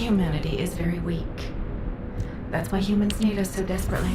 Humanity is very weak. That's why humans need us so desperately.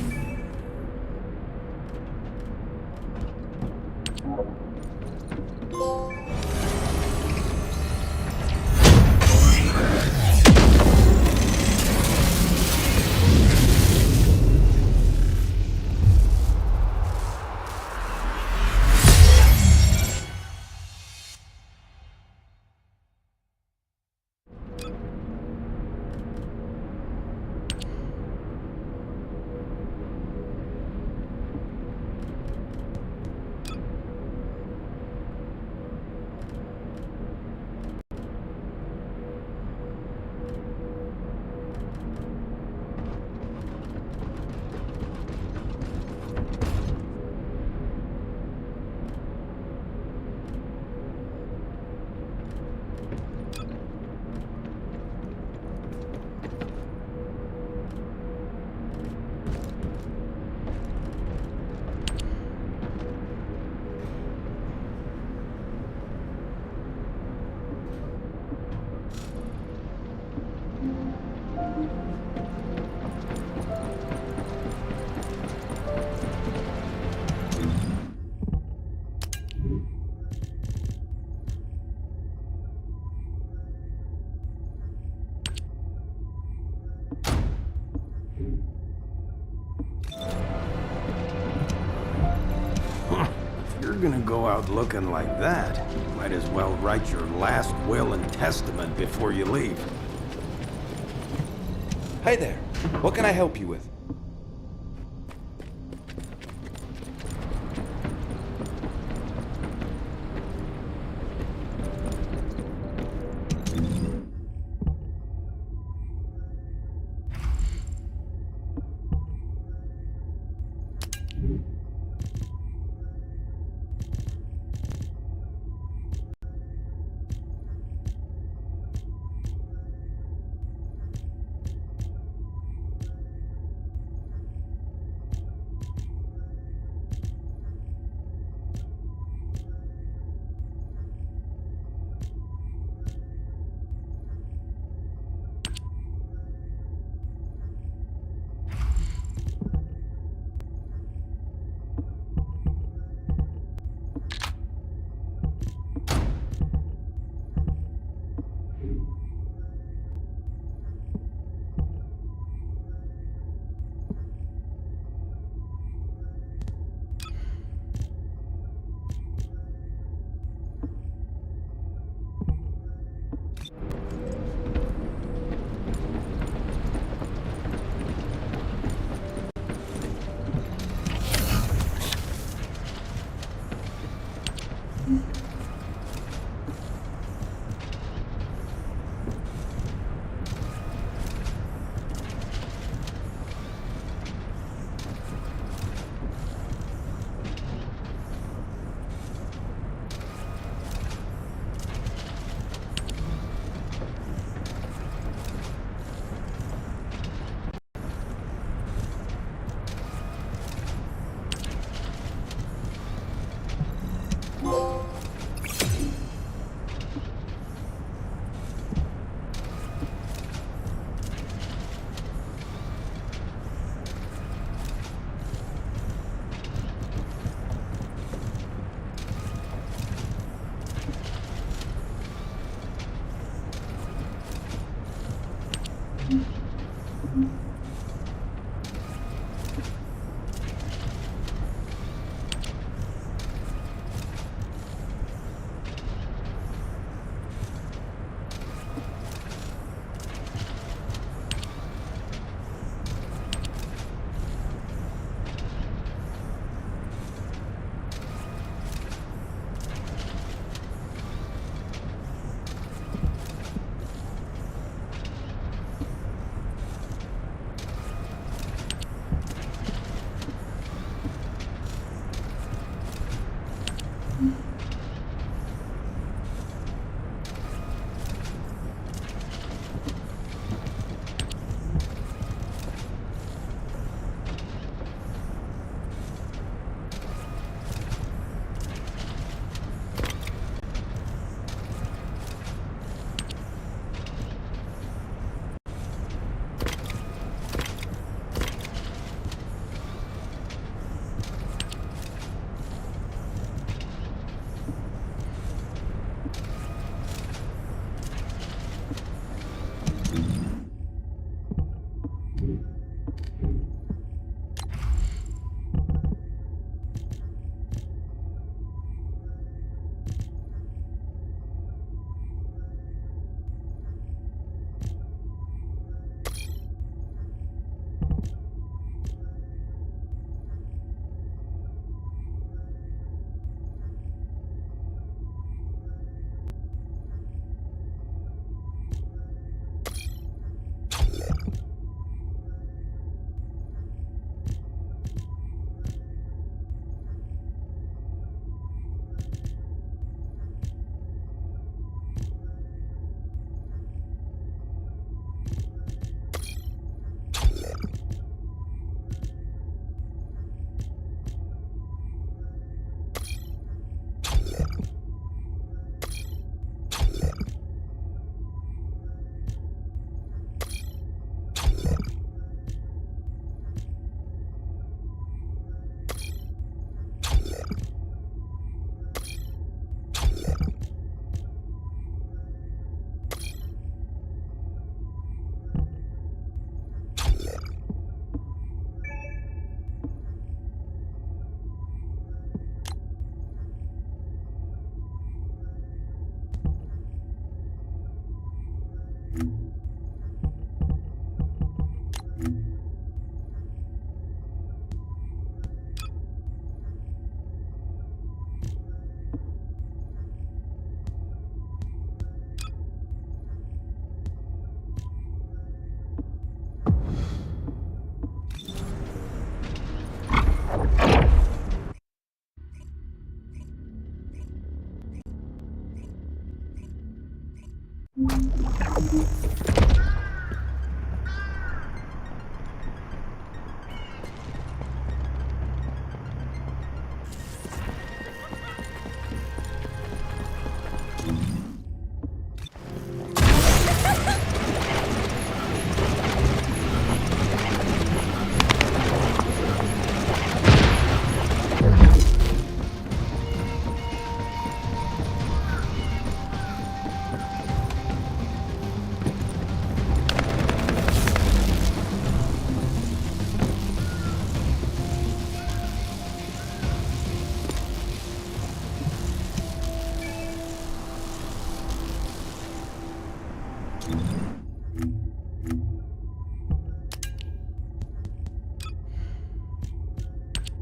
If you're gonna go out looking like that, might as well write your last will and testament before you leave. Hey there. What can I help you with?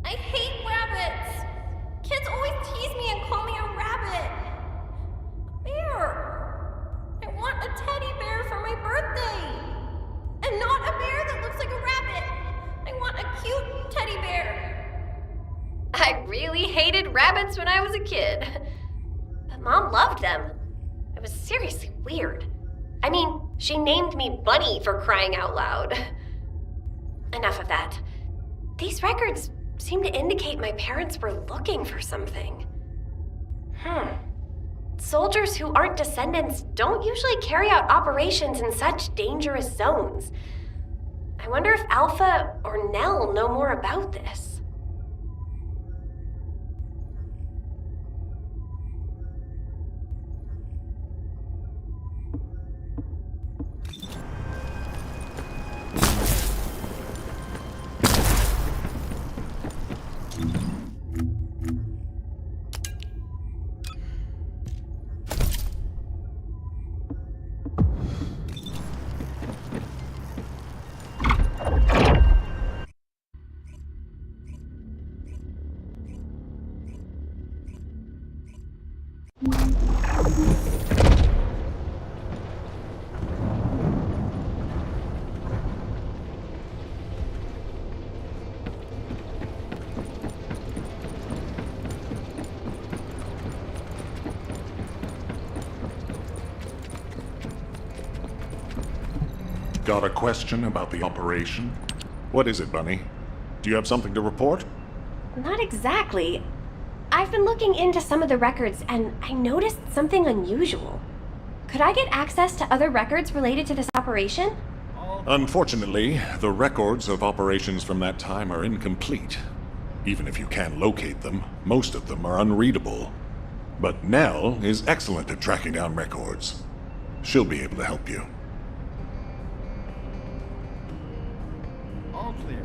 I hate rabbits! Kids always tease me and call me a rabbit. Bear! I want a teddy bear for my birthday! And not a bear that looks like a rabbit! I want a cute teddy bear! I really hated rabbits when I was a kid. But Mom loved them. It was seriously weird. I mean, she named me Bunny for crying out loud. Enough of that. These records seem to indicate my parents were looking for something. Soldiers who aren't descendants don't usually carry out operations in such dangerous zones. I wonder if Alpha or Nell know more about this. Got a question about the operation? What is it, Bunny? Do you have something to report? Not exactly. I've been looking into some of the records and I noticed something unusual. Could I get access to other records related to this operation? Unfortunately, the records of operations from that time are incomplete. Even if you can locate them, most of them are unreadable. But Nell is excellent at tracking down records. She'll be able to help you. All clear.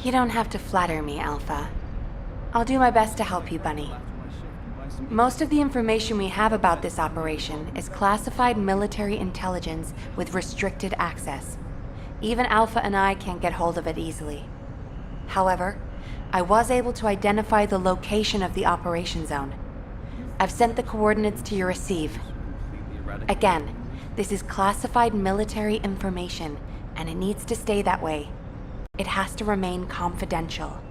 You don't have to flatter me, Alpha. I'll do my best to help you, Bunny. Most of the information we have about this operation is classified military intelligence with restricted access. Even Alpha and I can't get hold of it easily. However, I was able to identify the location of the operation zone. I've sent the coordinates to your receive. Again, this is classified military information, and it needs to stay that way. It has to remain confidential.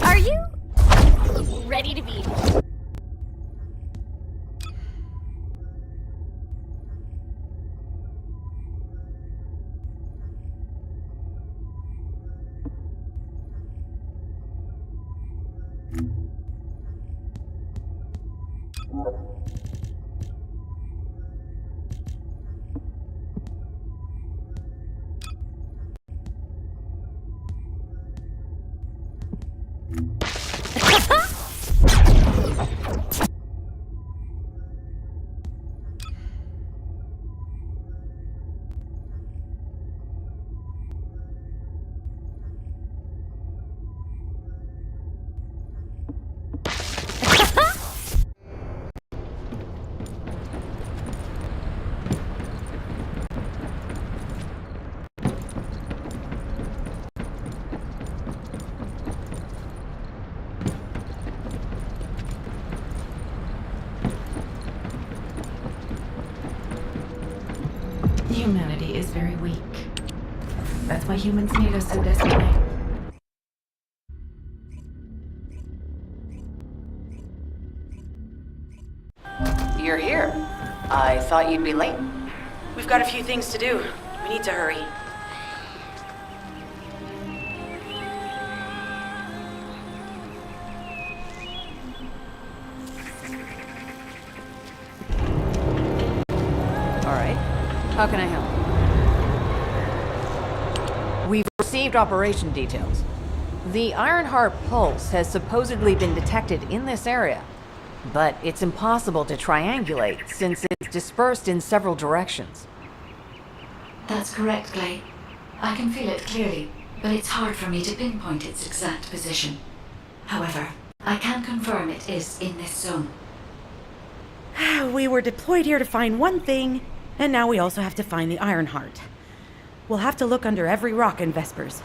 Are you ready to be? Humanity is very weak. That's why humans need us so desperately. You're here. I thought you'd be late. We've got a few things to do. We need to hurry. All right. How can I help? We've received operation details. The Ironheart pulse has supposedly been detected in this area, but it's impossible to triangulate since it's dispersed in several directions. That's correct, Clay. I can feel it clearly, but it's hard for me to pinpoint its exact position. However, I can confirm it is in this zone. We were deployed here to find one thing, and now we also have to find the Ironheart. We'll have to look under every rock in Vespers.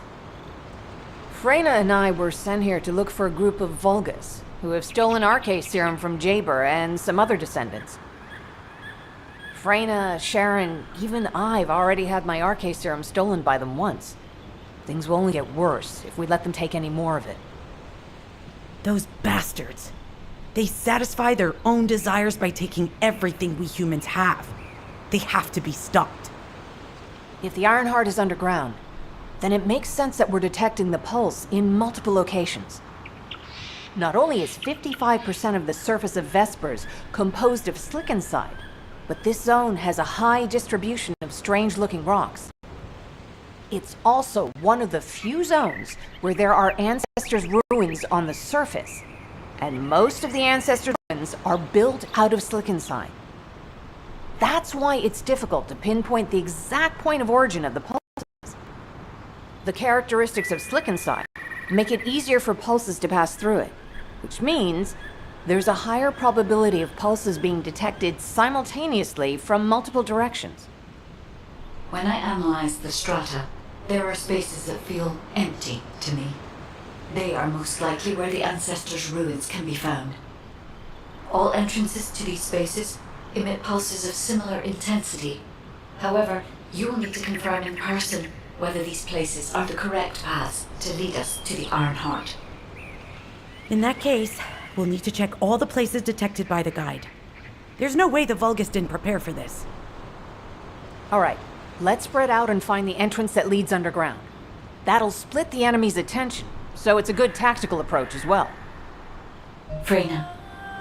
Freyna and I were sent here to look for a group of Vulgus, who have stolen RK serum from Jaber and some other descendants. Freyna, Sharon, even I've already had my RK serum stolen by them once. Things will only get worse if we let them take any more of it. Those bastards. They satisfy their own desires by taking everything we humans have. They have to be stopped. If the Ironheart is underground, then it makes sense that we're detecting the pulse in multiple locations. Not only is 55% of the surface of Vespers composed of slickenside, but this zone has a high distribution of strange-looking rocks. It's also one of the few zones where there are Ancestors' ruins on the surface, and most of the Ancestors' ruins are built out of slickenside. That's why it's difficult to pinpoint the exact point of origin of the pulse. The characteristics of slickenside make it easier for pulses to pass through it, which means there's a higher probability of pulses being detected simultaneously from multiple directions. When I analyze the strata, there are spaces that feel empty to me. They are most likely where the Ancestors' ruins can be found. All entrances to these spaces emit pulses of similar intensity. However, you will need to confirm in person whether these places are the correct paths to lead us to the Ironheart. In that case, we'll need to check all the places detected by the guide. There's no way the Vulgus didn't prepare for this. All right, let's spread out and find the entrance that leads underground. That'll split the enemy's attention, so it's a good tactical approach as well. Freyna,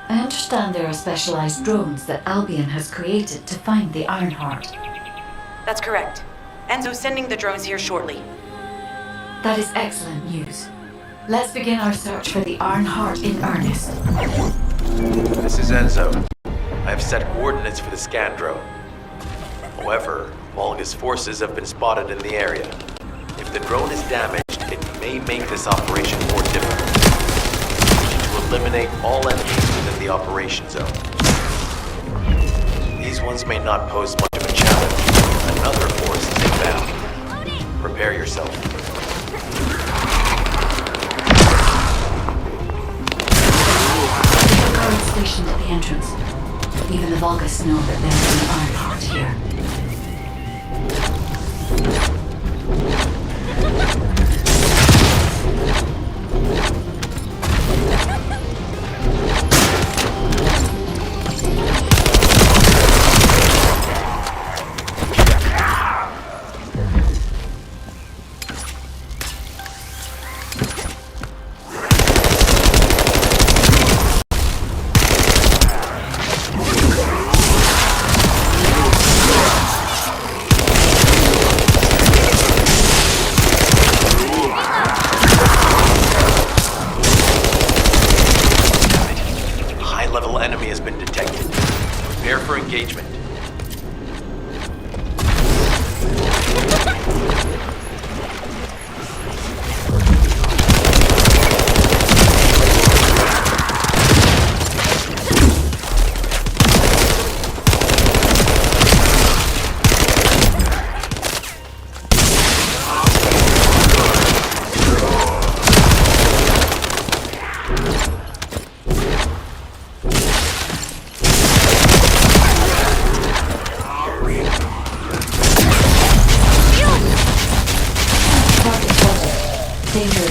I understand there are specialized drones that Albion has created to find the Ironheart. That's correct. Enzo's sending the drones here shortly. That is excellent news. Let's begin our search for the Ironheart in earnest. This is Enzo. I have set coordinates for the scan drone. However, Vulgus forces have been spotted in the area. If the drone is damaged, it may make this operation more difficult. We need to eliminate all enemies within the operation zone. These ones may not pose much of a challenge. Another force is inbound. Prepare yourself. Guards stationed at the entrance. Even the Vulgus know that there's an Ironheart here.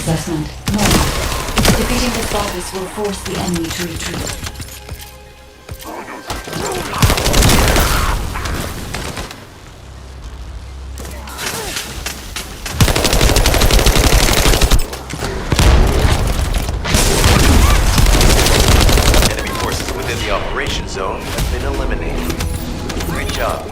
Assessment. Normal. Defeating the Vulgus will force the enemy to retreat. Enemy forces within the operation zone have been eliminated. Great job.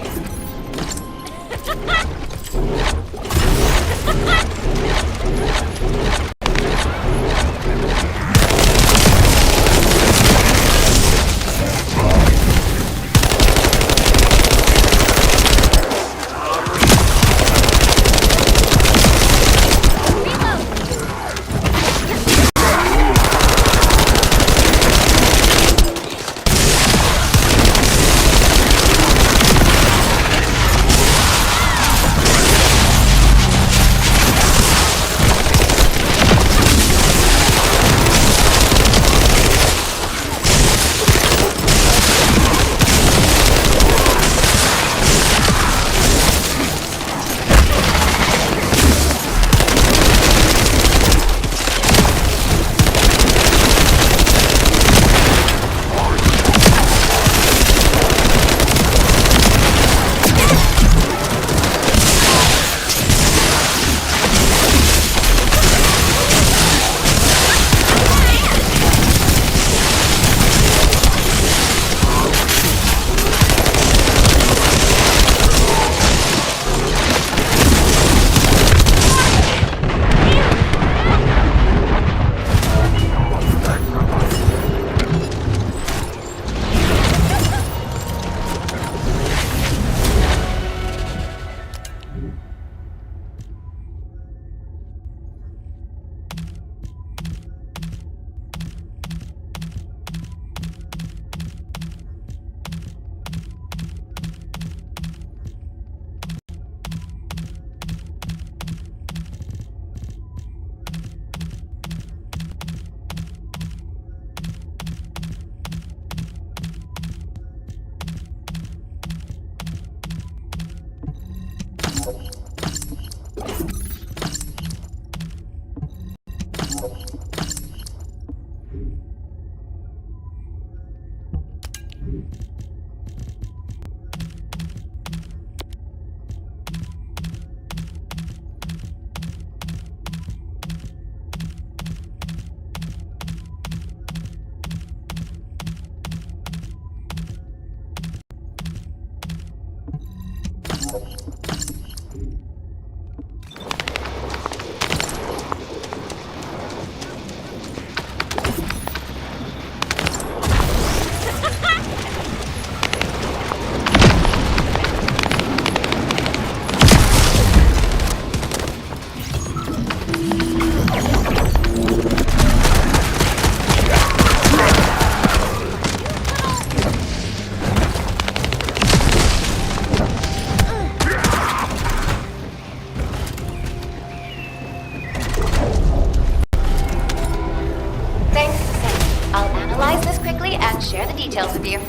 Thanks, Descendant. I'll analyze this quickly and share the details with you.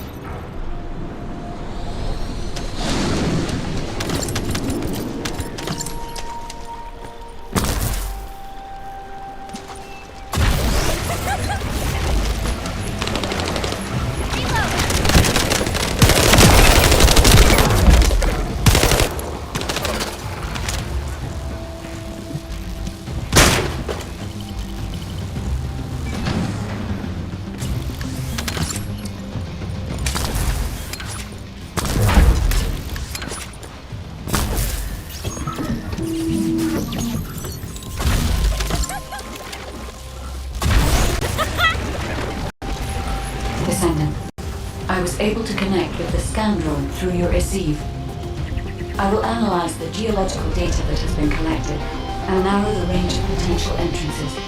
Descendant, I was able to connect with the scan drone through your receive. I will analyze the geological data that has been collected and narrow the range of potential entrances.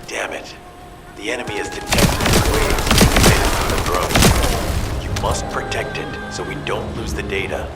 Damn it. The enemy has detected the waves emitted from the drone. You must protect it so we don't lose the data.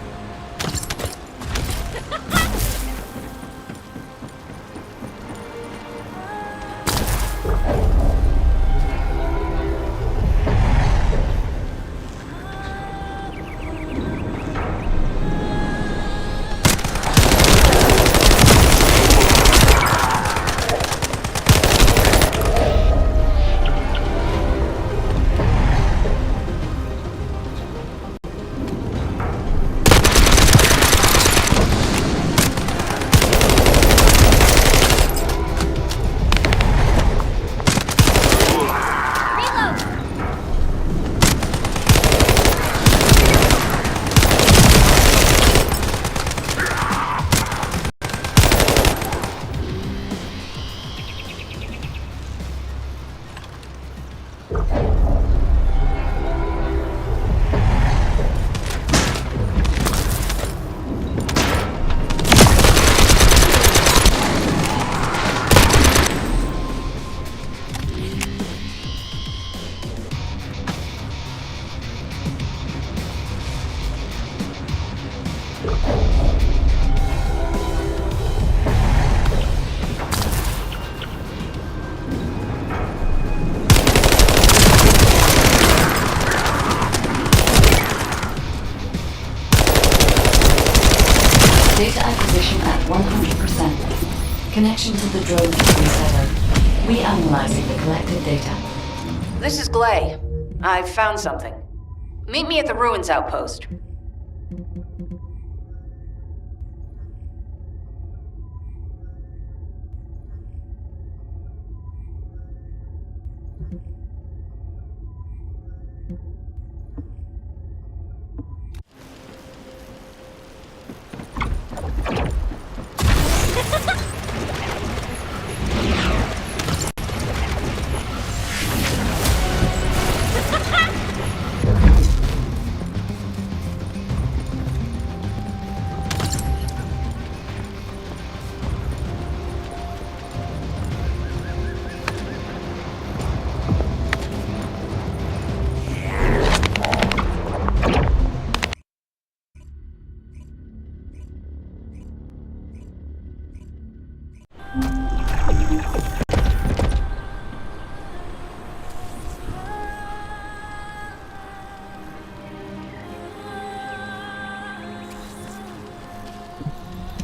Connection to the drone has been set up. We-analyzing the collected data. This is Glay. I've found something. Meet me at the ruins outpost.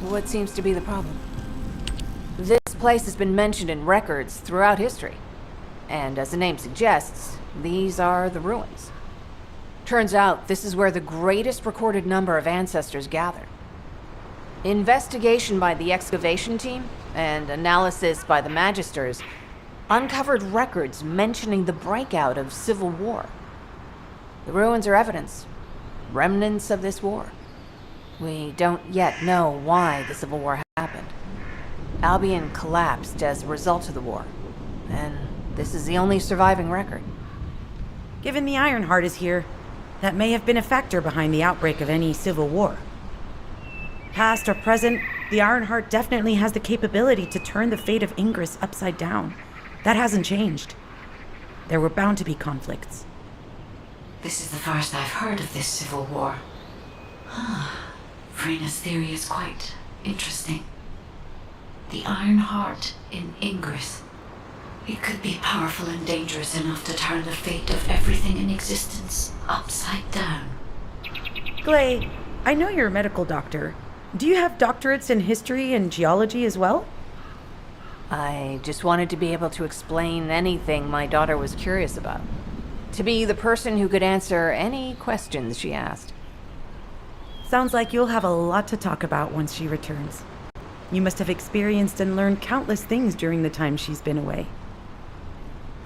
What seems to be the problem? This place has been mentioned in records throughout history. And as the name suggests, these are the ruins. Turns out, this is where the greatest recorded number of ancestors gathered. Investigation by the excavation team and analysis by the magisters uncovered records mentioning the breakout of civil war. The ruins are evidence, remnants of this war. We don't yet know why the Civil War happened. Albion collapsed as a result of the war, and this is the only surviving record. Given the Ironheart is here, that may have been a factor behind the outbreak of any civil war. Past or present, the Ironheart definitely has the capability to turn the fate of Ingress upside down. That hasn't changed. There were bound to be conflicts. This is the first I've heard of this civil war. Frena's theory is quite interesting. The Ironheart in Ingress. It could be powerful and dangerous enough to turn the fate of everything in existence upside down. Glay, I know you're a medical doctor. Do you have doctorates in history and geology as well? I just wanted to be able to explain anything my daughter was curious about. To be the person who could answer any questions she asked. Sounds like you'll have a lot to talk about once she returns. You must have experienced and learned countless things during the time she's been away.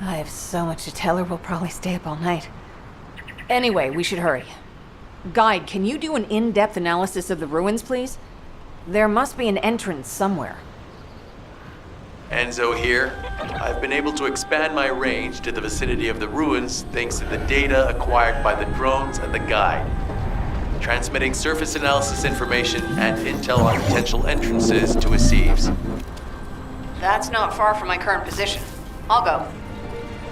I have so much to tell her, we'll probably stay up all night. Anyway, we should hurry. Guide, can you do an in-depth analysis of the ruins, please? There must be an entrance somewhere. Enzo here. I've been able to expand my range to the vicinity of the ruins thanks to the data acquired by the drones and the guide. Transmitting surface analysis information and intel on potential entrances to Aceves. That's not far from my current position. I'll go.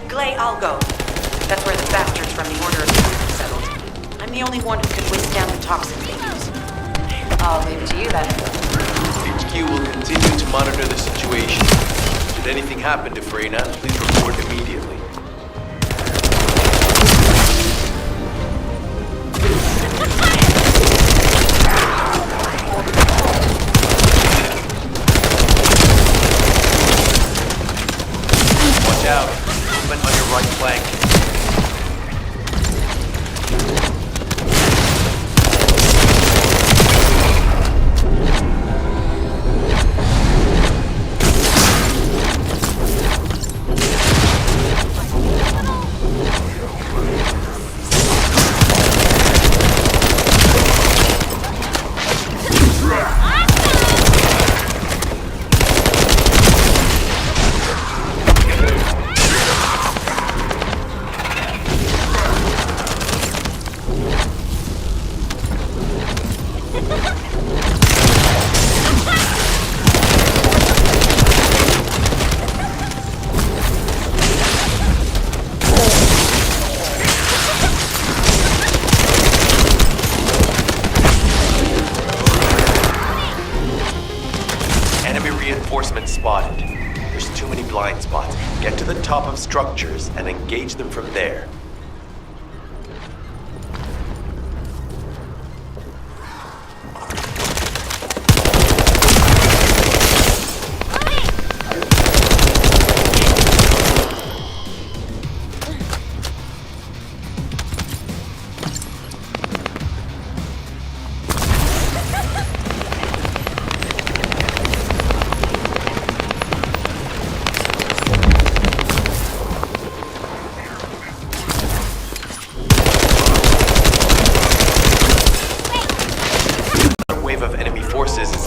Glay, I'll go. That's where the bastards from the Order of Truth settled. I'm the only one who can withstand the toxins they use. I'll leave it to you then. HQ will continue to monitor the situation. Should anything happen to Freyna, please report immediately. Watch out. Movement on your right flank. Reinforcements spotted. There's too many blind spots. Get to the top of structures and engage them from there.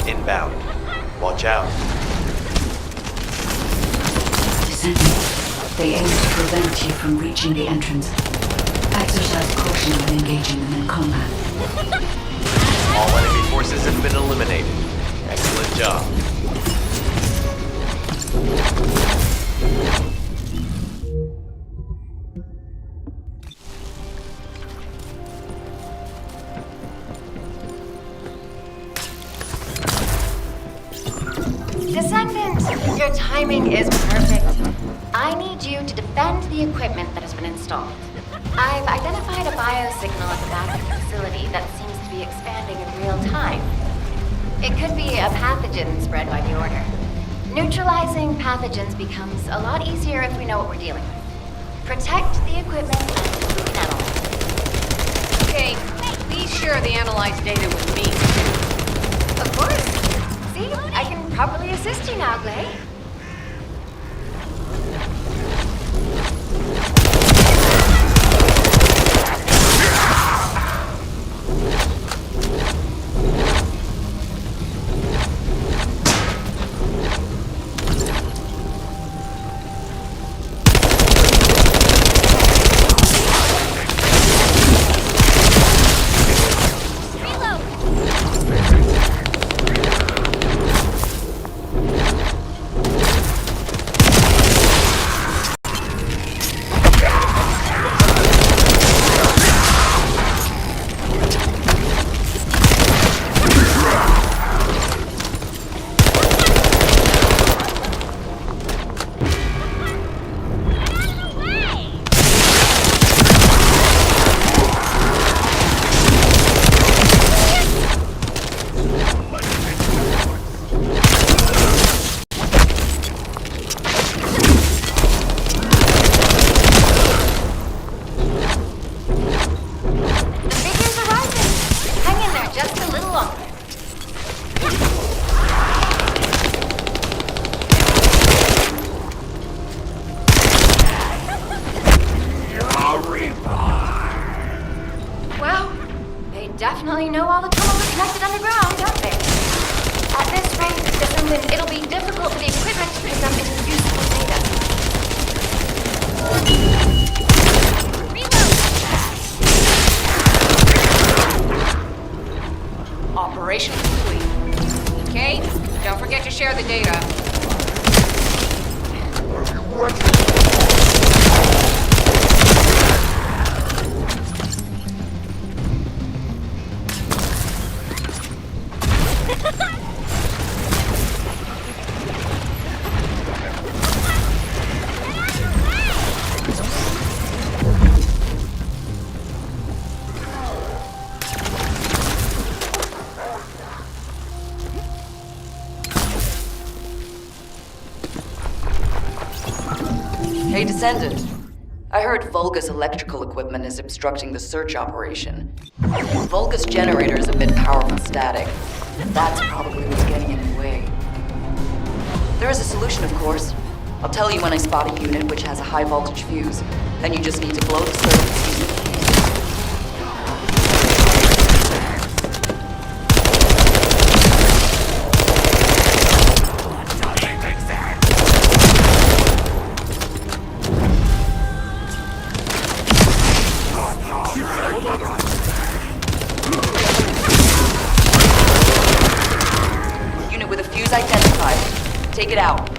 inbound. Watch out. Descendant, they aim to prevent you from reaching the entrance. Exercise caution when engaging them in combat. All enemy forces have been eliminated. Excellent job. Descendant, your timing is perfect. I need you to defend the equipment that has been installed. I've identified a biosignal at the back of the facility that seems to be expanding in real time. It could be a pathogen spread by the Order. Neutralizing pathogens becomes a lot easier if we know what we're dealing with. Protect the equipment and we can analyze. Okay, please share the analyzed data with me. Of course. See, I can properly assist you now, Glay. Definitely know all the tunnels are connected underground, don't they? At this rate, Descendant, it'll be difficult for the equipment to pick up any useful data. Reload! Operation complete. Okay, don't forget to share the data. Hey, Descendant. I heard Vulgus electrical equipment is obstructing the search operation. Vulgus generators emit powerful static. That's probably what's getting in the way. There is a solution, of course. I'll tell you when I spot a unit which has a high voltage fuse. Then you just need to blow the circuit. Unit with a fuse identified. Take it out.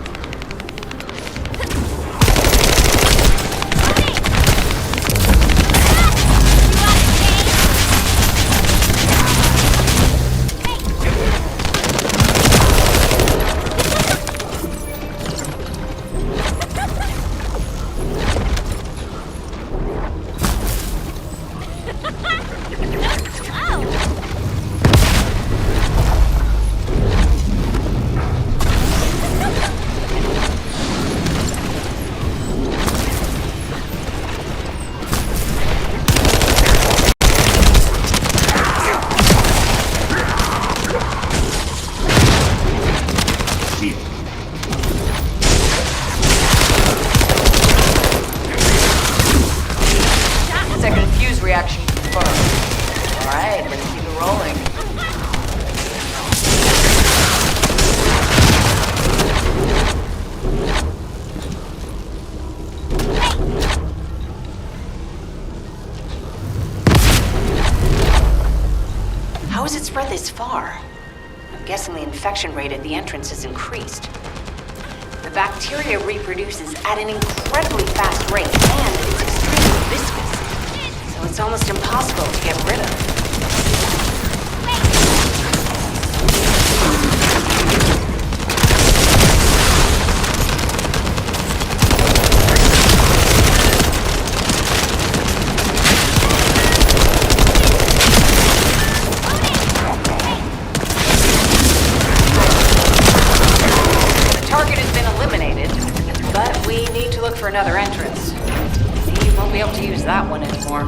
Reaction confirmed. Alright, let's keep it rolling. spread this far? I'm guessing the infection rate at the entrance has increased. The bacteria reproduces at an incredibly fast rate, and it's extremely viscous, so it's almost impossible to get rid of. For another entrance. You won't be able to use that one anymore.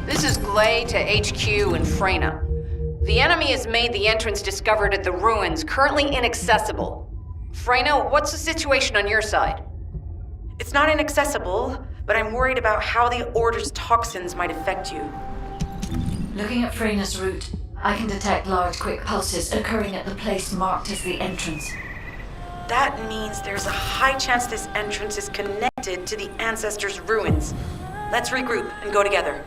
This is Glay to HQ in Freyna. The enemy has made the entrance discovered at the ruins currently inaccessible. Freyna, what's the situation on your side? It's not inaccessible, but I'm worried about how the Order's toxins might affect you. Looking at Freyna's route, I can detect large quick pulses occurring at the place marked as the entrance. That means there's a high chance this entrance is connected to the Ancestors' ruins. Let's regroup and go together.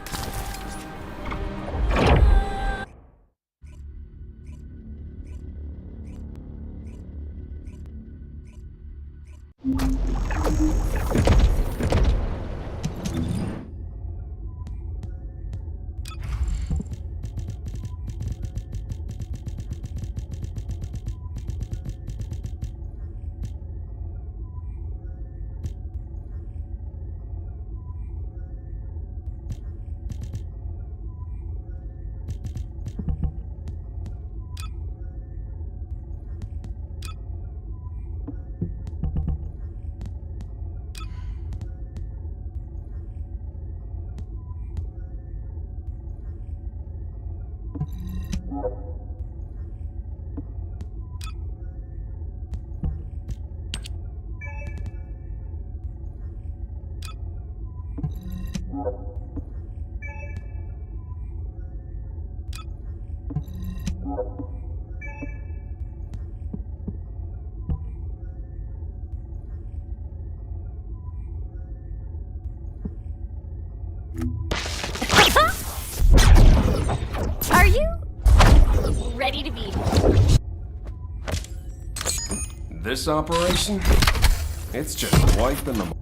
Are you ready to be? This operation? It's just wiping them.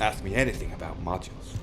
ask me anything about modules.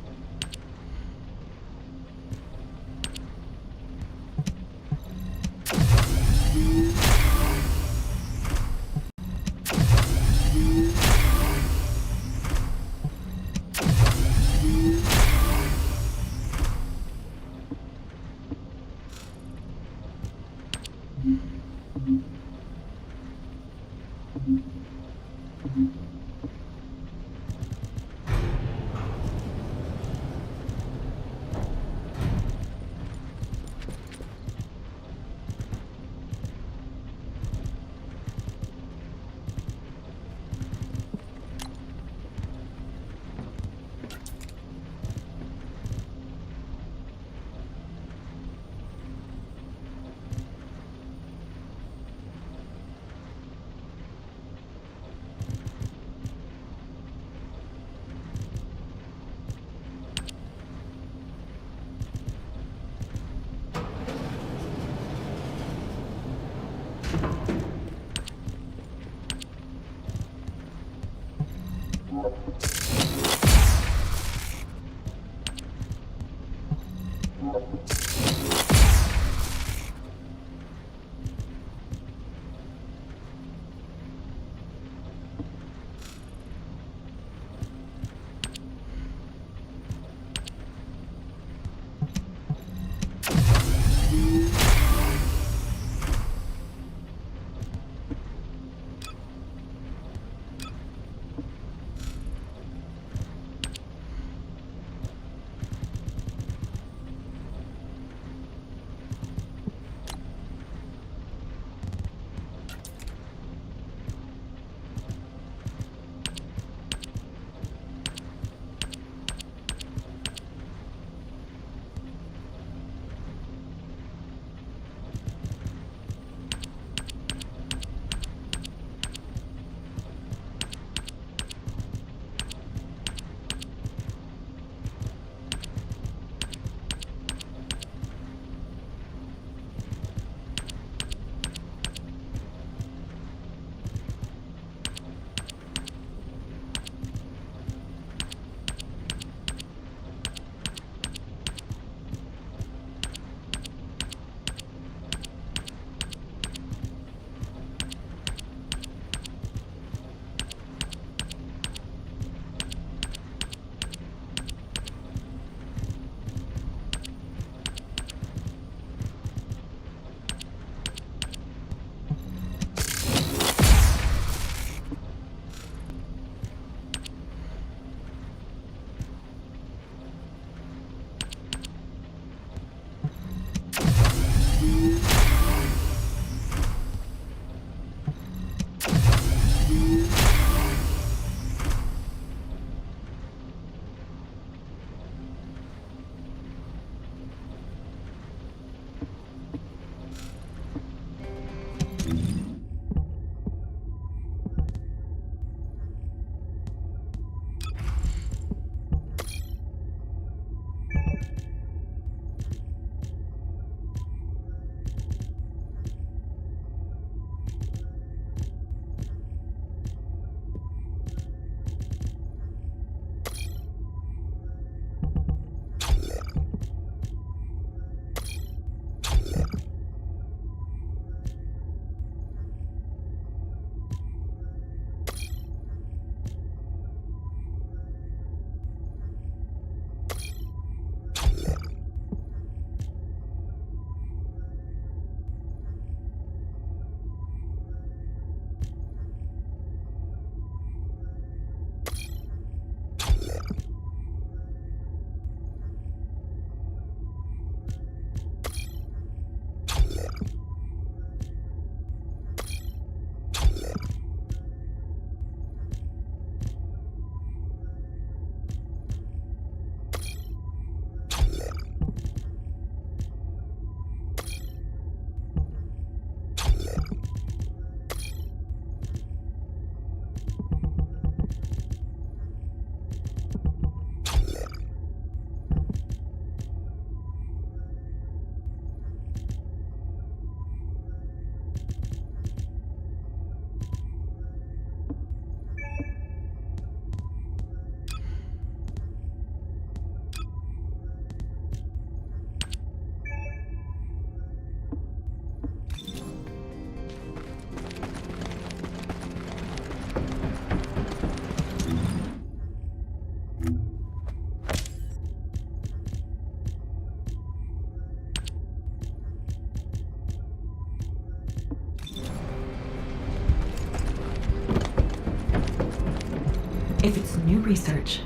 If it's new research,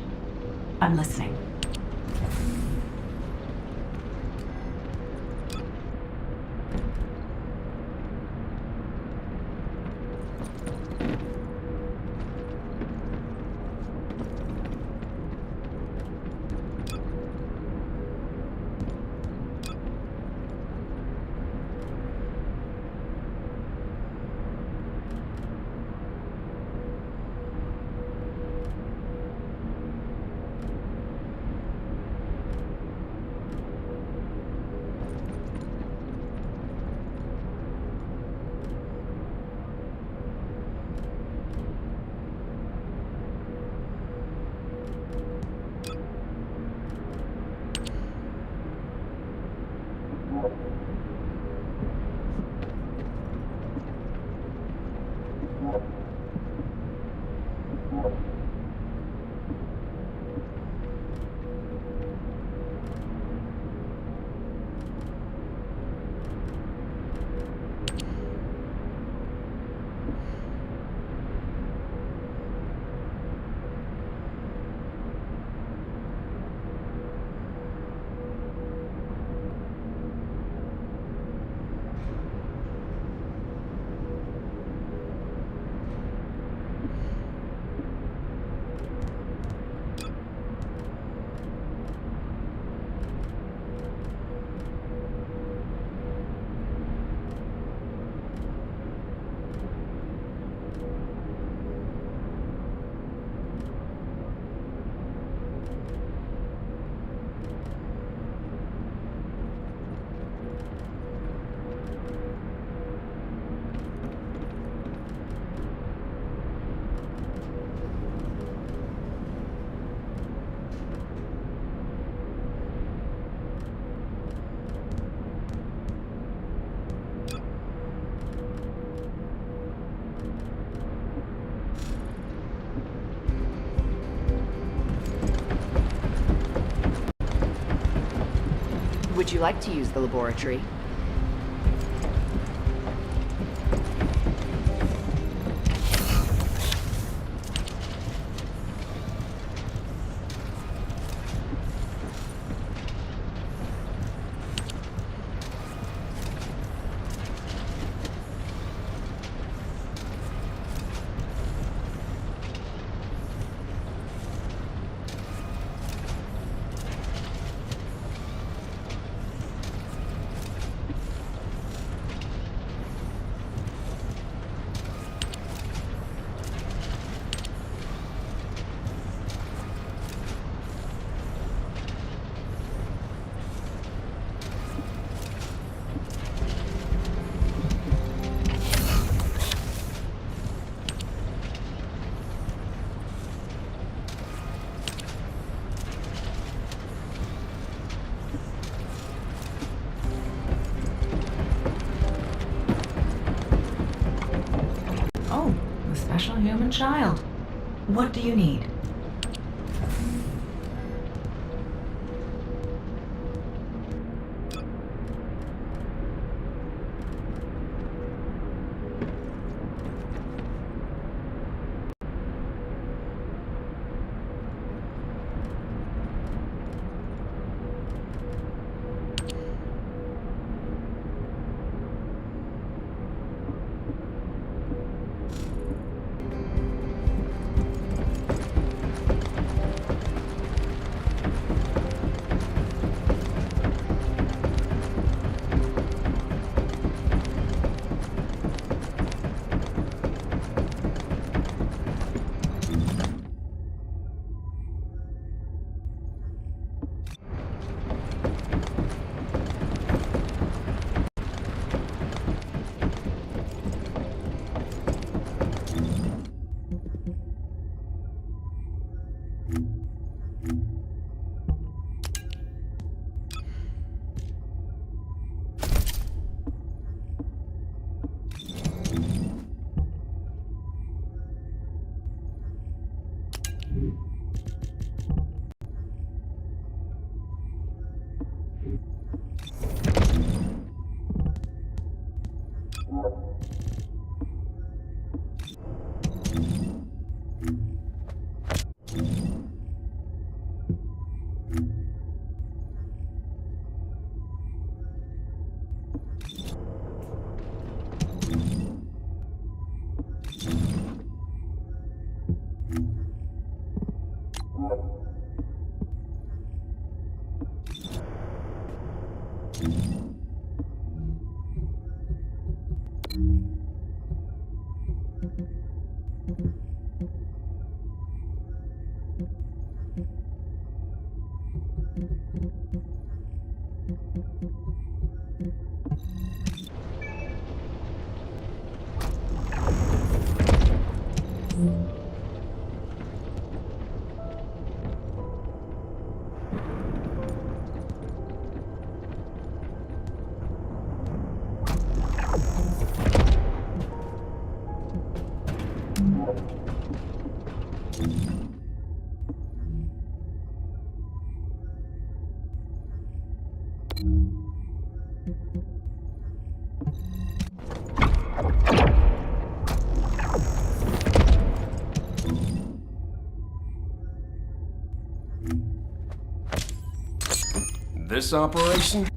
I'm listening. Would you like to use the laboratory? Special human child. What do you need? This operation?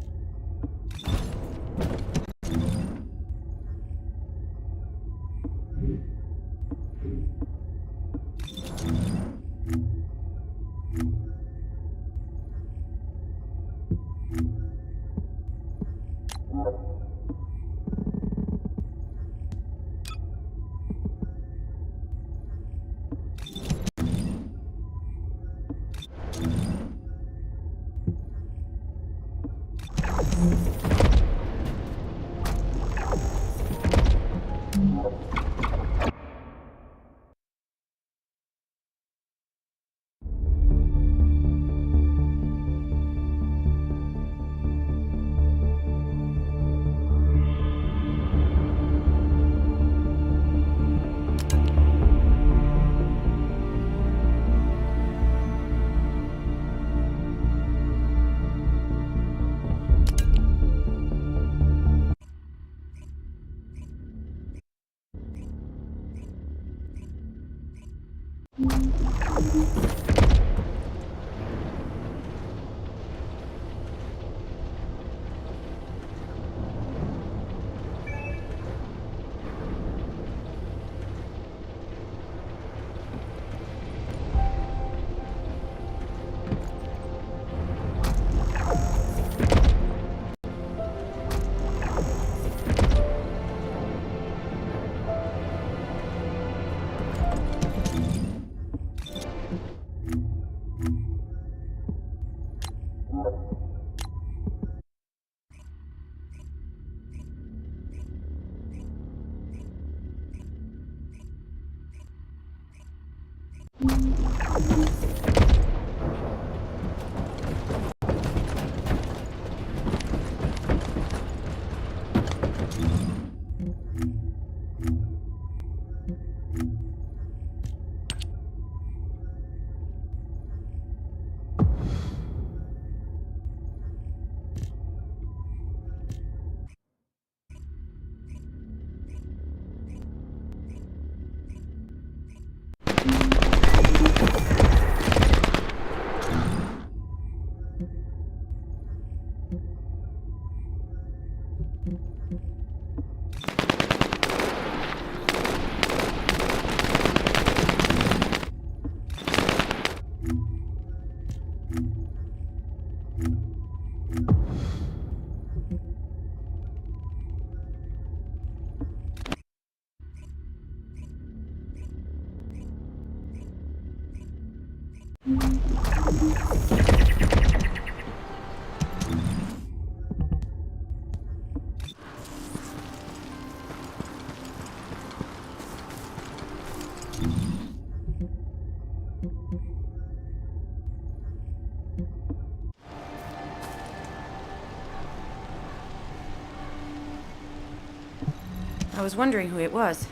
I was wondering who it was.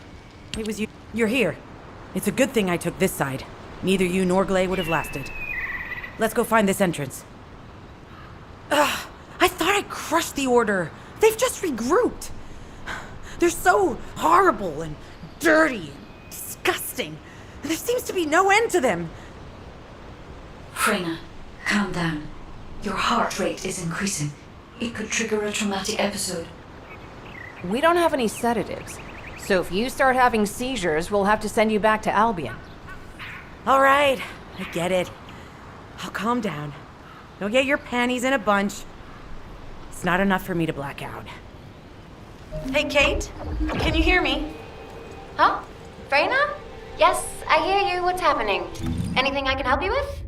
It was you. You're here. It's a good thing I took this side. Neither you nor Glay would have lasted. Let's go find this entrance. Ugh, I thought I crushed the Order. They've just regrouped. They're so horrible and dirty and disgusting. And there seems to be no end to them. Freyna, calm down. Your heart rate is increasing. It could trigger a traumatic episode. We don't have any sedatives. So if you start having seizures, we'll have to send you back to Albion. All right, I get it. I'll calm down. You'll get your panties in a bunch. It's not enough for me to black out. Hey, Kate? Can you hear me? Huh? Freyna? Yes, I hear you. What's happening? Anything I can help you with?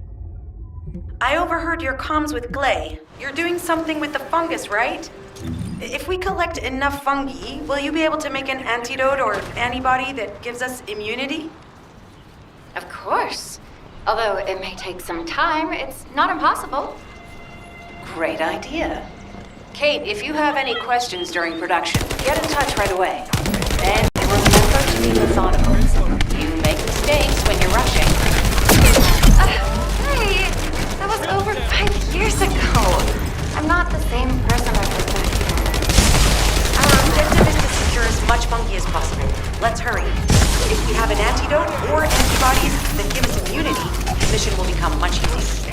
I overheard your comms with Glay. You're doing something with the fungus, right? If we collect enough fungi, will you be able to make an antidote or antibody that gives us immunity? Of course. Although it may take some time, it's not impossible. Great idea. Kate, if you have any questions during production, get in touch right away. And remember to be methodical. You make mistakes when you're rushing. Hey, that was over 5 years ago. I'm not the same person I was back then. Our objective is to secure as much fungi as possible. Let's hurry. If we have an antidote or antibodies that give us immunity, the mission will become much easier.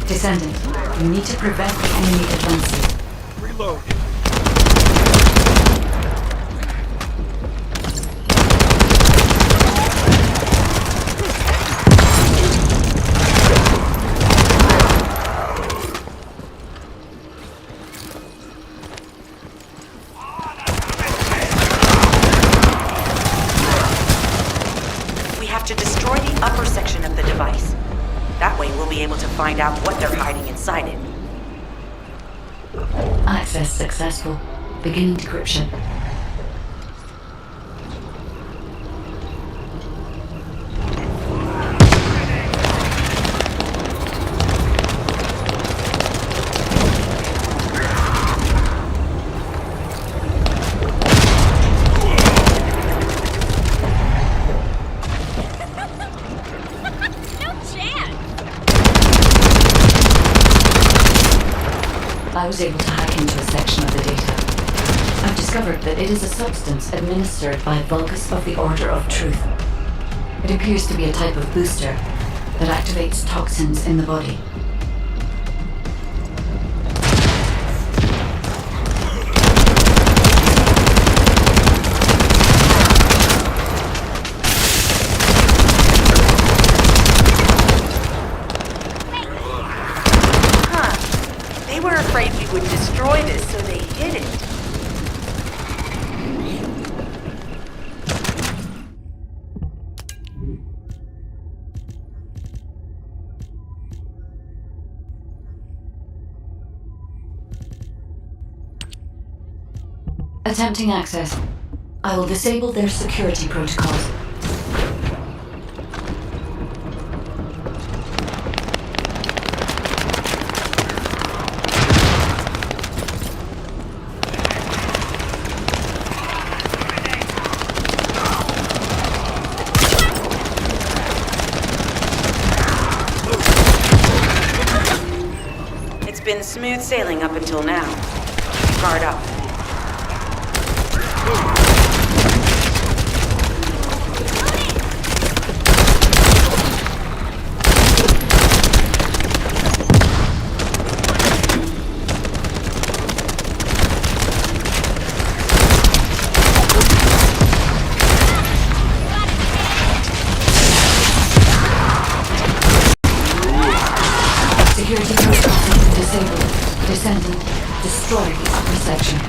Descendant, you need to prevent the enemy advances. Reload. We have to destroy the upper section of the device. That way we'll be able to find out what they're hiding inside it. Access successful. Beginning decryption. I was able to hack into a section of the data. I've discovered that it is a substance administered by Vulgus of the Order of Truth. It appears to be a type of booster that activates toxins in the body. They were afraid we would destroy this, so they hid it. Attempting access. I will disable their security protocols. It's been smooth sailing up until now. Guard up. Security protocols disabled. Descendant, destroy the upper section.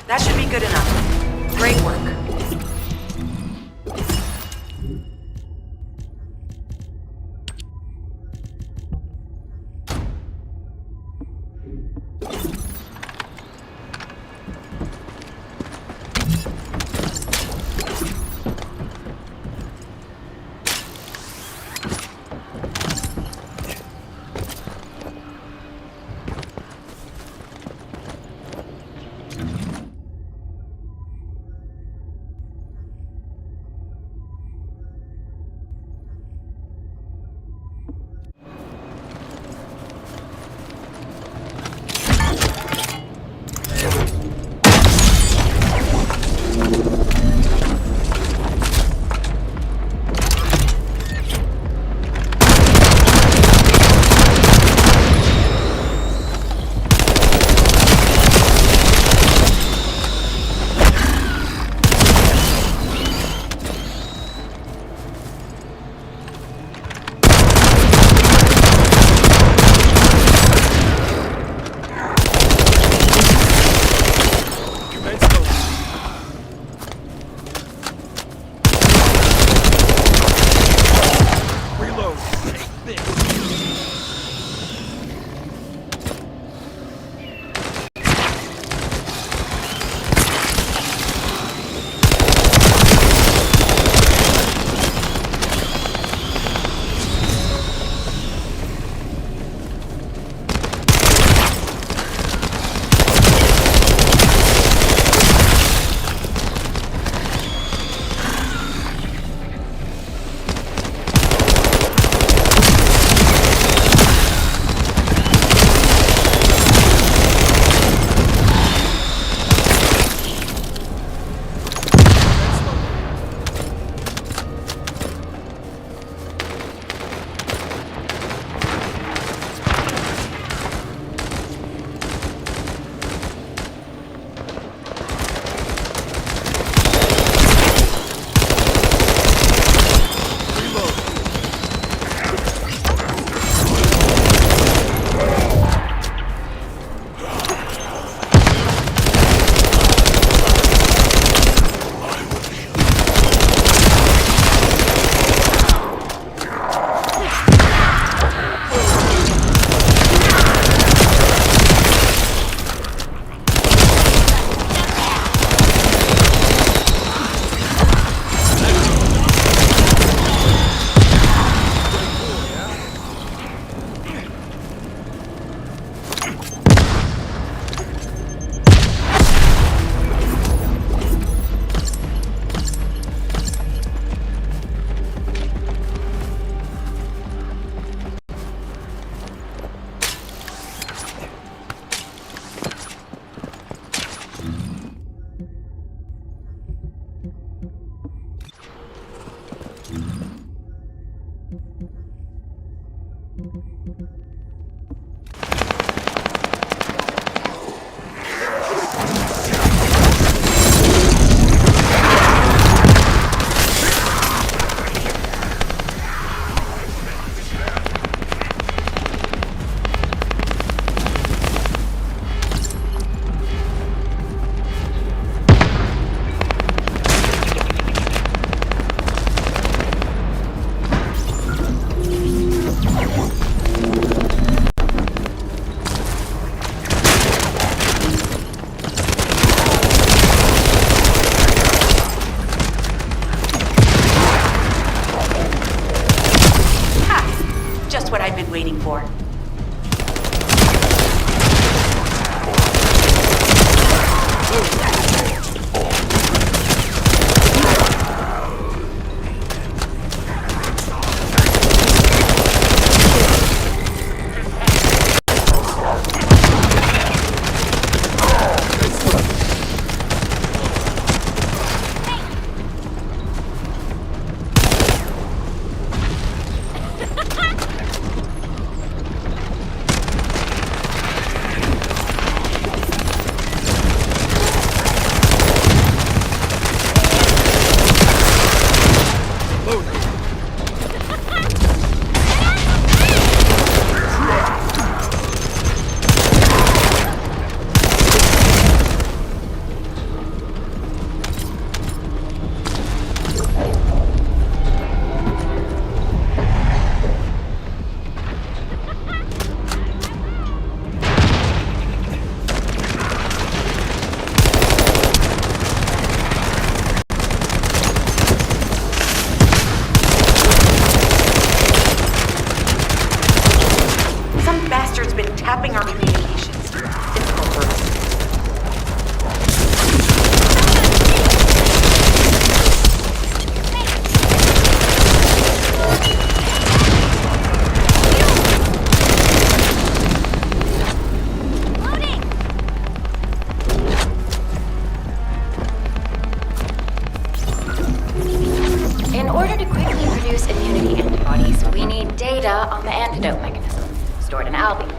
That should be good enough. Great work. Just what I've been waiting for. Tapping our communications. Difficult for us. In order to quickly produce immunity antibodies, we need data on the antidote mechanism, stored in Albion.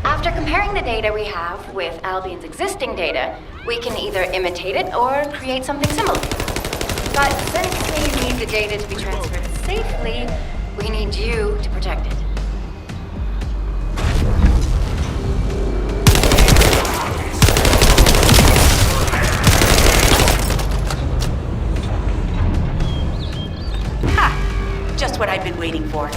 After comparing the data we have with Albion's existing data, we can either imitate it or create something similar. But since we need the data to be transferred safely, we need you to protect it. Ha! Just what I've been waiting for.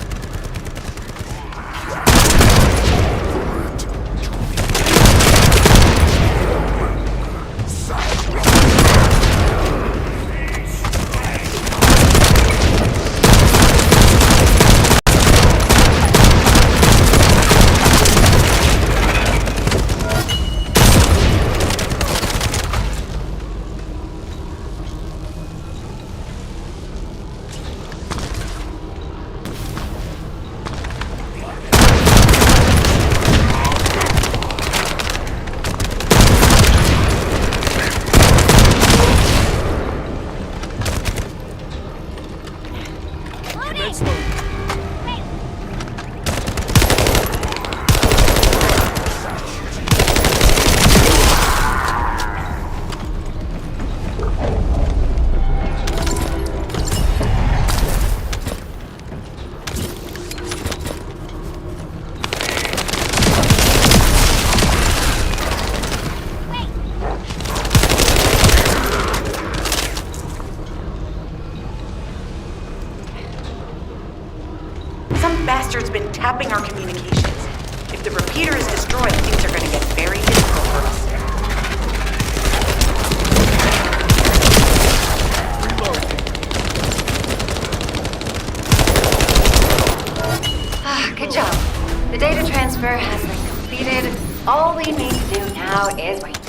Bastard's been tapping our communications. If the repeater is destroyed, things are going to get very difficult for us. Good job. The data transfer has been completed. All we need to do now is wait.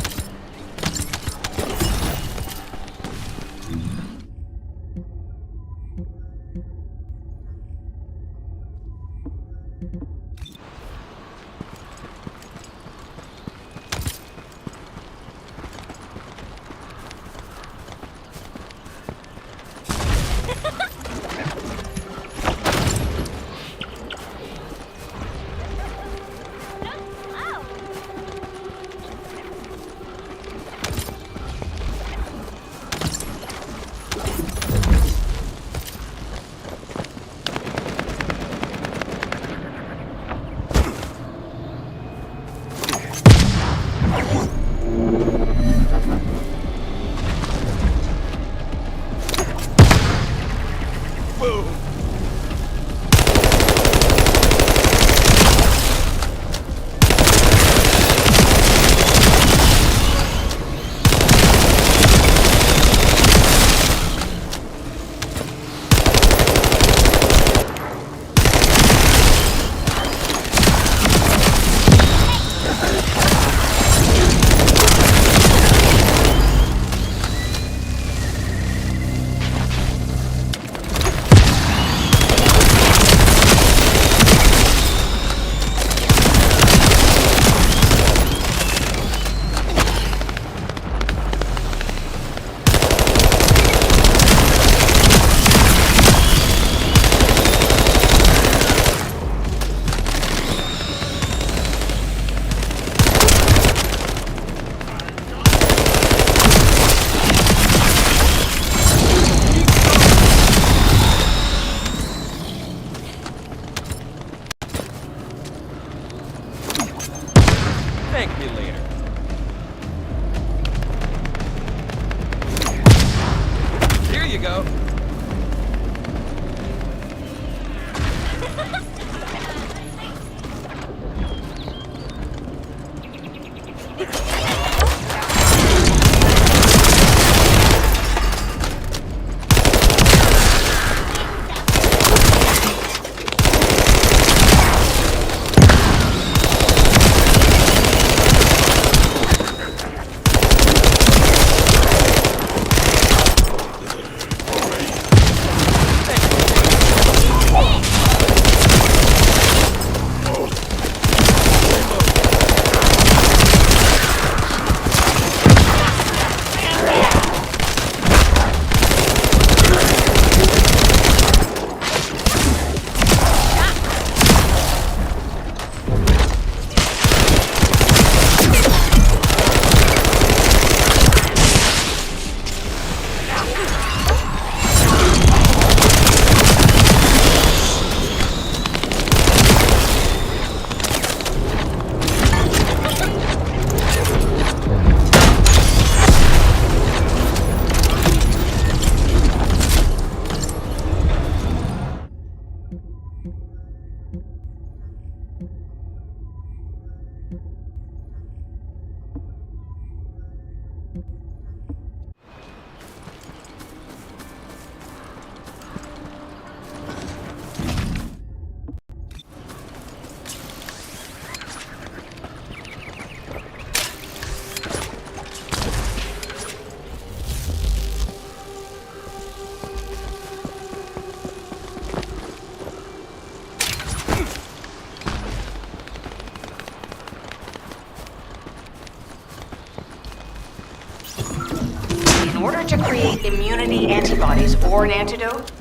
to create immunity antibodies or an antidote,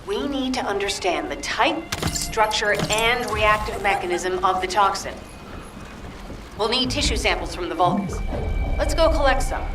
we need to understand the type, structure, and reactive mechanism of the toxin. We'll need tissue samples from the Vulgus. Let's go collect some.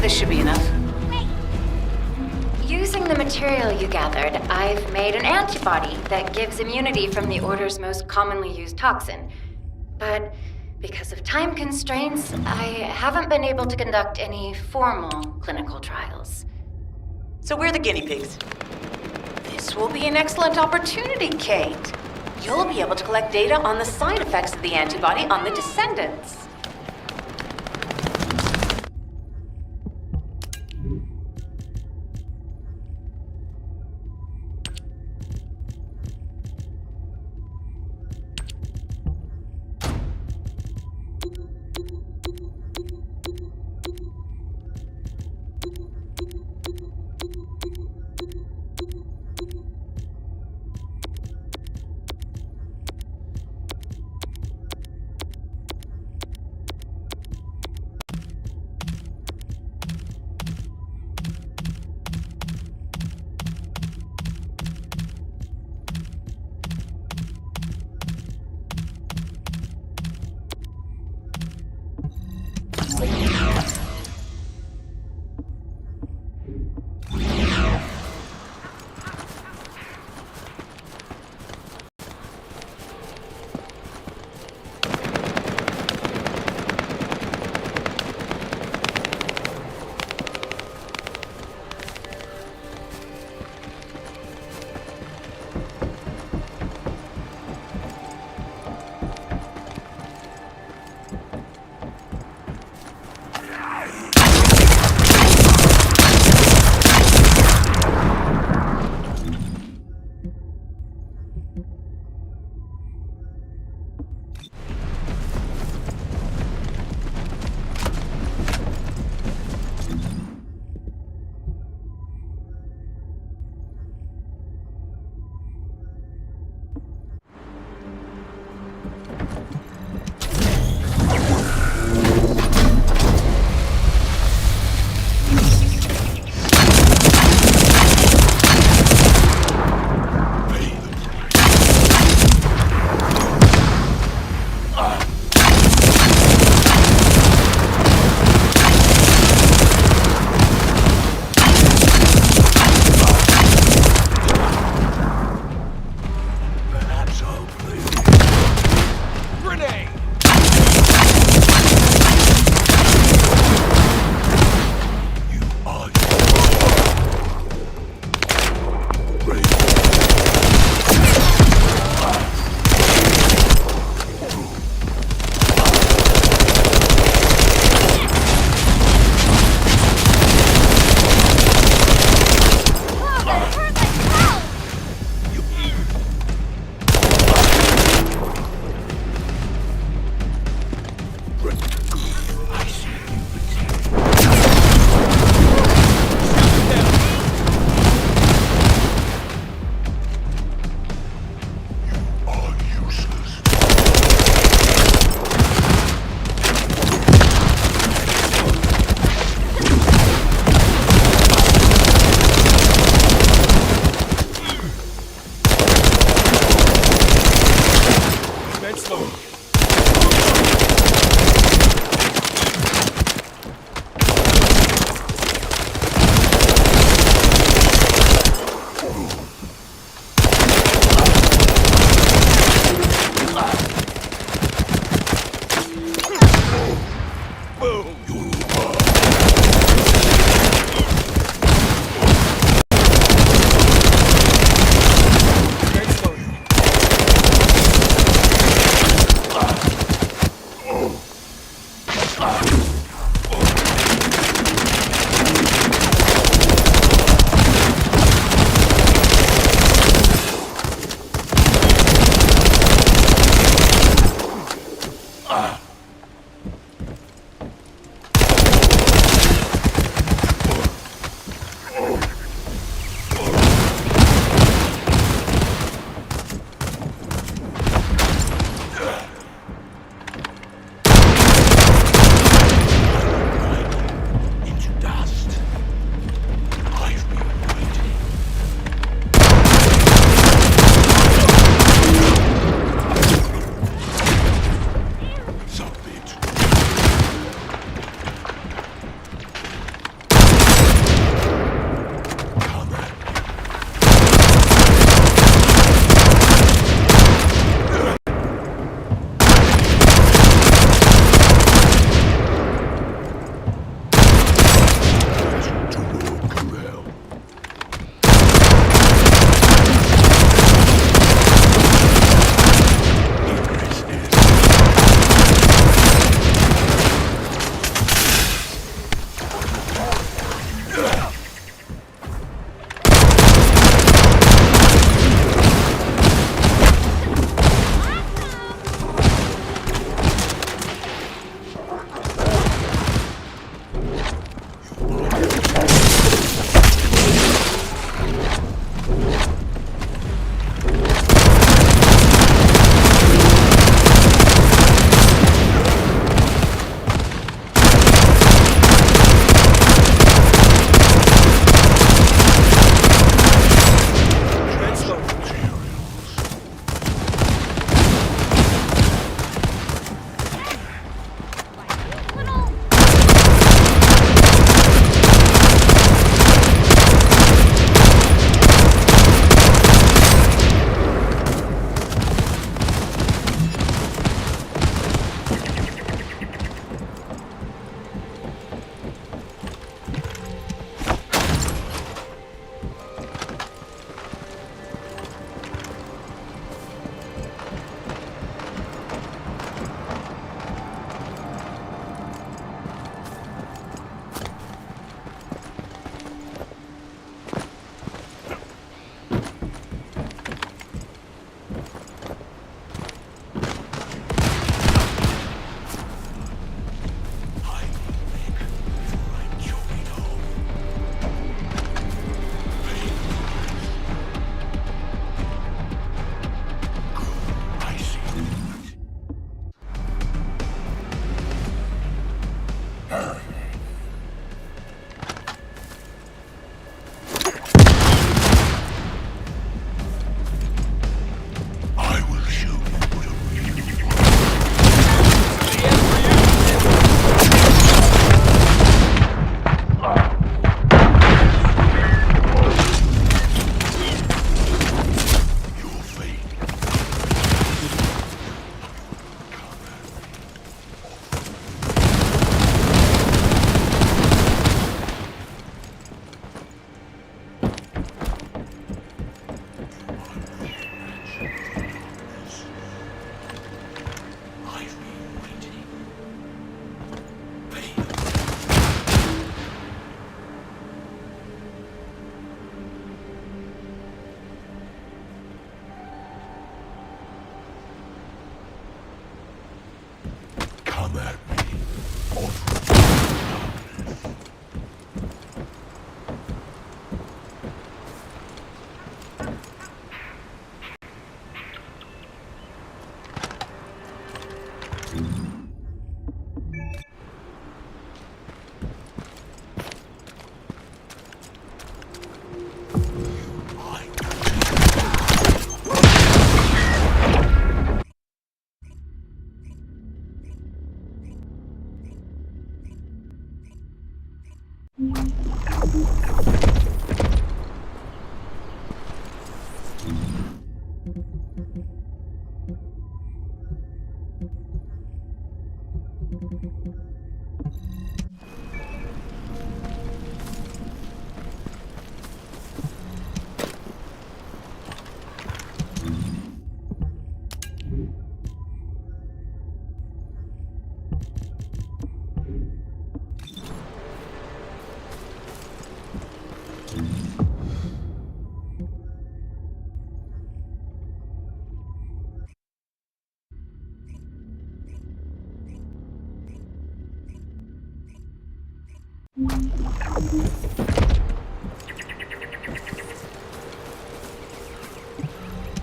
This should be enough. Using the material you gathered, I've made an antibody that gives immunity from the Order's most commonly used toxin. But because of time constraints, I haven't been able to conduct any formal clinical trials. So we're the guinea pigs. This will be an excellent opportunity, Kate. You'll be able to collect data on the side effects of the antibody on the Descendants.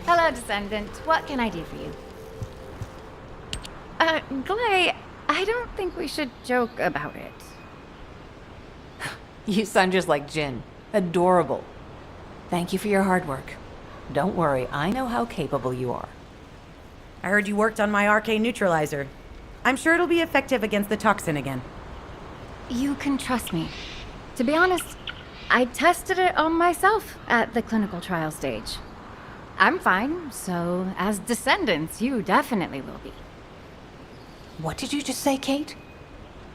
Hello, Descendant. What can I do for you? Glay, I don't think we should joke about it. You sound just like Jin. Adorable. Thank you for your hard work. Don't worry, I know how capable you are. I heard you worked on my arcane neutralizer. I'm sure it'll be effective against the toxin again. You can trust me. To be honest, I tested it on myself at the clinical trial stage. I'm fine, so as Descendants, you definitely will be. What did you just say, Kate?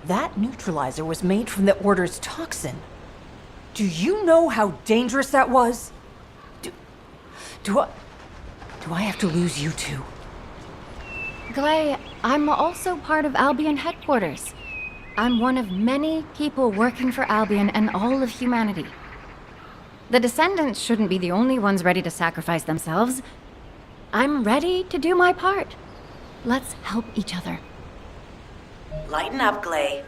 That neutralizer was made from the Order's toxin. Do you know how dangerous that was? Do I have to lose you too? Glay, I'm also part of Albion headquarters. I'm one of many people working for Albion and all of humanity. The Descendants shouldn't be the only ones ready to sacrifice themselves. I'm ready to do my part. Let's help each other. Lighten up, Glay.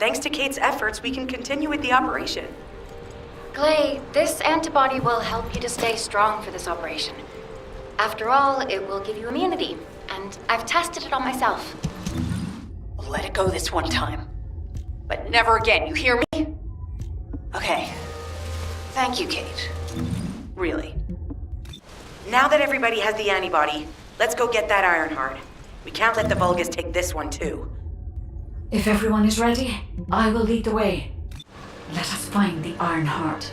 Thanks to Kate's efforts, we can continue with the operation. Glay, this antibody will help you to stay strong for this operation. After all, it will give you immunity, and I've tested it on myself. Let it go this one time. But never again, you hear me? Okay. Thank you, Kate. Really. Now that everybody has the antibody, let's go get that Ironheart. We can't let the Vulgus take this one too. If everyone is ready, I will lead the way. Let us find the Iron Heart.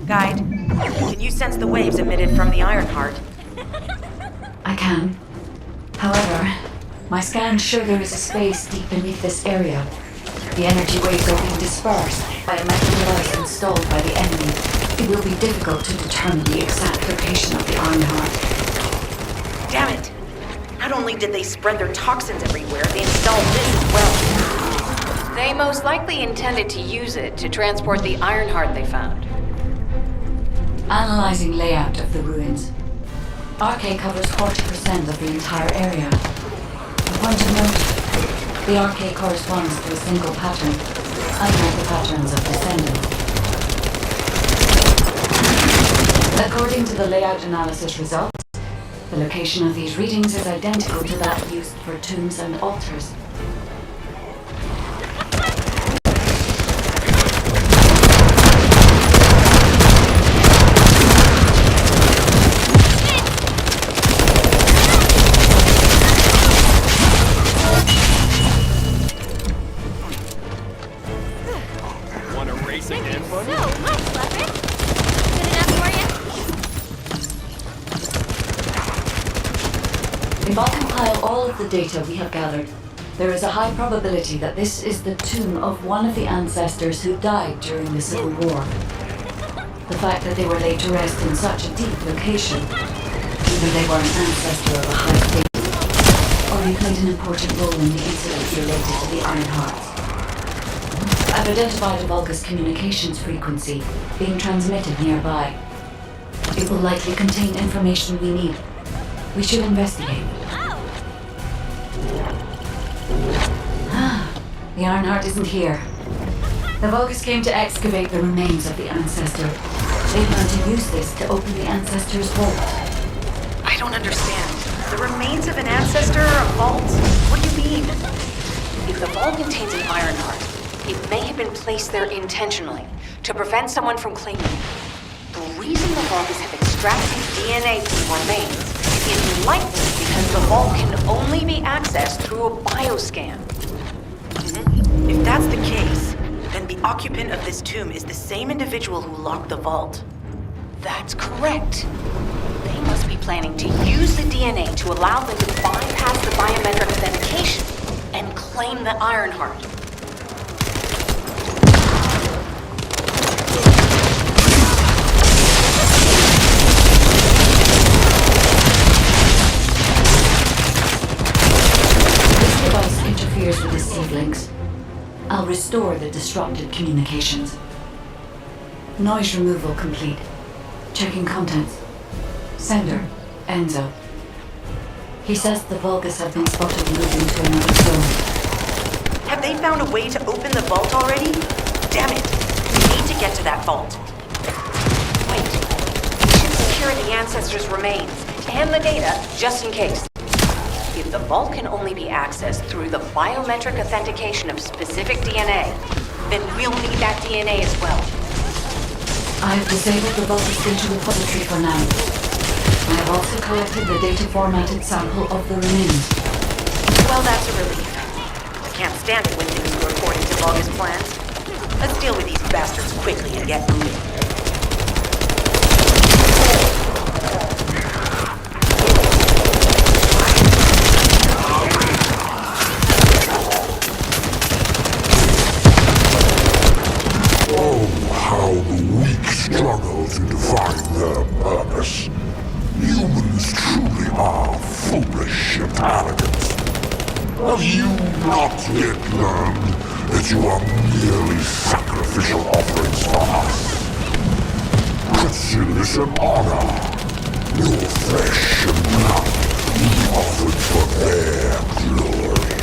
Guide, can you sense the waves emitted from the Ironheart? I can. However, my scans show there is a space deep beneath this area. The energy waves are being dispersed by a metal device installed by the enemy. It will be difficult to determine the exact location of the Ironheart. Damn it! Not only did they spread their toxins everywhere, they installed this as well. They most likely intended to use it to transport the Ironheart they found. Analyzing layout of the ruins. RK covers 40% of the entire area. A point of note, the RK corresponds to a single pattern, unlike the patterns of Descendant. According to the layout analysis results, the location of these readings is identical to that used for tombs and altars. If I compile all of the data we have gathered, there is a high probability that this is the tomb of one of the ancestors who died during the Civil War. The fact that they were laid to rest in such a deep location, either they were an ancestor of a high fate, or they played an important role in the incident related to the Ironheart. I've identified a Vulgus communications frequency being transmitted nearby. It will likely contain information we need. We should investigate. The Ironheart isn't here. The Vulgus came to excavate the remains of the ancestor. They plan to use this to open the ancestor's vault. I don't understand. The remains of an ancestor or a vault? What do you mean? If the vault contains an Ironheart, it may have been placed there intentionally to prevent someone from claiming it. The reason the Vulgus have extracted DNA from the remains is likely because the vault can only be accessed through a bioscan. If that's the case, then the occupant of this tomb is the same individual who locked the vault. That's correct. They must be planning to use the DNA to allow them to bypass the biometric authentication and claim the Ironheart. This device interferes with the seed links. I'll restore the disrupted communications. Noise removal complete. Checking contents. Sender, Enzo. He says the Vulgus have been spotted moving to another zone. Have they found a way to open the vault already? Damn it! We need to get to that vault. Wait. We should secure the ancestors' remains and the data just in case. If the vault can only be accessed through the biometric authentication of specific DNA, then we'll need that DNA as well. I have disabled the Vulgus data repository for now. I have also collected the data formatted sample of the remains. Well, that's a relief. I can't stand it when things go according to Vulgus plans. Let's deal with these bastards quickly and get moving. Struggle to define their purpose. Humans truly are foolish and arrogant. Have you not yet learned that you are merely sacrificial offerings for us? Consider this an honor. Your flesh and blood be offered for their glory.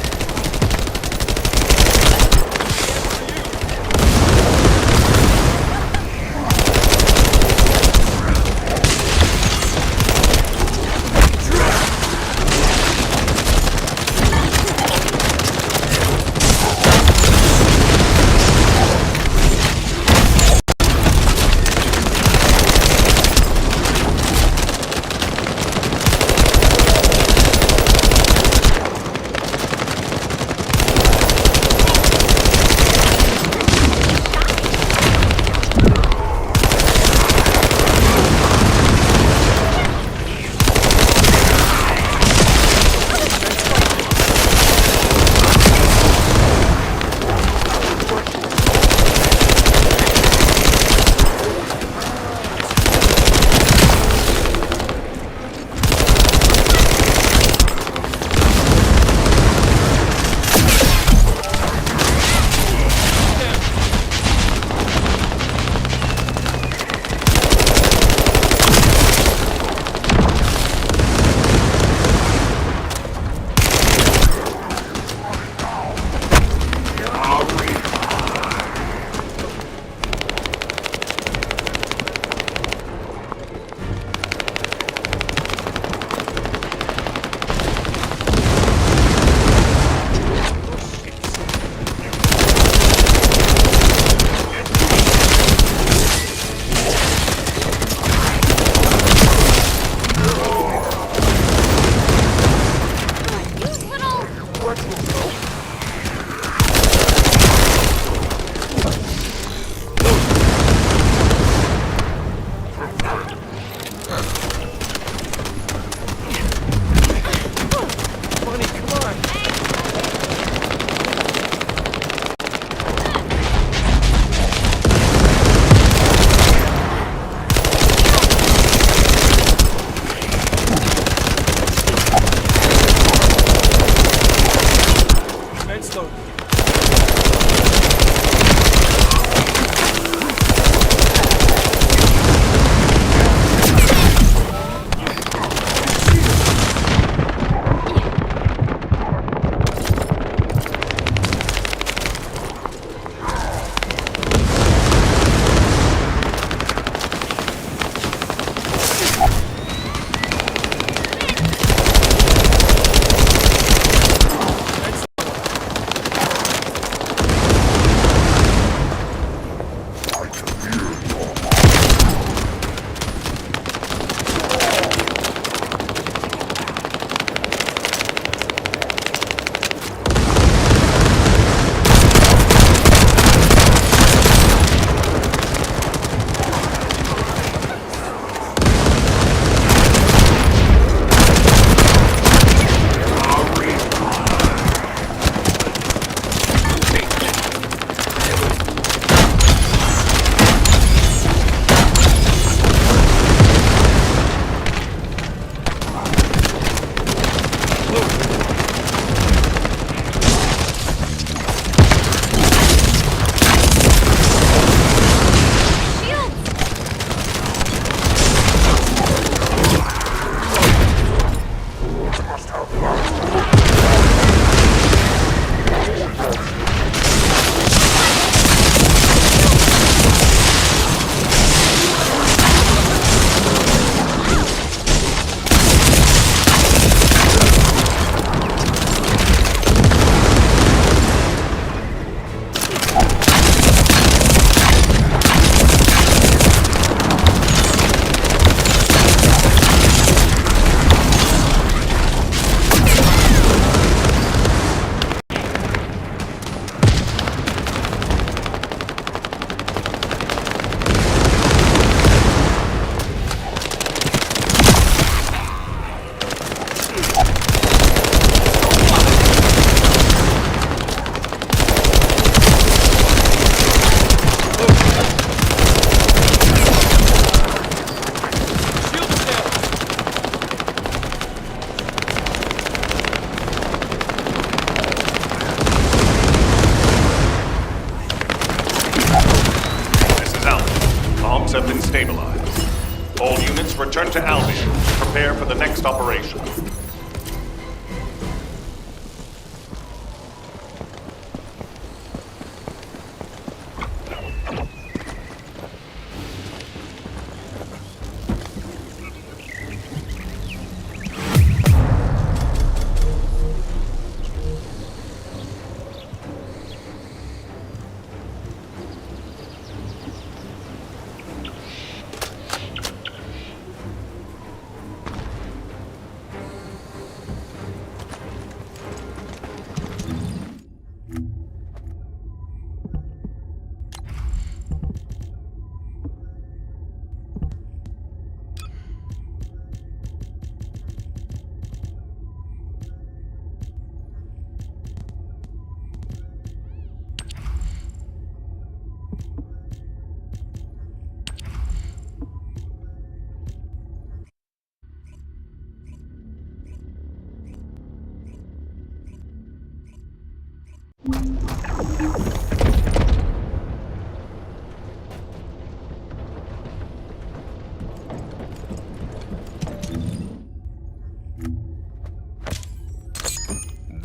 stabilized. All units return to Albion. Prepare for the next operation.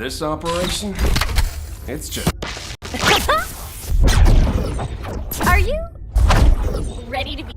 This operation? It's just... Are you ready to be?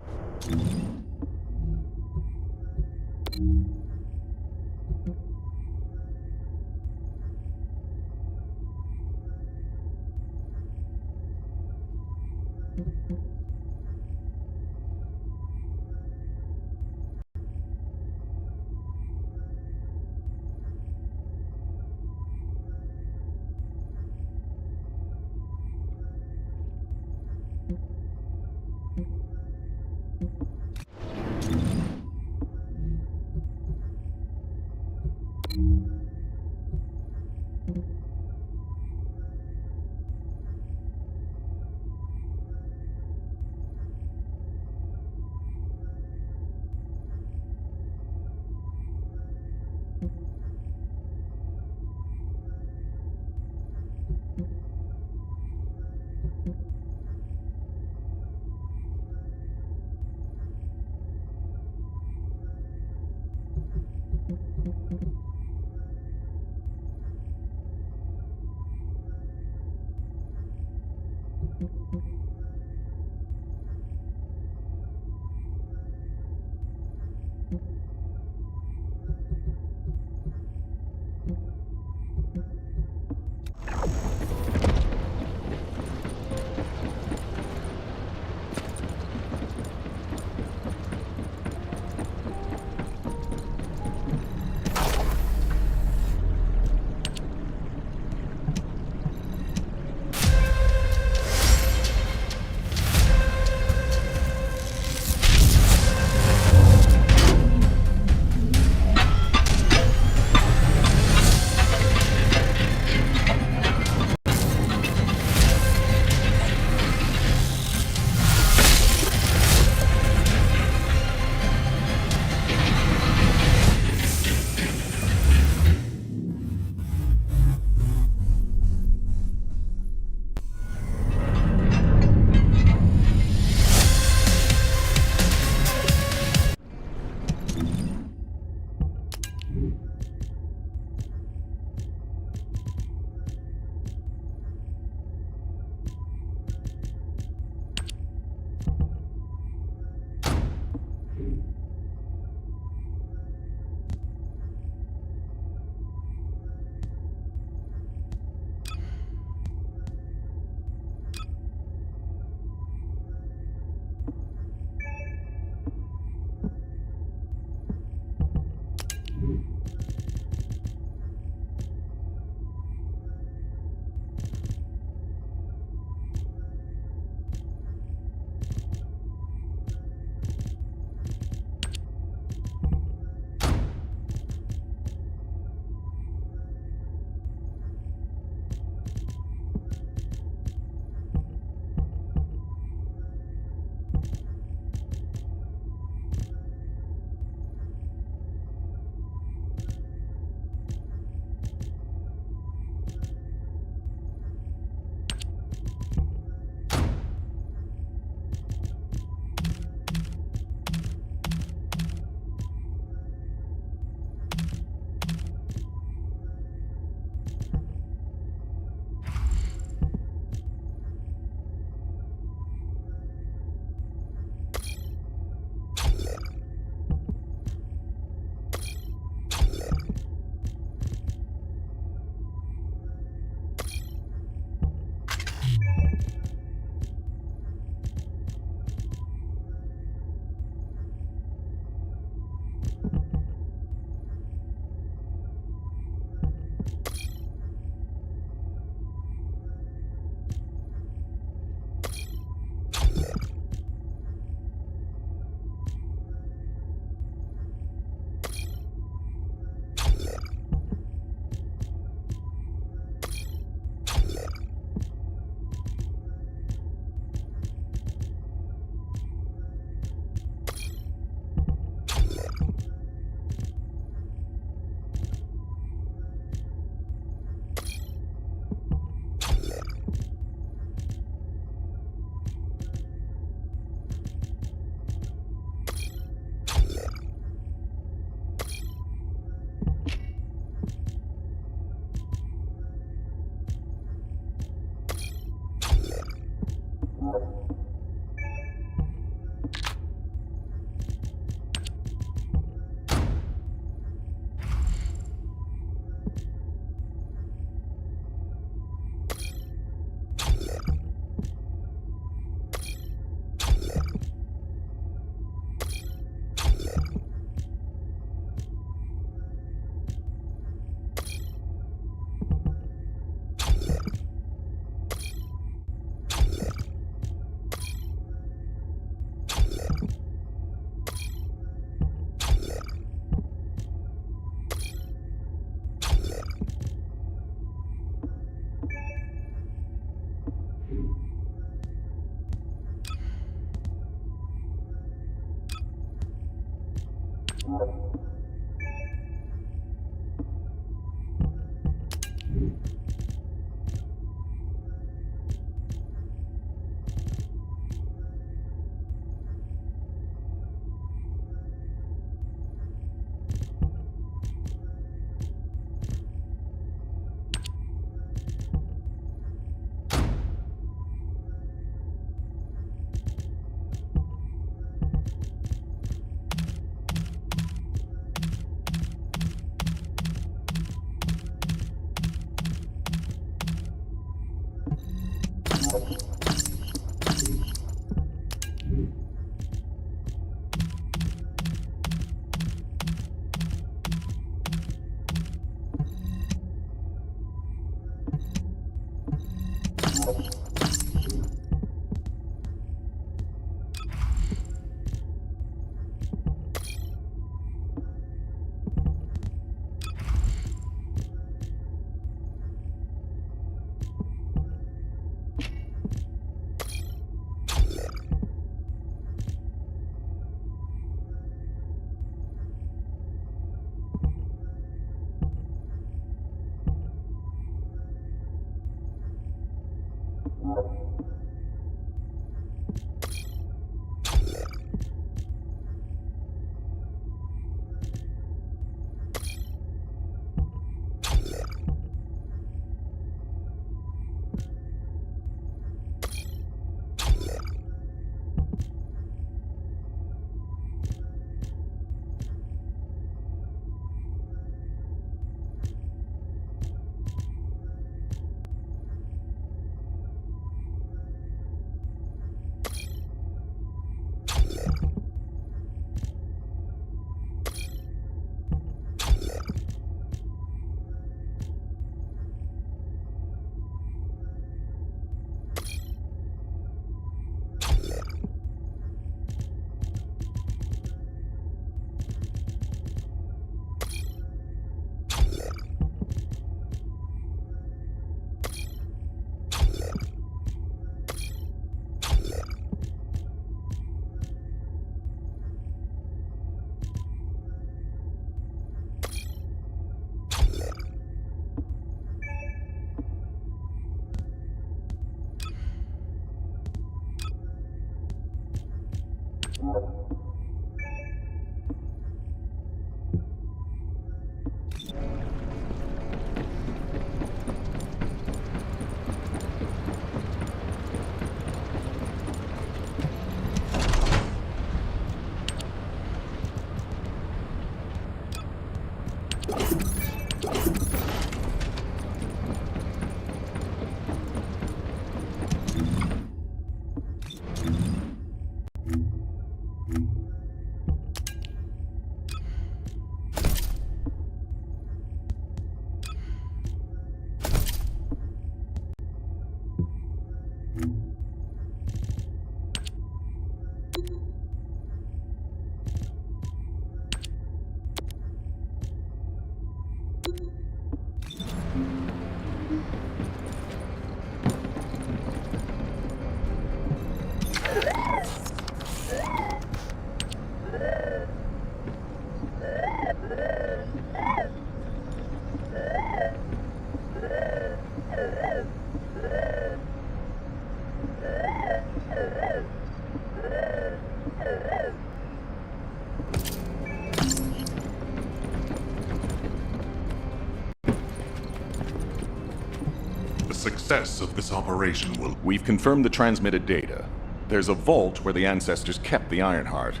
success of this operation will... We've confirmed the transmitted data. There's a vault where the ancestors kept the Ironheart.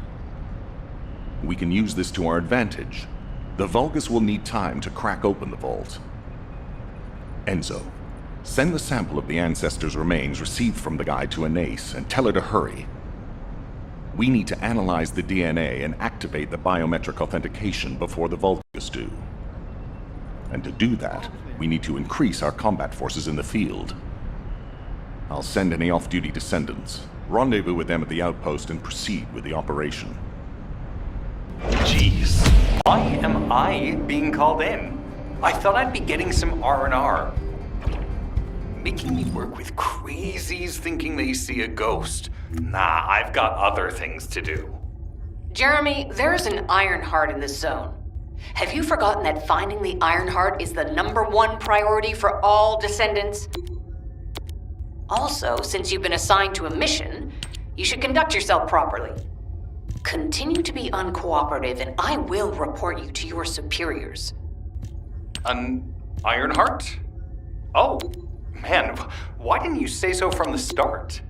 We can use this to our advantage. The Vulgus will need time to crack open the vault. Enzo, send the sample of the ancestors' remains received from the guide to Anais and tell her to hurry. We need to analyze the DNA and activate the biometric authentication before the Vulgus do. And to do that, we need to increase our combat forces in the field. I'll send any off-duty descendants, rendezvous with them at the outpost, and proceed with the operation. Jeez, why am I being called in? I thought I'd be getting some R&R. Making me work with crazies thinking they see a ghost. Nah, I've got other things to do. Jeremy, there's an Ironheart in this zone. Have you forgotten that finding the Ironheart is the #1 priority for all descendants? Also, since you've been assigned to a mission, you should conduct yourself properly. Continue to be uncooperative and I will report you to your superiors. An Ironheart? Oh, man, why didn't you say so from the start?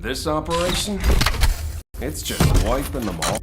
This operation? It's just wiping them all.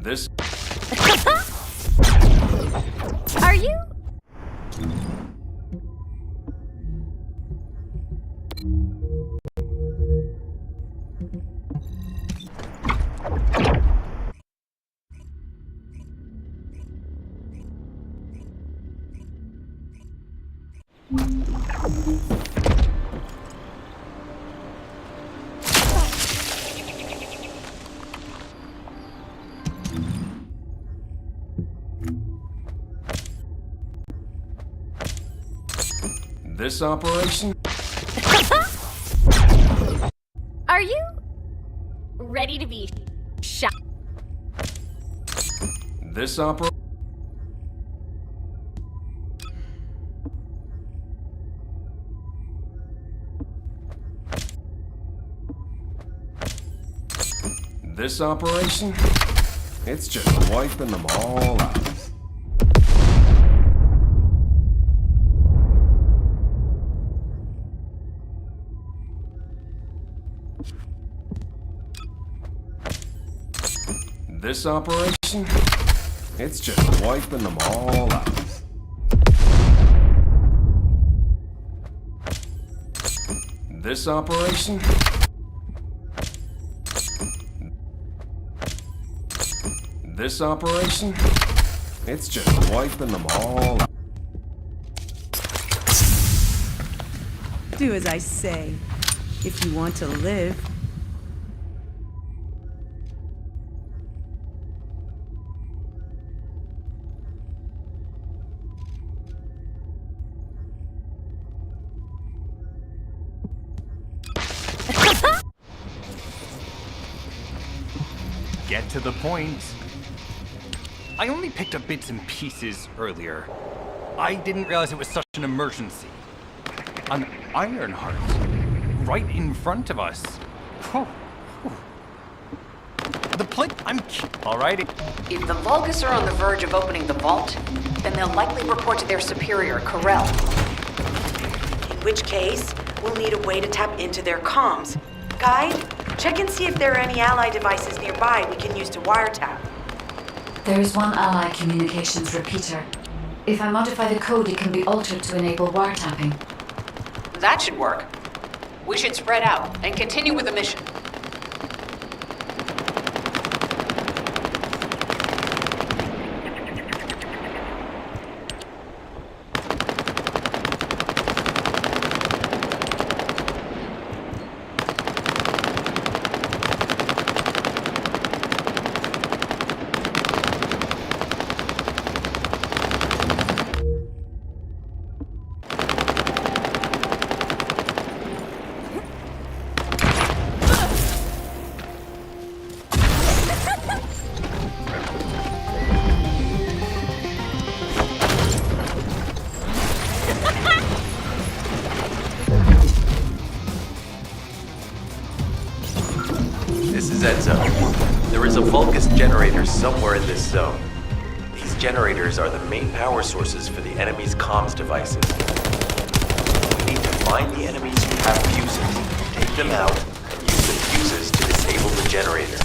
This... Are you? This operation? Are you ready to be shot? This operation? This operation? It's just wiping them all out. This operation? It's just wiping them all out. This operation? This operation? It's just wiping them all out. Do as I say, if you want to live. Get to the point. I only picked up bits and pieces earlier. I didn't realize it was such an emergency. An iron heart. Right in front of us. Whew. The plate... Alrighty. If the Vulgus are on the verge of opening the vault, then they'll likely report to their superior, Corel. In which case, we'll need a way to tap into their comms. Guide, check and see if there are any ally devices nearby we can use to wiretap. There is one ally communications repeater. If I modify the code, it can be altered to enable wiretapping. That should work. We should spread out and continue with the mission. There is a Vulgus generator somewhere in this zone. These generators are the main power sources for the enemy's comms devices. We need to find the enemies who have fuses, take them out, and use the fuses to disable the generator.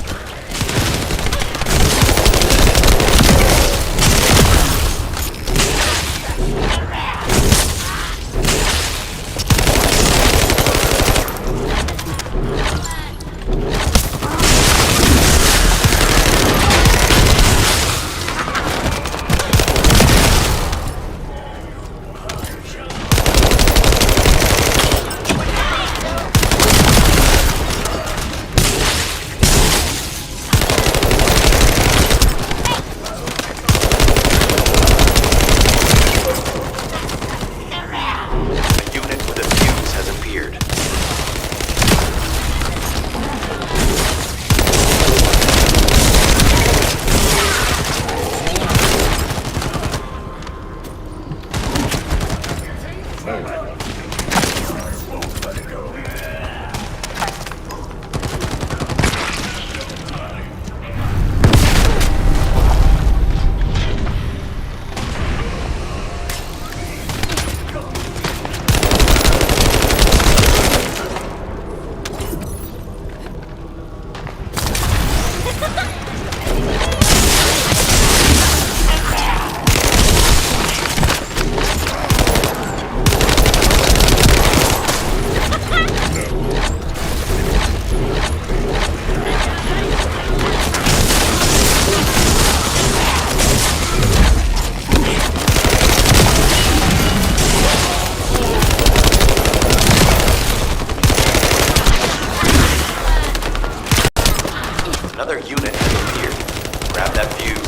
Another unit has appeared. Grab that fuse.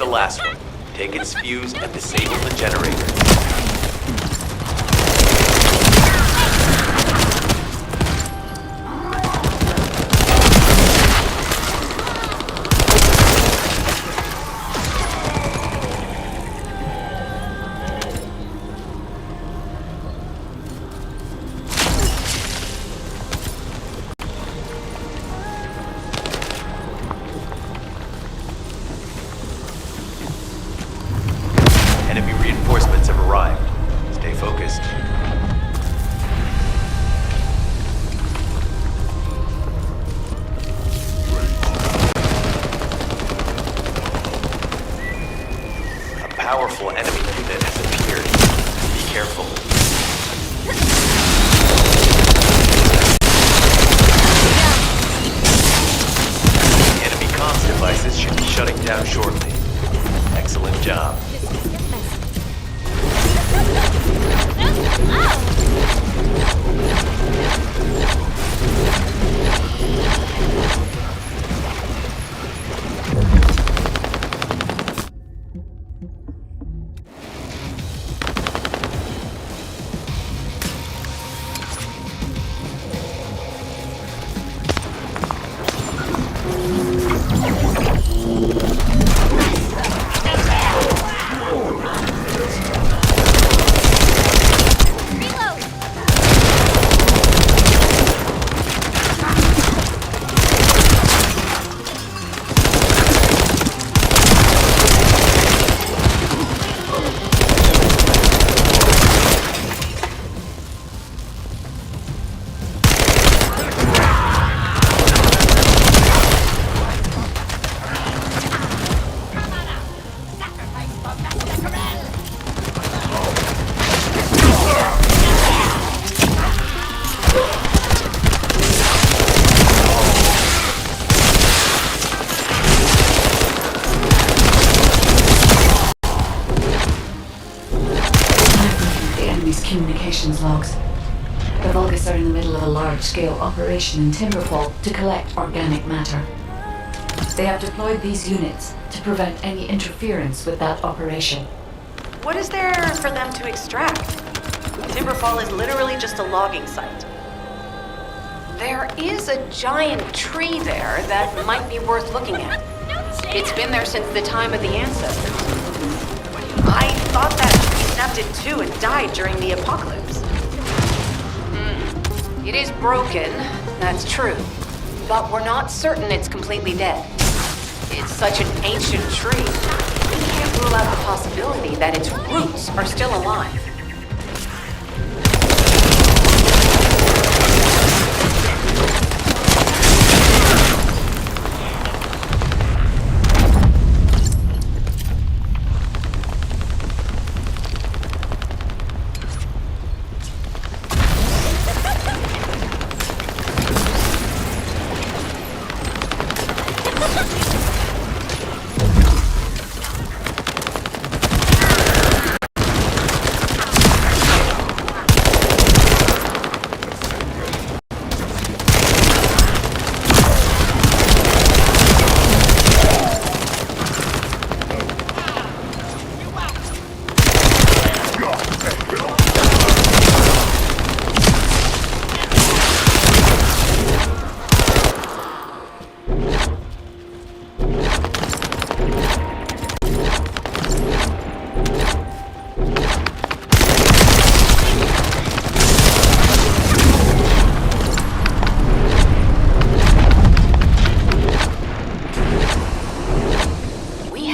Last one. Take its fuse and disable the generator. Enemy reinforcements have arrived. Stay focused. A powerful enemy unit has appeared. Be careful. The enemy comms devices should be shutting down shortly. Excellent job. Communications logs. The Vulgus are in the middle of a large-scale operation in Timberfall to collect organic matter. They have deployed these units to prevent any interference with that operation. What is there for them to extract? Timberfall is literally just a logging site. There is a giant tree there that might be worth looking at. It's been there since the time of the ancestors. I thought that tree snapped in two and died during the apocalypse. It is broken, that's true. But we're not certain it's completely dead. It's such an ancient tree, we can't rule out the possibility that its roots are still alive.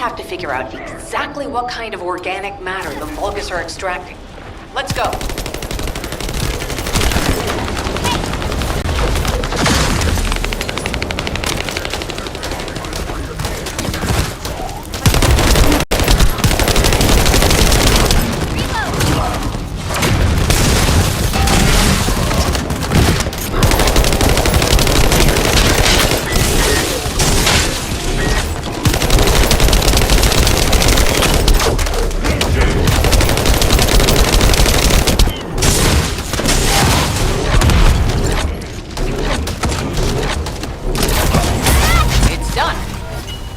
have to figure out exactly what kind of organic matter the Vulgus are extracting. Let's go.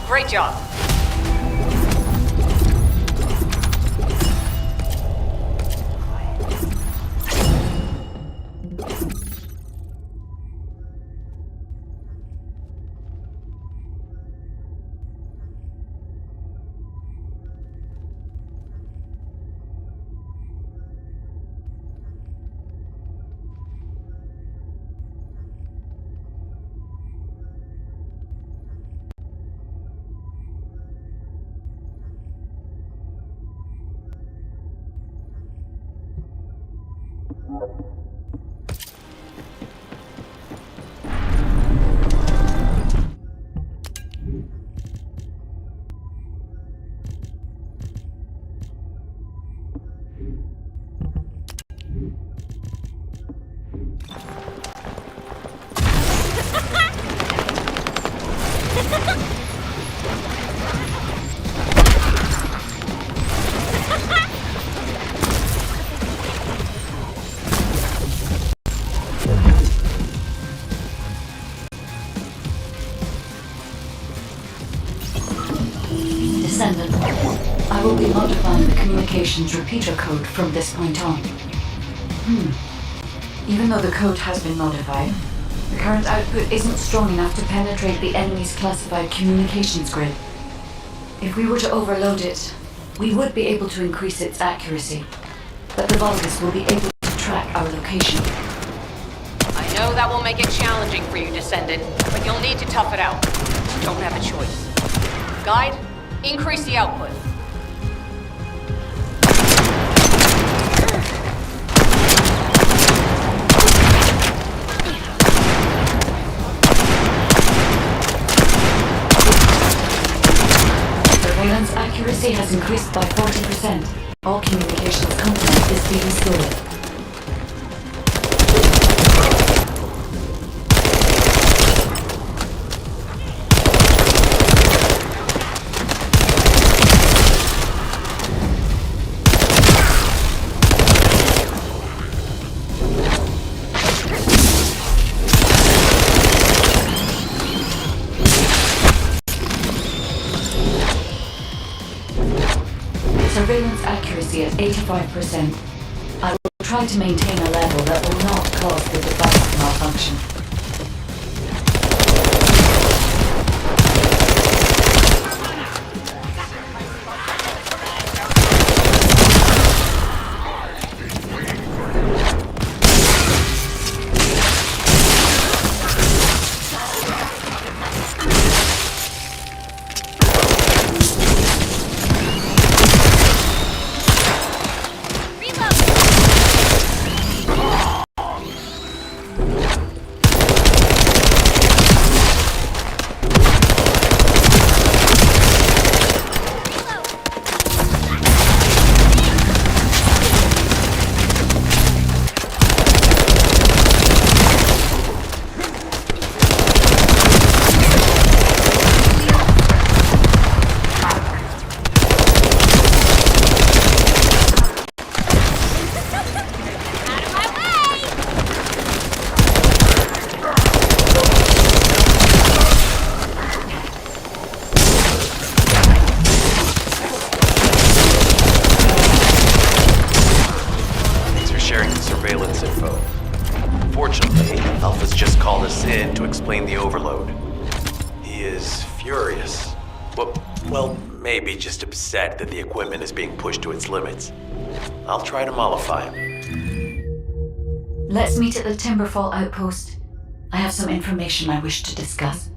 Great job. Descendant, I will be modifying the communications repeater code from this point on. Even though the code has been modified, the current output isn't strong enough to penetrate the enemy's classified communications grid. If we were to overload it, we would be able to increase its accuracy, but the Vulgus will be able to track our location. I know that will make it challenging for you, Descendant, but you'll need to tough it out. You don't have a choice. Guide, increase the output. Surveillance accuracy has increased by 40%. All communications content is being stored. Surveillance accuracy at 85%. I will try to maintain a level that will not cause the device to malfunction. Explain the overload. He is furious. Well, maybe just upset that the equipment is being pushed to its limits. I'll try to mollify him. Let's meet at the Timberfall outpost. I have some information I wish to discuss.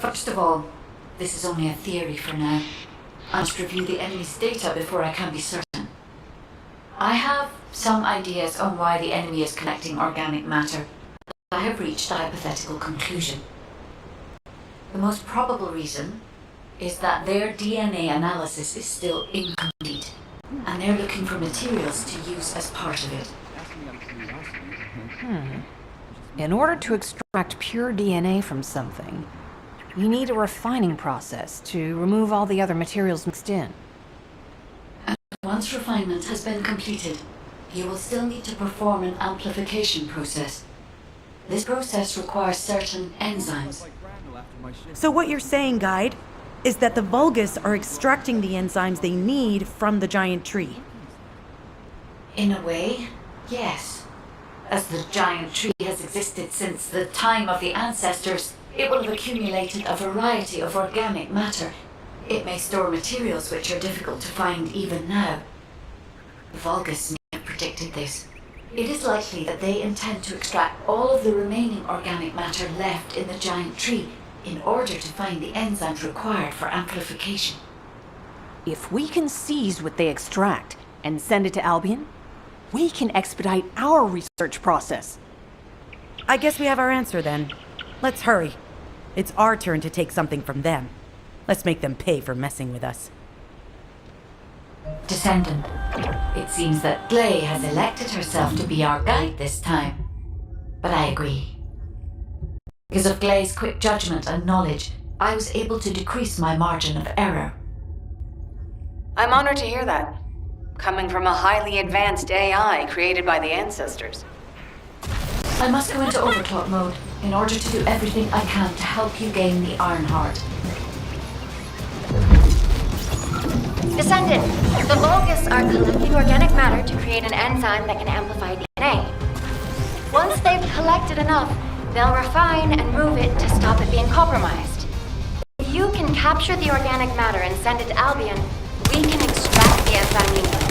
First of all, this is only a theory for now. I must review the enemy's data before I can be certain. I have some ideas on why the enemy is collecting organic matter, but I have reached a hypothetical conclusion. The most probable reason is that their DNA analysis is still incomplete, and they're looking for materials to use as part of it. In order to extract pure DNA from something, you need a refining process to remove all the other materials mixed in. And once refinement has been completed, you will still need to perform an amplification process. This process requires certain enzymes. So what you're saying, Guide, is that the Vulgus are extracting the enzymes they need from the giant tree. In a way, yes. As the giant tree has existed since the time of the ancestors, it will have accumulated a variety of organic matter. It may store materials which are difficult to find even now. The Vulgus may have predicted this. It is likely that they intend to extract all of the remaining organic matter left in the giant tree in order to find the enzymes required for amplification. If we can seize what they extract and send it to Albion, we can expedite our research process. I guess we have our answer then. Let's hurry. It's our turn to take something from them. Let's make them pay for messing with us. Descendant, it seems that Glay has elected herself to be our guide this time. But I agree. Because of Glay's quick judgment and knowledge, I was able to decrease my margin of error. I'm honored to hear that. Coming from a highly advanced AI created by the ancestors. I must go into overclock mode in order to do everything I can to help you gain the Iron Heart. Descendant, the Vulgus are collecting organic matter to create an enzyme that can amplify DNA. Once they've collected enough, they'll refine and move it to stop it being compromised. If you can capture the organic matter and send it to Albion, we can extract the enzyme you need.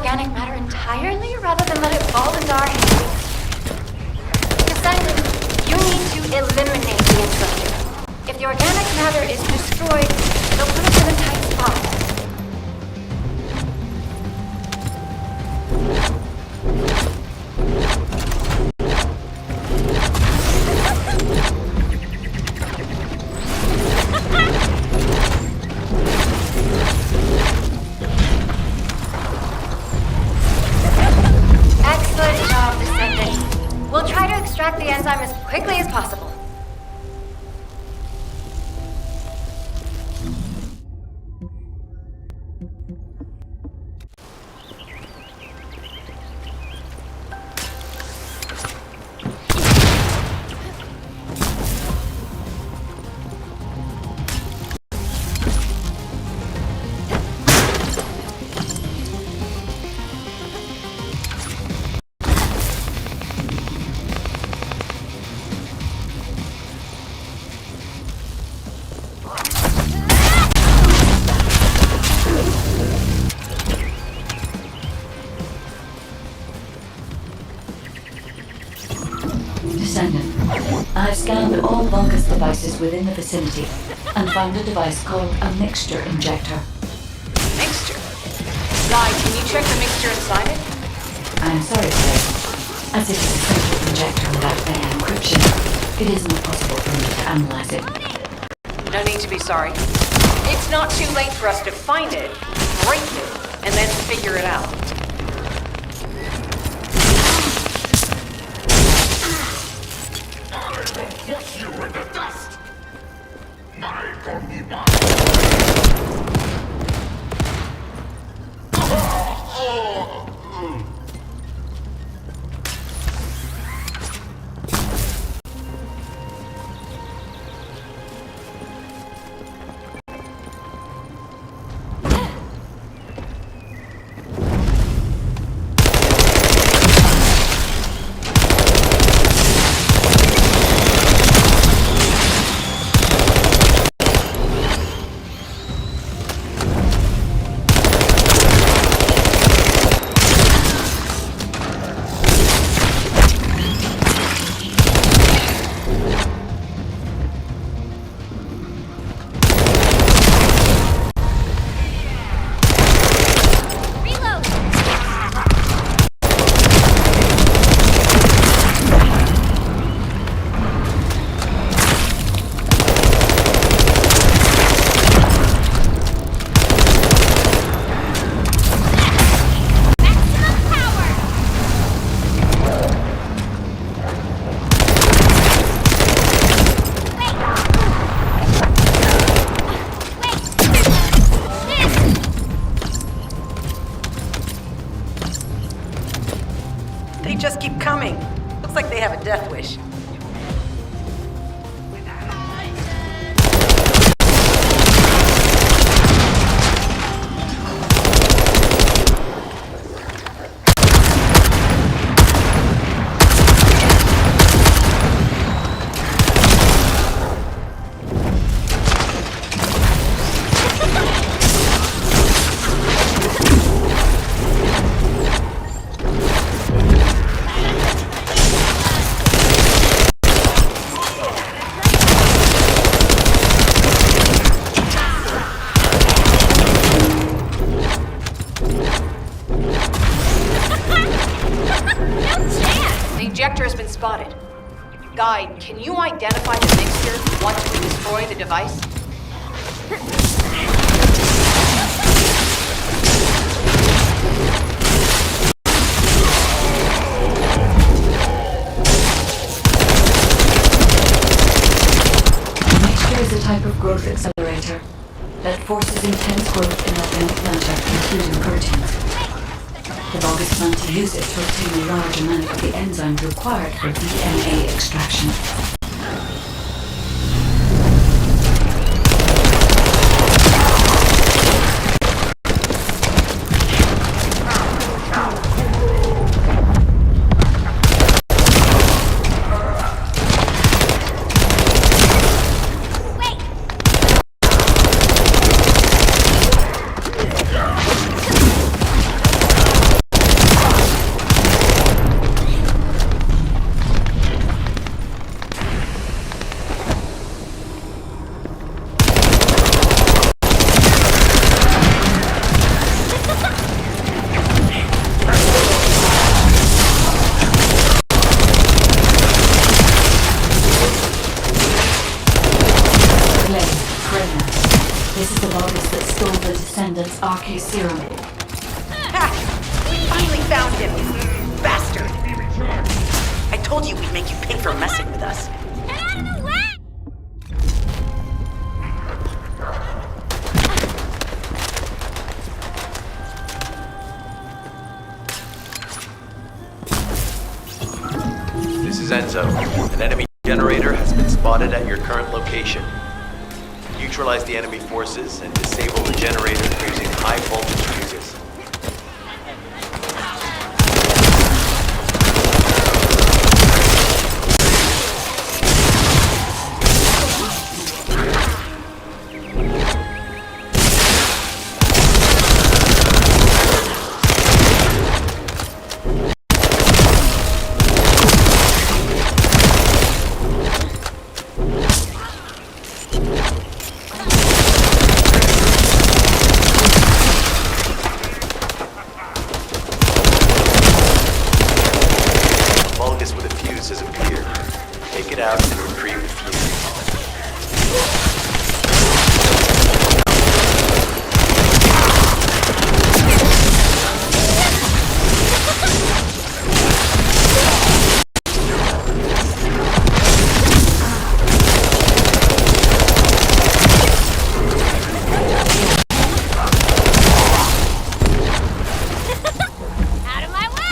organic matter entirely rather than let it fall into our hands? Descendant, you need to eliminate the intruder. If the organic matter is destroyed, it'll put us in a tight spot. Excellent job, Descendant. We'll try to extract the enzyme as quickly as possible. Descendant, I've scanned all Vulgus devices within the vicinity and found a device called a mixture injector. Mixture? Guy, can you check the mixture inside it? I'm sorry, sir. As it is a central injector without any encryption, it isn't possible for me to analyze it. No need to be sorry. It's not too late for us to find it, break it, and then figure it out. Push you in the dust! My Omniman! They just keep coming. Looks like they have a death wish. Spotted. Guide, can you identify the mixture once we destroy the device? The mixture is a type of growth accelerator that forces intense growth in organic matter, including proteins. The Vulgus plan to use it to obtain a large amount of the enzymes required for DNA extraction. It's RK Serum. Ha! We finally found him, you bastard! I told you we'd make you pay for messing with us. Get out of the way! This is Enzo. An enemy generator has been spotted at your current location. Neutralize the enemy forces and disable the generator using high voltage fuses. Has appeared. Take it out and retrieve the fuse. Out of my way!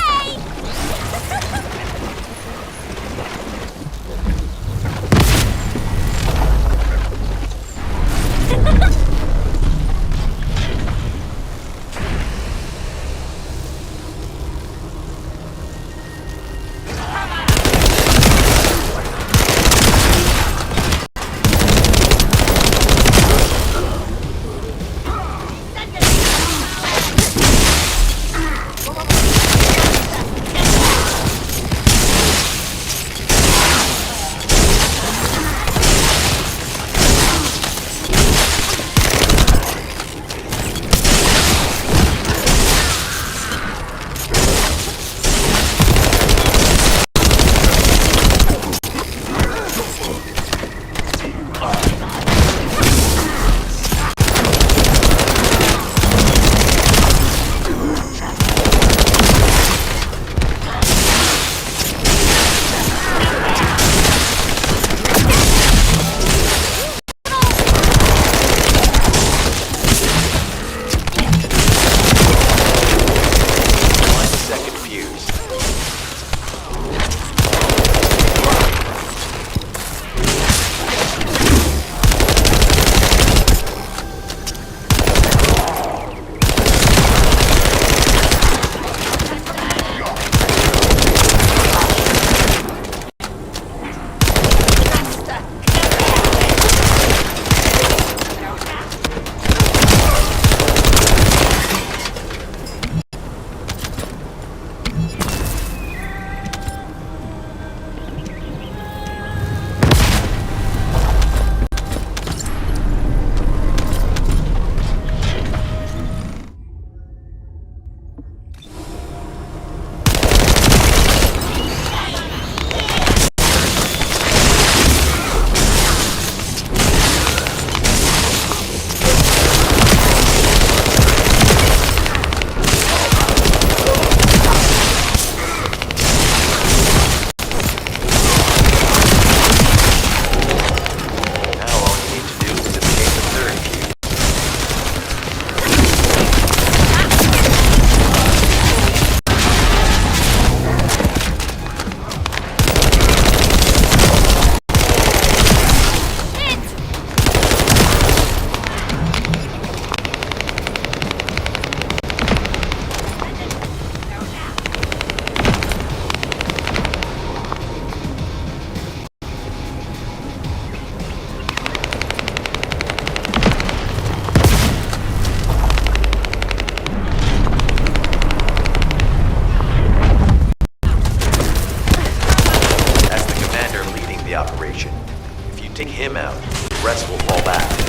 him out, the rest will fall back.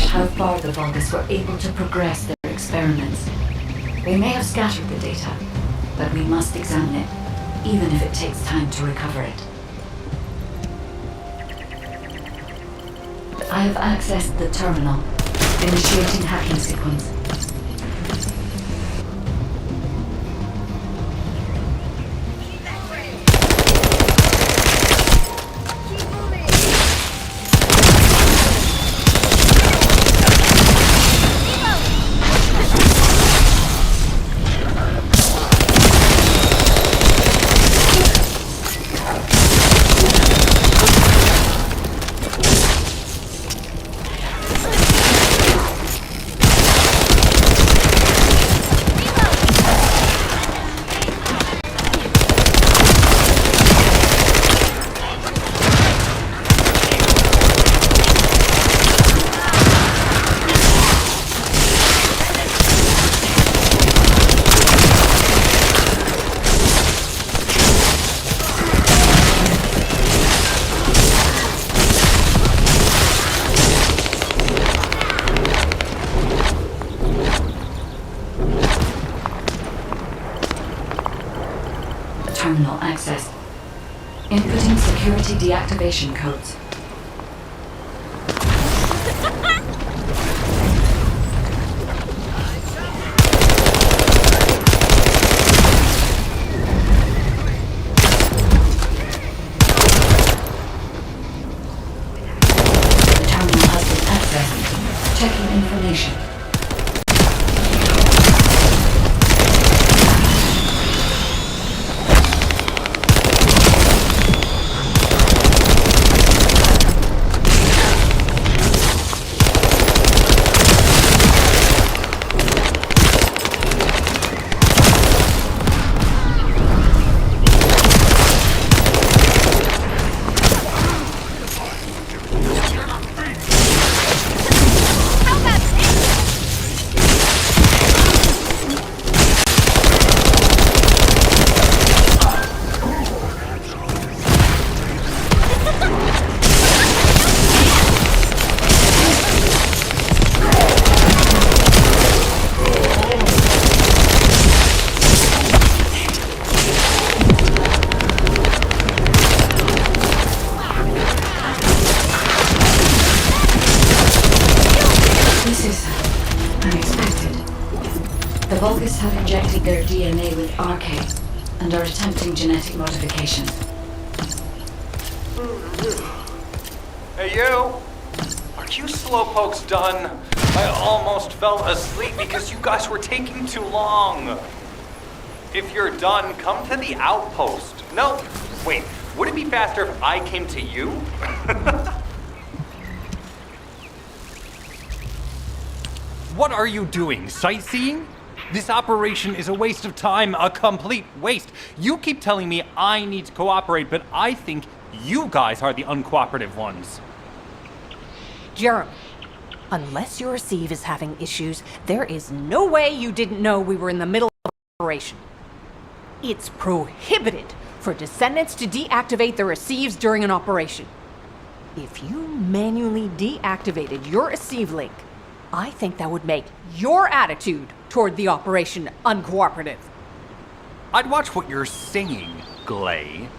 establish how far the Vulgus were able to progress their experiments. They may have scattered the data, but we must examine it, even if it takes time to recover it. I have accessed the terminal, initiating hacking sequence. Terminal access. Inputting security deactivation codes. The terminal has been accessed. Checking information. The Vulgus have injected their DNA with RK and are attempting genetic modification. Hey, you! Are you slowpokes done? I almost fell asleep because you guys were taking too long. If you're done, come to the outpost. No, wait, would it be faster if I came to you? What are you doing? Sightseeing? This operation is a waste of time, a complete waste. You keep telling me I need to cooperate, but I think you guys are the uncooperative ones. Jeremy, unless your receive is having issues, there is no way you didn't know we were in the middle of an operation. It's prohibited for Descendants to deactivate the receives during an operation. If you manually deactivated your receive link, I think that would make your attitude toward the operation uncooperative. I'd watch what you're saying, Glay.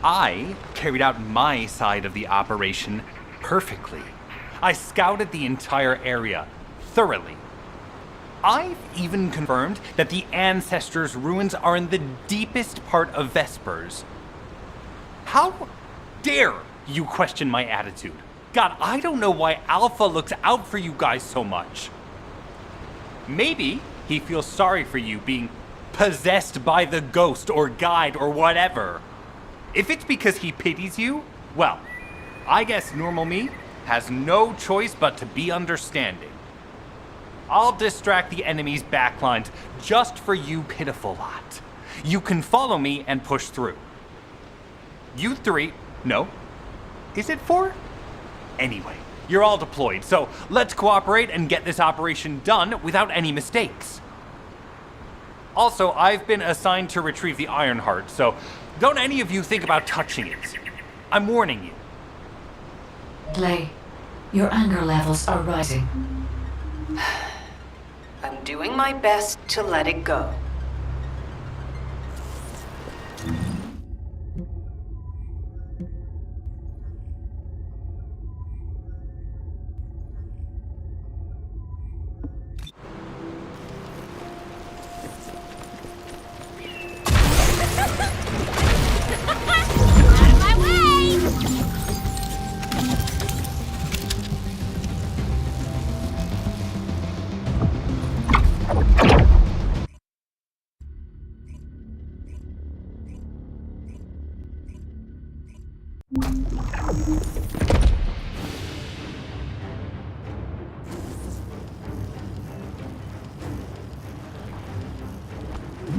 I carried out my side of the operation perfectly. I scouted the entire area thoroughly. I've even confirmed that the Ancestors' ruins are in the deepest part of Vespers. How dare you question my attitude? God, I don't know why Alpha looks out for you guys so much. Maybe he feels sorry for you being possessed by the ghost or guide or whatever. If it's because he pities you, well, I guess normal me has no choice but to be understanding. I'll distract the enemy's backlines just for you pitiful lot. You can follow me and push through. You three, no, is it four? Anyway, you're all deployed, so let's cooperate and get this operation done without any mistakes. Also, I've been assigned to retrieve the Ironheart, so don't any of you think about touching it. I'm warning you. Glay, Your anger levels are rising. I'm doing my best to let it go.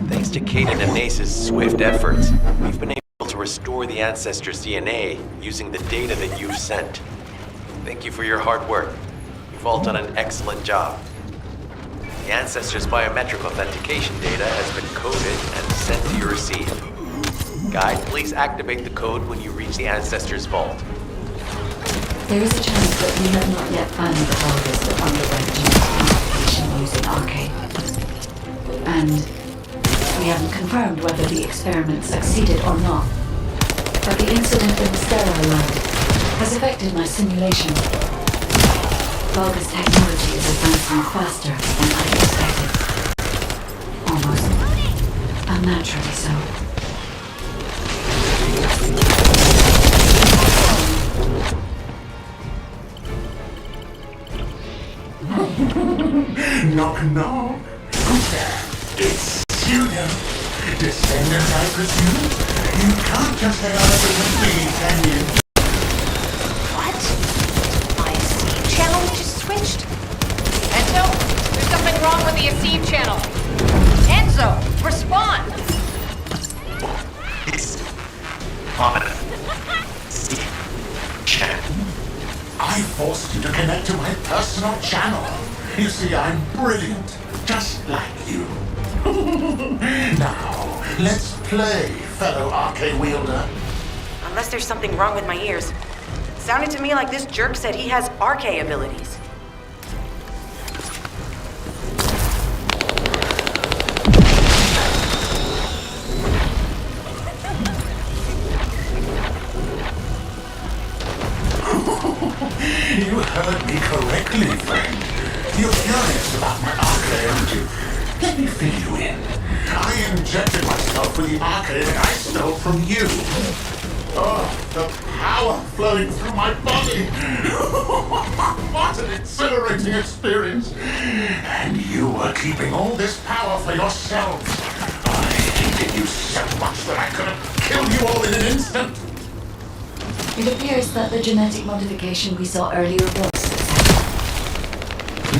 Thanks to Caden and Nace's swift efforts, we've been able to restore the Ancestors' DNA using the data that you've sent. Thank you for your hard work. You've all done an excellent job. The Ancestors' biometric authentication data has been coded and sent to your receive. Guide, please activate the code when you reach the Ancestors' vault. There is a chance that we have not yet found the Vulgus that underwent genetic modification using Arcade. And we haven't confirmed whether the experiment succeeded or not. But the incident in the sterile lab has affected my simulation. Vulgus technology is advancing faster than I expected. Almost unnaturally so. Knock, knock. Who's there? It's you, Descendant, I presume? You can't just head out with me, can you? What? My Aceve channel just switched? Enzo, there's something wrong with the Aceve channel. Enzo, respond! It's on Aceve channel. I forced you to connect to my personal channel. You see, I'm brilliant, just like you. Now, let's play, fellow arcade wielder. Unless there's something wrong with my ears. Sounded to me like this jerk said he has arcade abilities. You heard me correctly, friend. You're curious about my arcade, aren't you? Let me fill you in. I injected myself with the arcade I stole from you. Oh, the power flowing through my body. What an exhilarating experience. And you were keeping all this power for yourselves. I hated you so much that I could have killed you all in an instant. It appears that the genetic modification we saw earlier was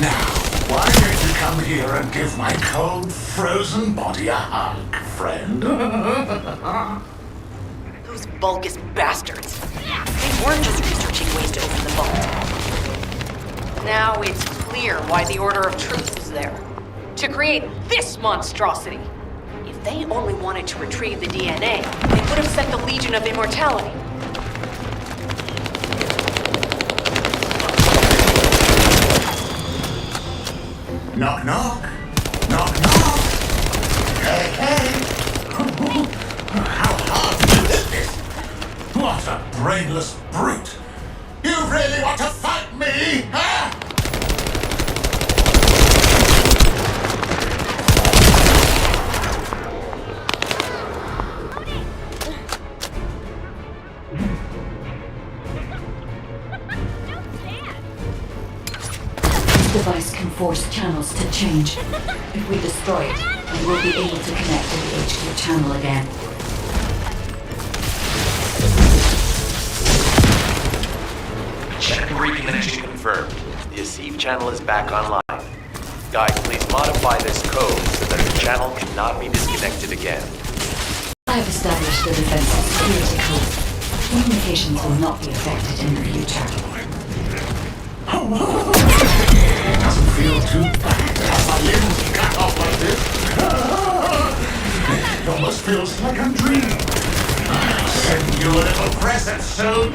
Now, why don't you come here and give my cold, frozen body a hug, friend? Those Vulgus bastards. They weren't just researching ways to open the vault. Now it's clear why the Order of Truth was there. To create this monstrosity. If they only wanted to retrieve the DNA, they would have sent the Legion of Immortality. Knock, knock. Knock, knock. Hey, hey. How hard to hit this? What a brainless brute. You really want to fight me, huh? This device can force channels to change. If we destroy it, we will be able to connect to the HQ channel again. Check reconnection confirmed. The Aceve channel is back online. Guide, please modify this code so that the channel cannot be disconnected again. I have established the defensive security code. Communications will not be affected in the future. It doesn't feel too bad to have my limbs cut off like this. It almost feels like a dream. I'll send you a little present soon.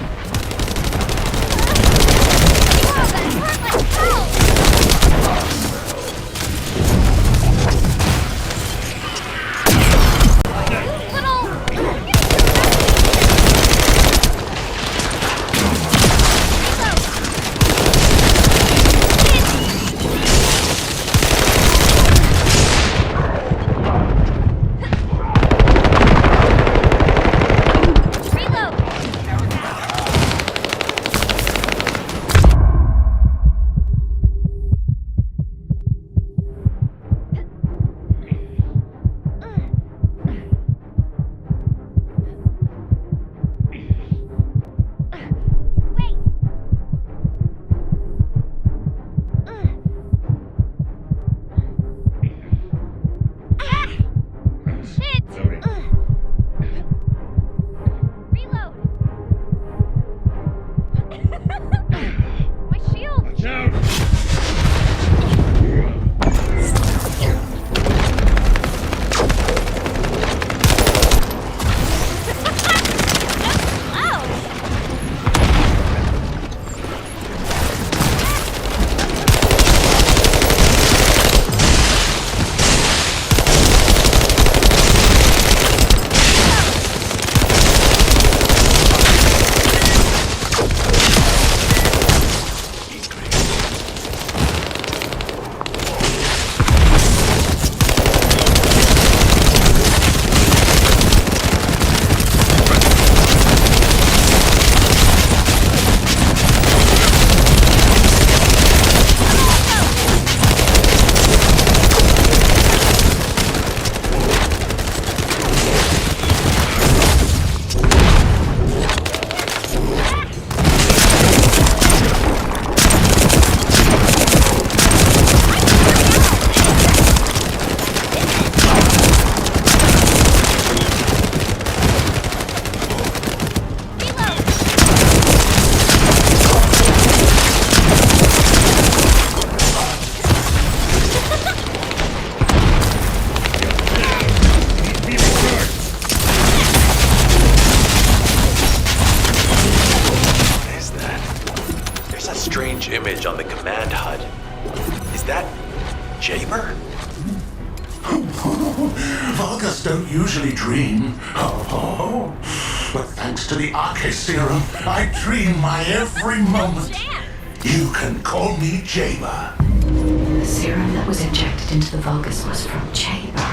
on the command HUD. Is that Jaber? Vulgus don't usually dream. Oh, but thanks to the Arche serum, I dream my every moment. You can call me Jaber. The serum that was injected into the Vulgus was from Jaber.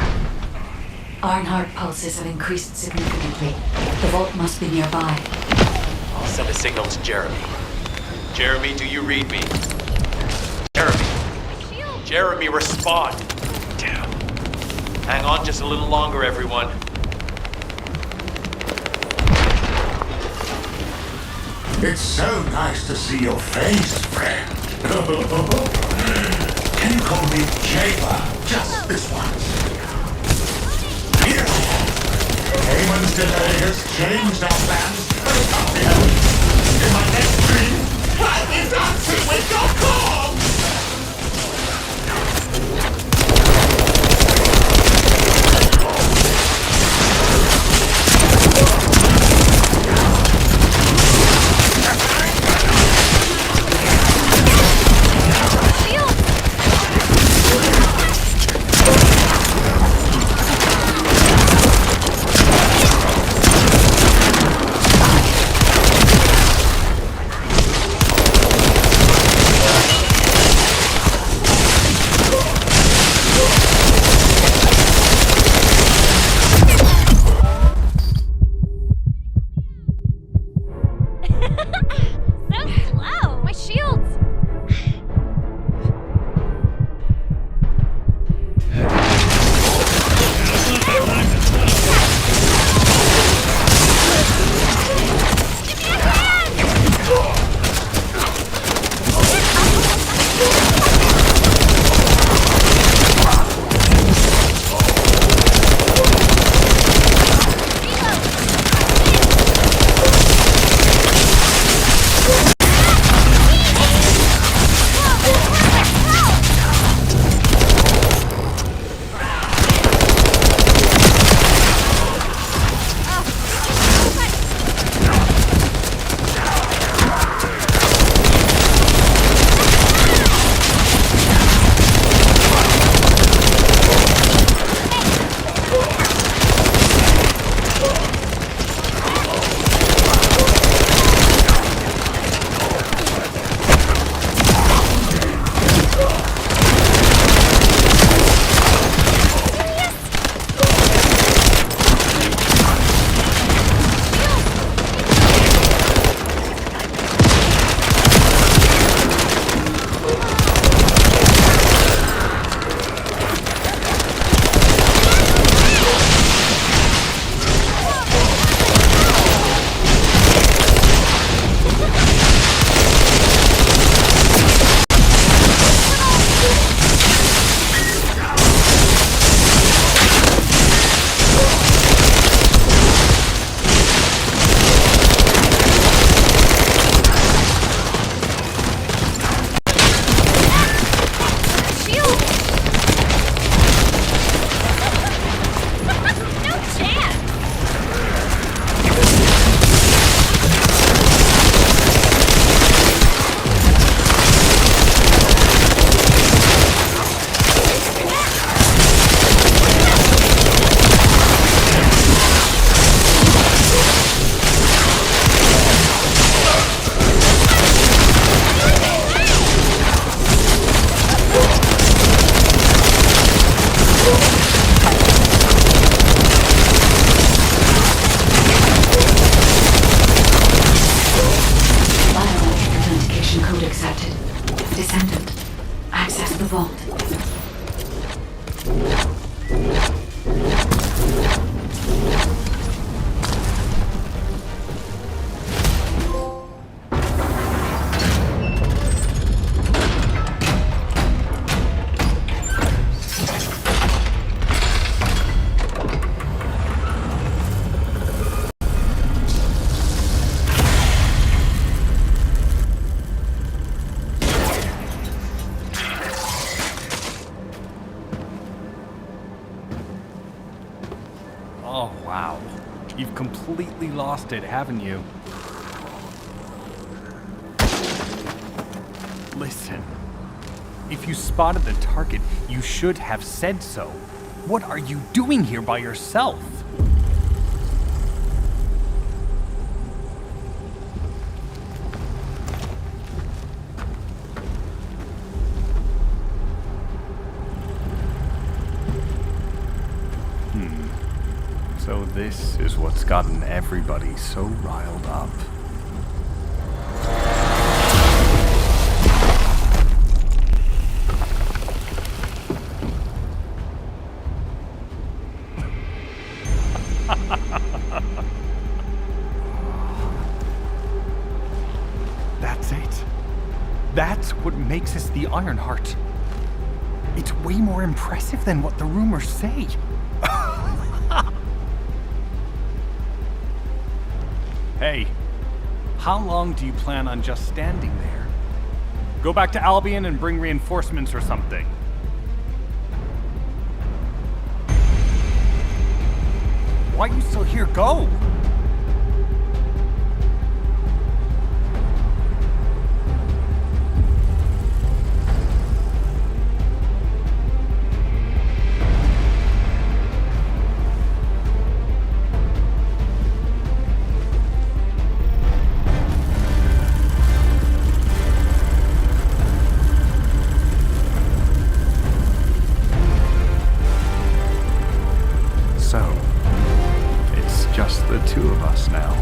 Ironheart pulses have increased significantly. The vault must be nearby. I'll send a signal to Jeremy. Jeremy, do you read me? Jeremy! Jeremy, respond! Damn. Hang on just a little longer, everyone. It's so nice to see your face, friend. Can you call me Jaber just this once? Here I am. Haman's delay has changed our plans, but it can't be helped. In my next dream, I'll be dancing with your corpse! Descendant, access the vault. Oh, wow. You've completely lost it, haven't you? Listen. If you spotted the target, you should have said so. What are you doing here by yourself? So this is what's gotten everybody so riled up. That's it. That's what makes us the Ironheart. It's way more impressive than what the rumors say. Hey, how long do you plan on just standing there? Go back to Albion and bring reinforcements or something. Why are you still here? Go! Just the two of us now.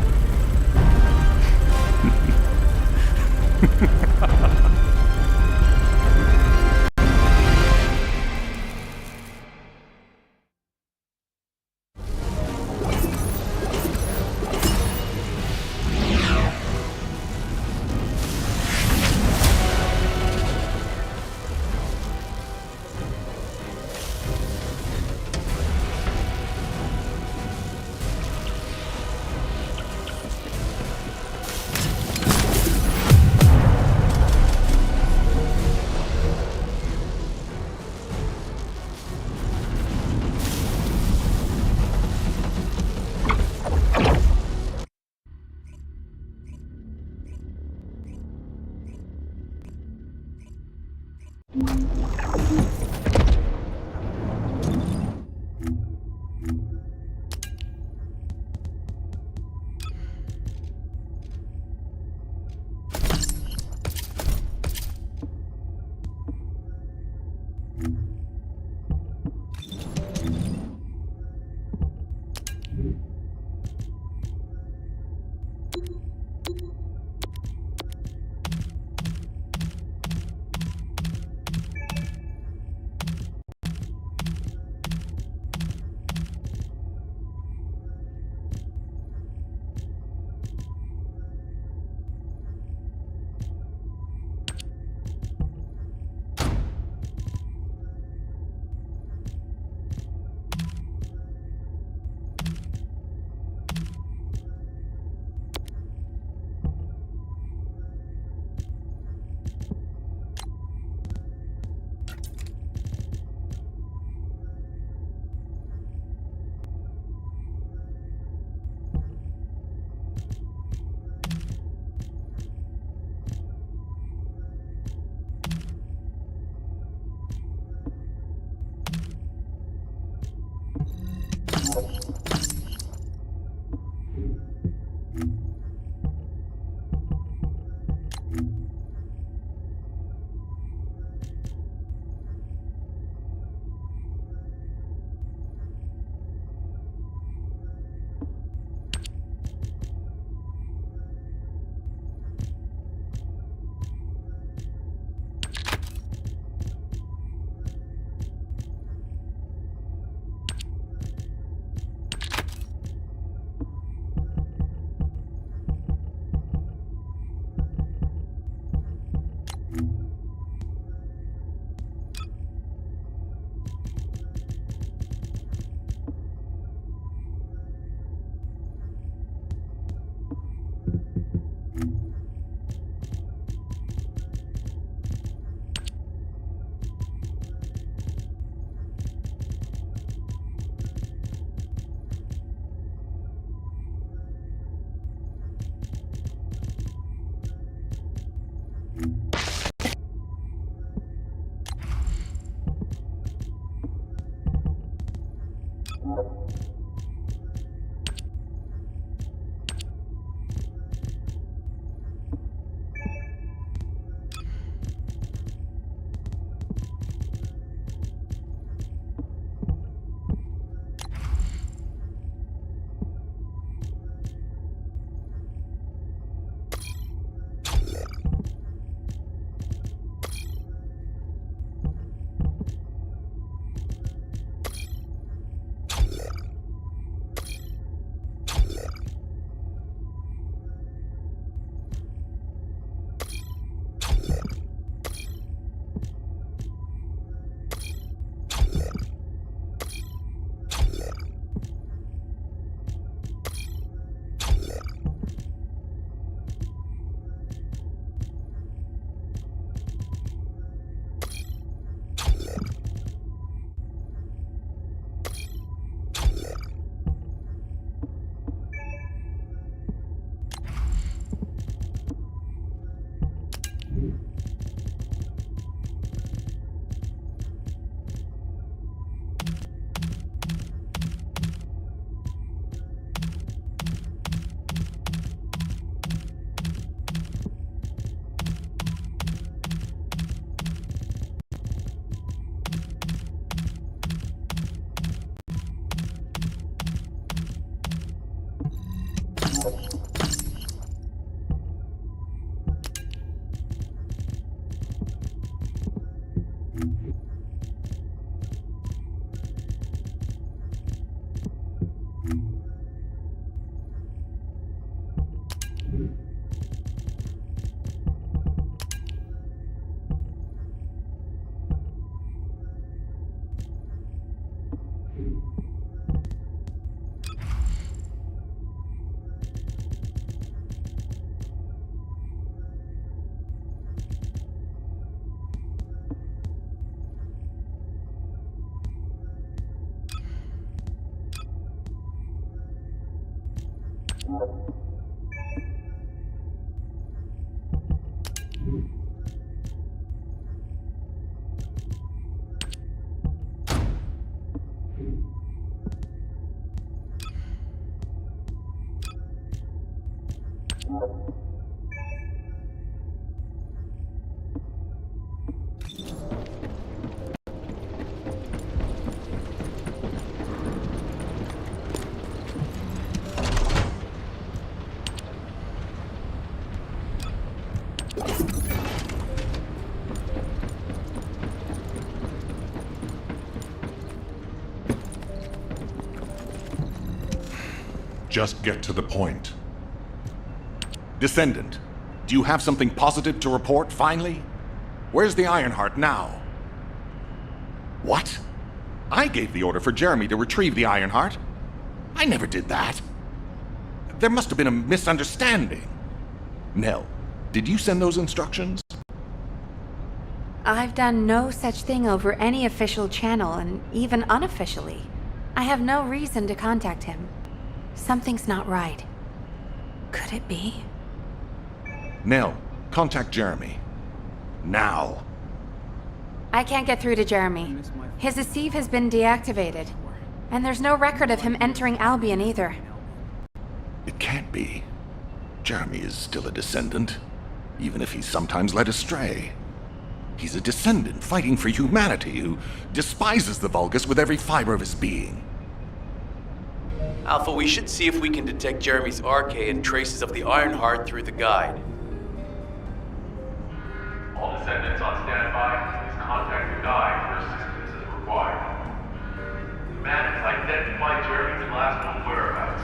Just get to the point. Descendant, do you have something positive to report, finally? Where's the Ironheart now? What? I gave the order for Jeremy to retrieve the Ironheart. I never did that. There must have been a misunderstanding. Nell, did you send those instructions? I've done no such thing over any official channel, and even unofficially. I have no reason to contact him. Something's not right. Could it be? Nell, contact Jeremy. Now. I can't get through to Jeremy. His Deceive has been deactivated. And there's no record of him entering Albion either. It can't be. Jeremy is still a descendant, even if he's sometimes led astray. He's a descendant fighting for humanity who despises the Vulgus with every fiber of his being. Alpha, we should see if we can detect Jeremy's RK and traces of the Ironheart through the guide. All descendants on standby, please contact the guide for assistance as required. The man has identified Jeremy's last known whereabouts.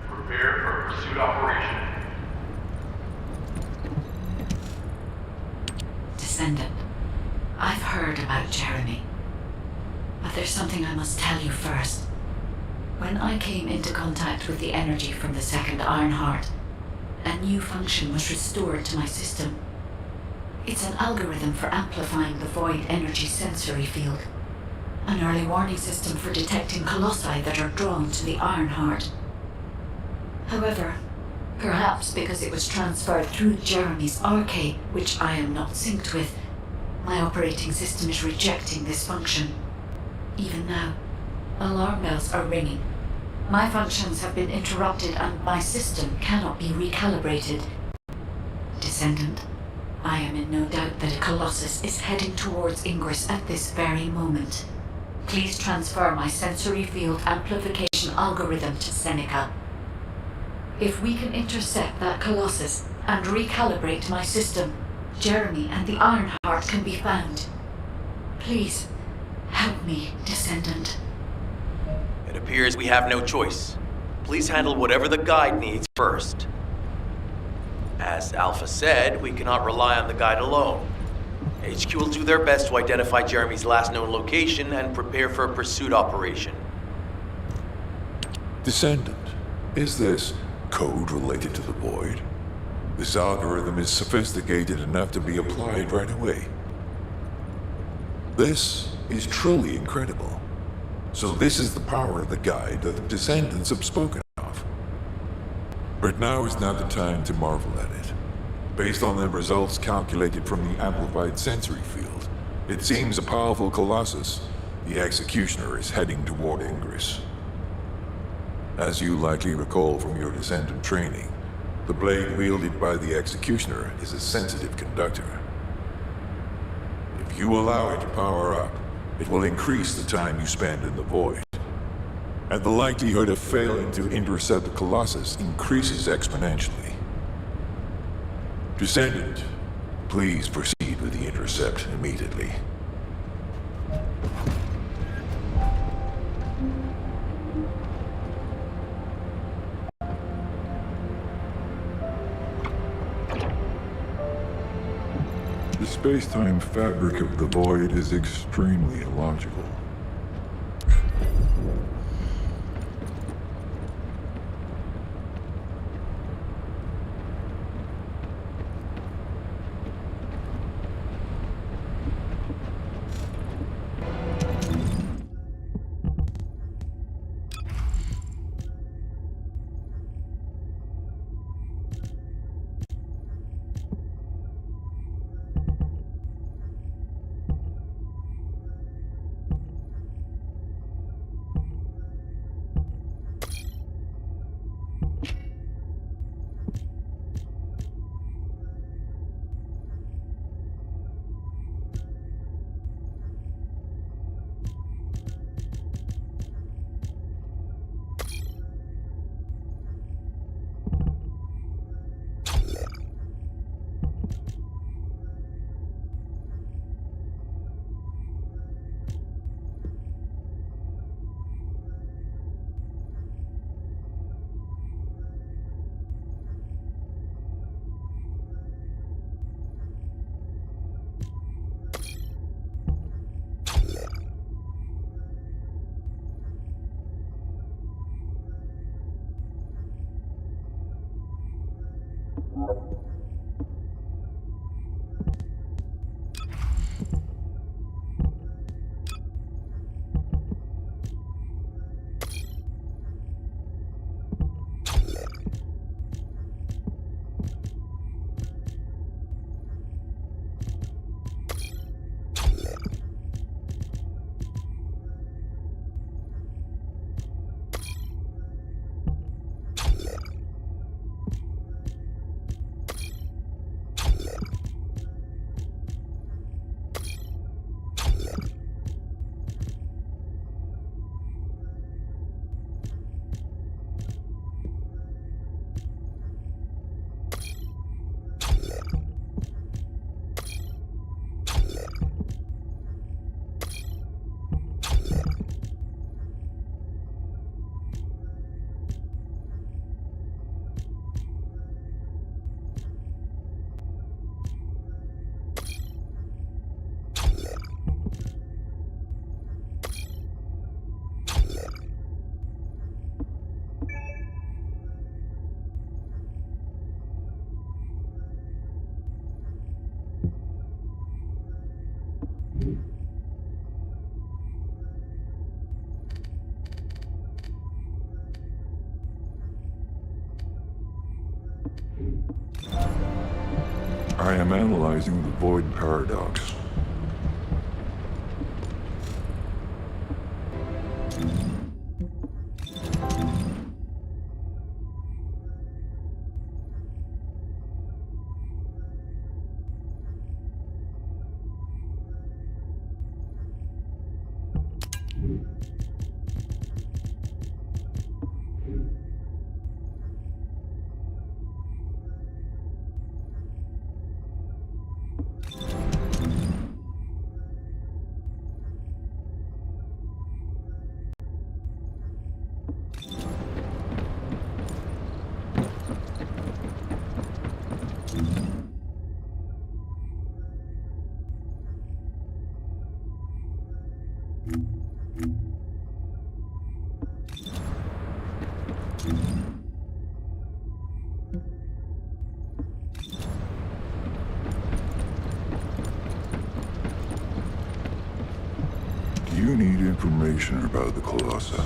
Prepare for a pursuit operation. Descendant, I've heard about Jeremy. But there's something I must tell you first. When I came into contact with the energy from the second Ironheart, a new function was restored to my system. It's an algorithm for amplifying the void energy sensory field. An early warning system for detecting colossi that are drawn to the Ironheart. However, perhaps because it was transferred through Jeremy's RK, which I am not synced with, my operating system is rejecting this function. Even now, alarm bells are ringing. My functions have been interrupted and my system cannot be recalibrated. Descendant, I am in no doubt that a Colossus is heading towards Ingress at this very moment. Please transfer my sensory field amplification algorithm to Seneca. If we can intercept that Colossus and recalibrate my system, Jeremy and the Ironheart can be found. Please, help me, Descendant. It appears we have no choice. Please handle whatever the guide needs first. As Alpha said, we cannot rely on the guide alone. HQ will do their best to identify Jeremy's last known location and prepare for a pursuit operation. Descendant, is this code related to the Void? This algorithm is sophisticated enough to be applied right away. This is truly incredible. So this is the power of the guide that the Descendants have spoken of. But now is not the time to marvel at it. Based on the results calculated from the amplified sensory field, it seems a powerful Colossus, the Executioner, is heading toward Ingress. As you likely recall from your Descendant training, the blade wielded by the Executioner is a sensitive conductor. If you allow it to power up, it will increase the time you spend in the Void. And the likelihood of failing to intercept the Colossus increases exponentially. Descendant, please proceed with the intercept immediately. The space-time fabric of the Void is extremely illogical. I am analyzing the void paradox. You need information about the Colossi.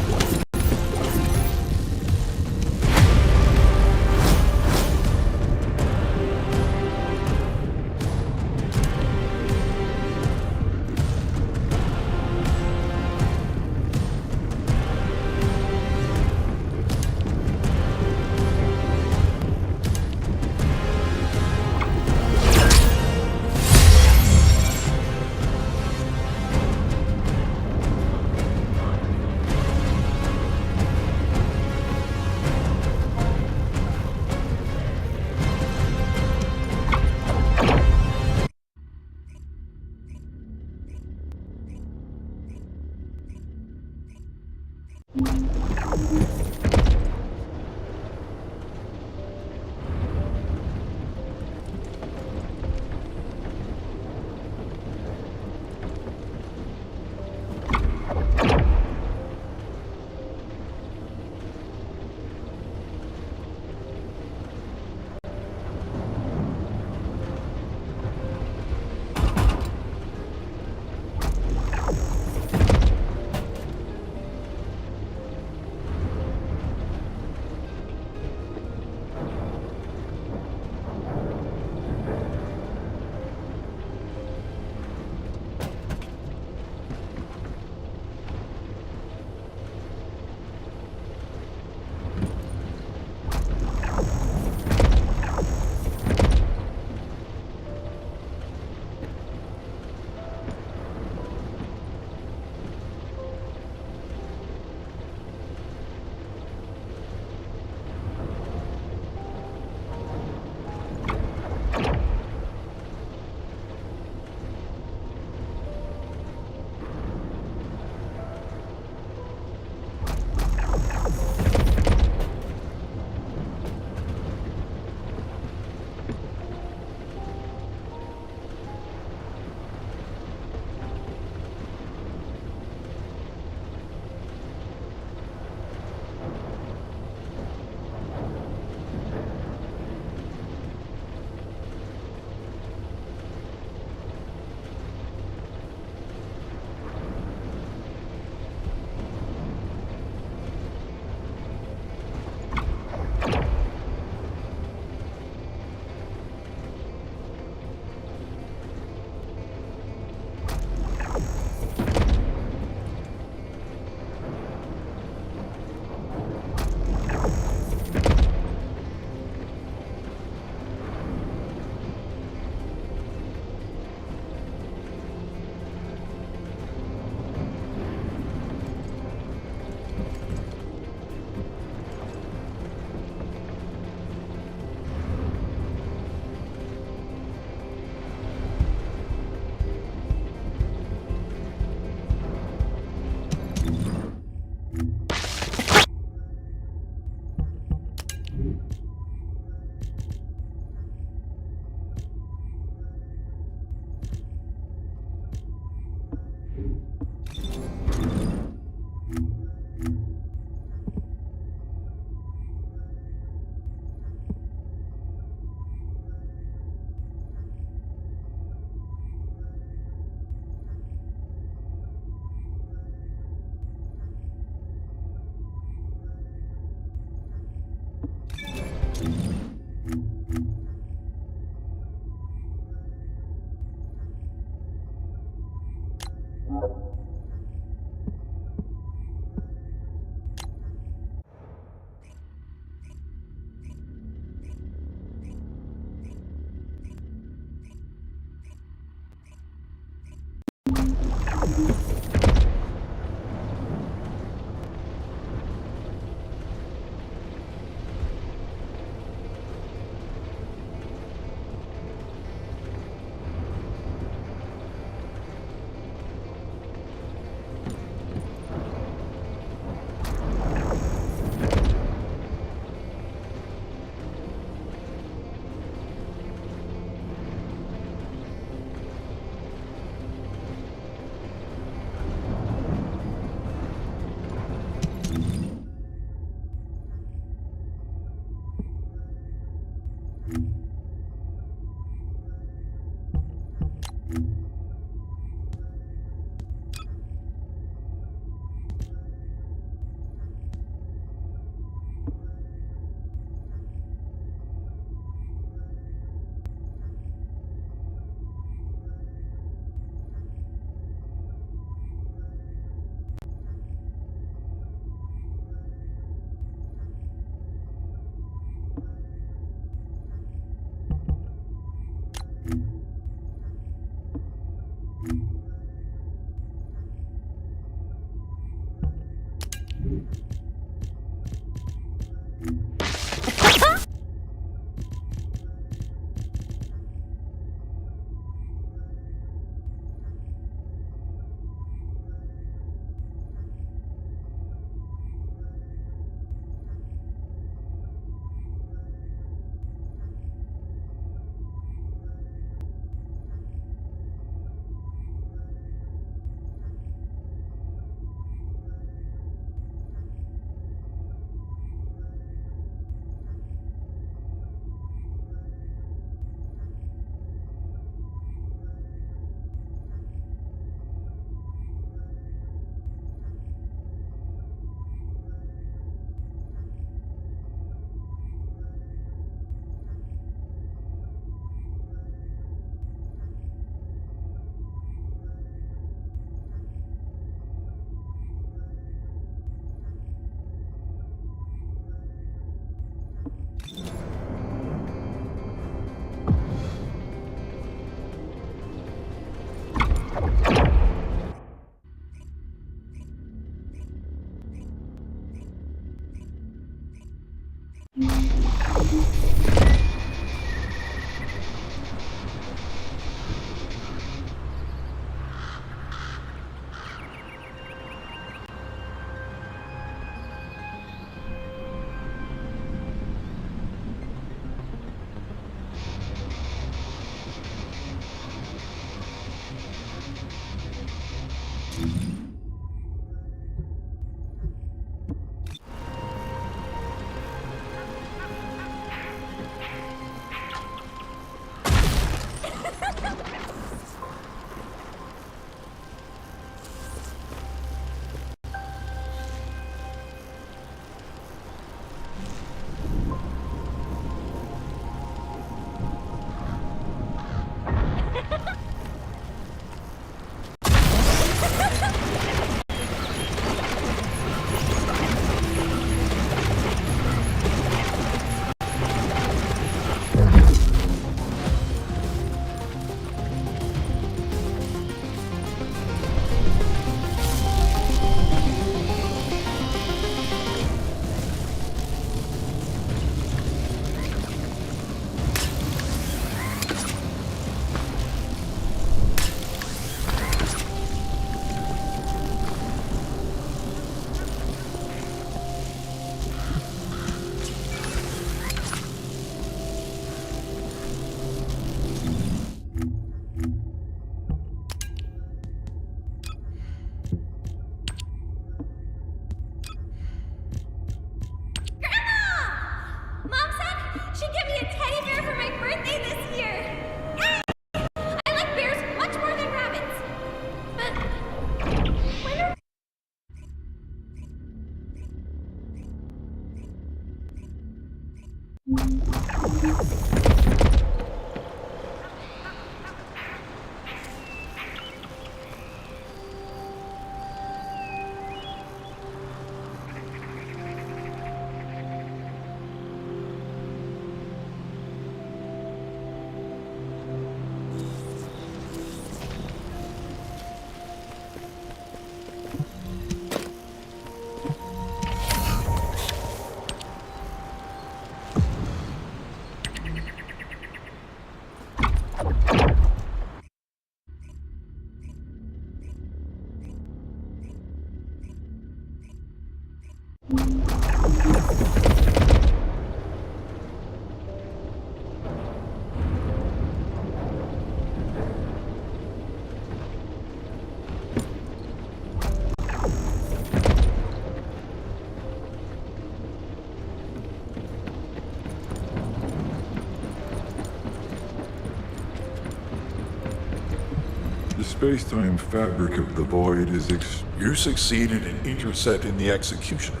space-time fabric of the void is You succeeded in intercepting the Executioner.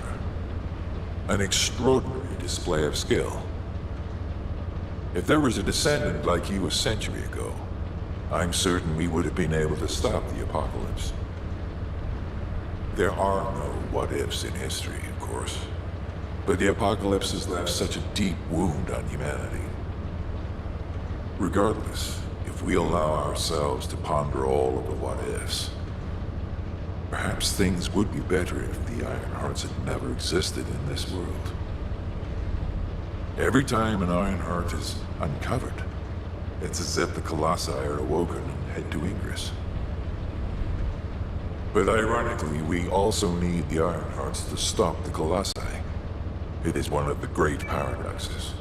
An extraordinary display of skill. If there was a descendant like you a century ago, I'm certain we would have been able to stop the apocalypse. There are no what-ifs in history, of course. But the apocalypse has left such a deep wound on humanity. Regardless, if we allow ourselves to ponder all of the what-ifs, perhaps things would be better if the Ironhearts had never existed in this world. Every time an Ironheart is uncovered, it's as if the Colossi are awoken and head to Ingress. But ironically, we also need the Ironhearts to stop the Colossi. It is one of the great paradoxes.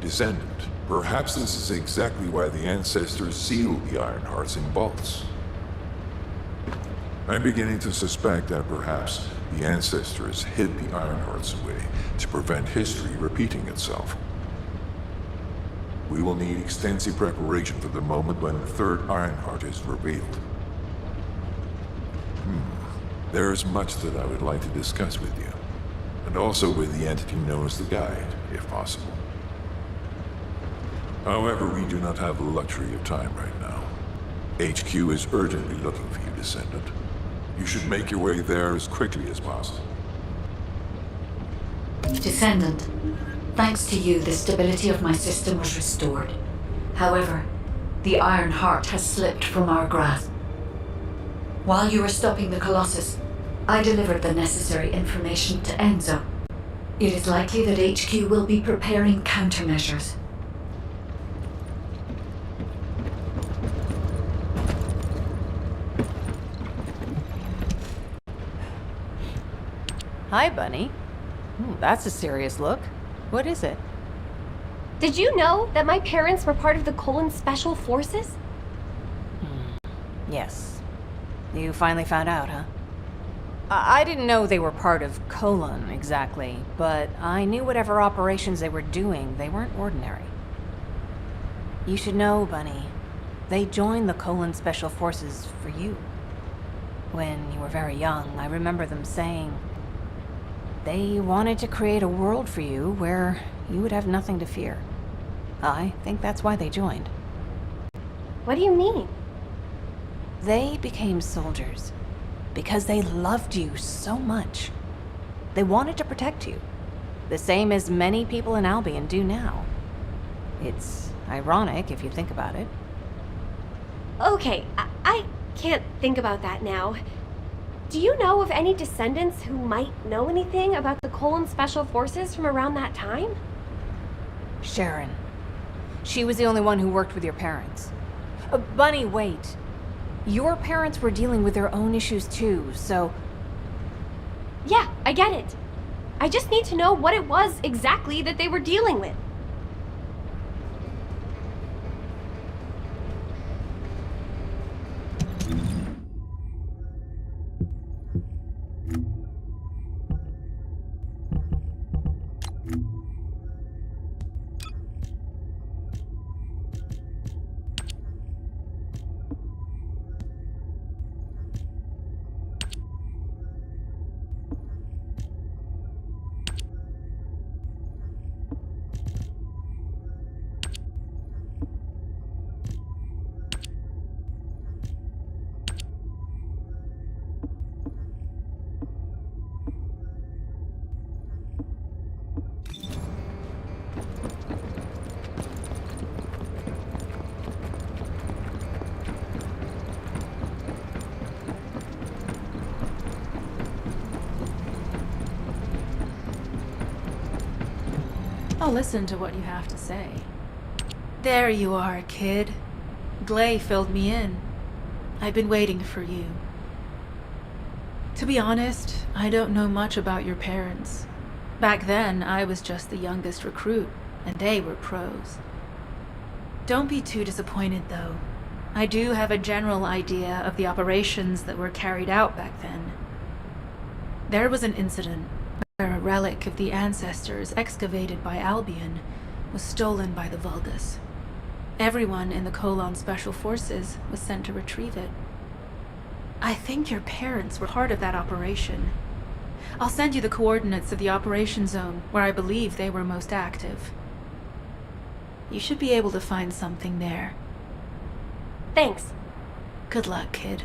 Descendant, perhaps this is exactly why the ancestors sealed the Ironhearts in vaults. I'm beginning to suspect that perhaps the ancestors hid the Ironhearts away to prevent history repeating itself. We will need extensive preparation for the moment when the third Ironheart is revealed. There is much that I would like to discuss with you, and also with the entity known as the Guide, if possible. However, we do not have the luxury of time right now. HQ is urgently looking for you, Descendant. You should make your way there as quickly as possible. Descendant, thanks to you, the stability of my system was restored. However, the Iron Heart has slipped from our grasp. While you were stopping the Colossus, I delivered the necessary information to Enzo. It is likely that HQ will be preparing countermeasures. Hi, Bunny. That's a serious look. What is it? Did you know that my parents were part of the Colon Special Forces? Yes. You finally found out, huh? I didn't know they were part of Colon, exactly, but I knew whatever operations they were doing, they weren't ordinary. You should know, Bunny, they joined the Colon Special Forces for you. When you were very young, I remember them saying they wanted to create a world for you where you would have nothing to fear. I think that's why they joined. What do you mean? They became soldiers because they loved you so much. They wanted to protect you, the same as many people in Albion do now. It's ironic if you think about it. Okay, I can't think about that now. Do you know of any descendants who might know anything about the Colon Special Forces from around that time? Sharon. She was the only one who worked with your parents. Bunny, wait. Your parents were dealing with their own issues too, so... Yeah, I get it. I just need to know what it was exactly that they were dealing with. I'll listen to what you have to say. There you are, kid. Glay filled me in. I've been waiting for you. To be honest, I don't know much about your parents. Back then, I was just the youngest recruit, and they were pros. Don't be too disappointed, though. I do have a general idea of the operations that were carried out back then. There was an incident where a relic of the ancestors excavated by Albion was stolen by the Vulgus. Everyone in the Colon Special Forces was sent to retrieve it. I think your parents were part of that operation. I'll send you the coordinates of the operation zone where I believe they were most active. You should be able to find something there. Thanks. Good luck, kid.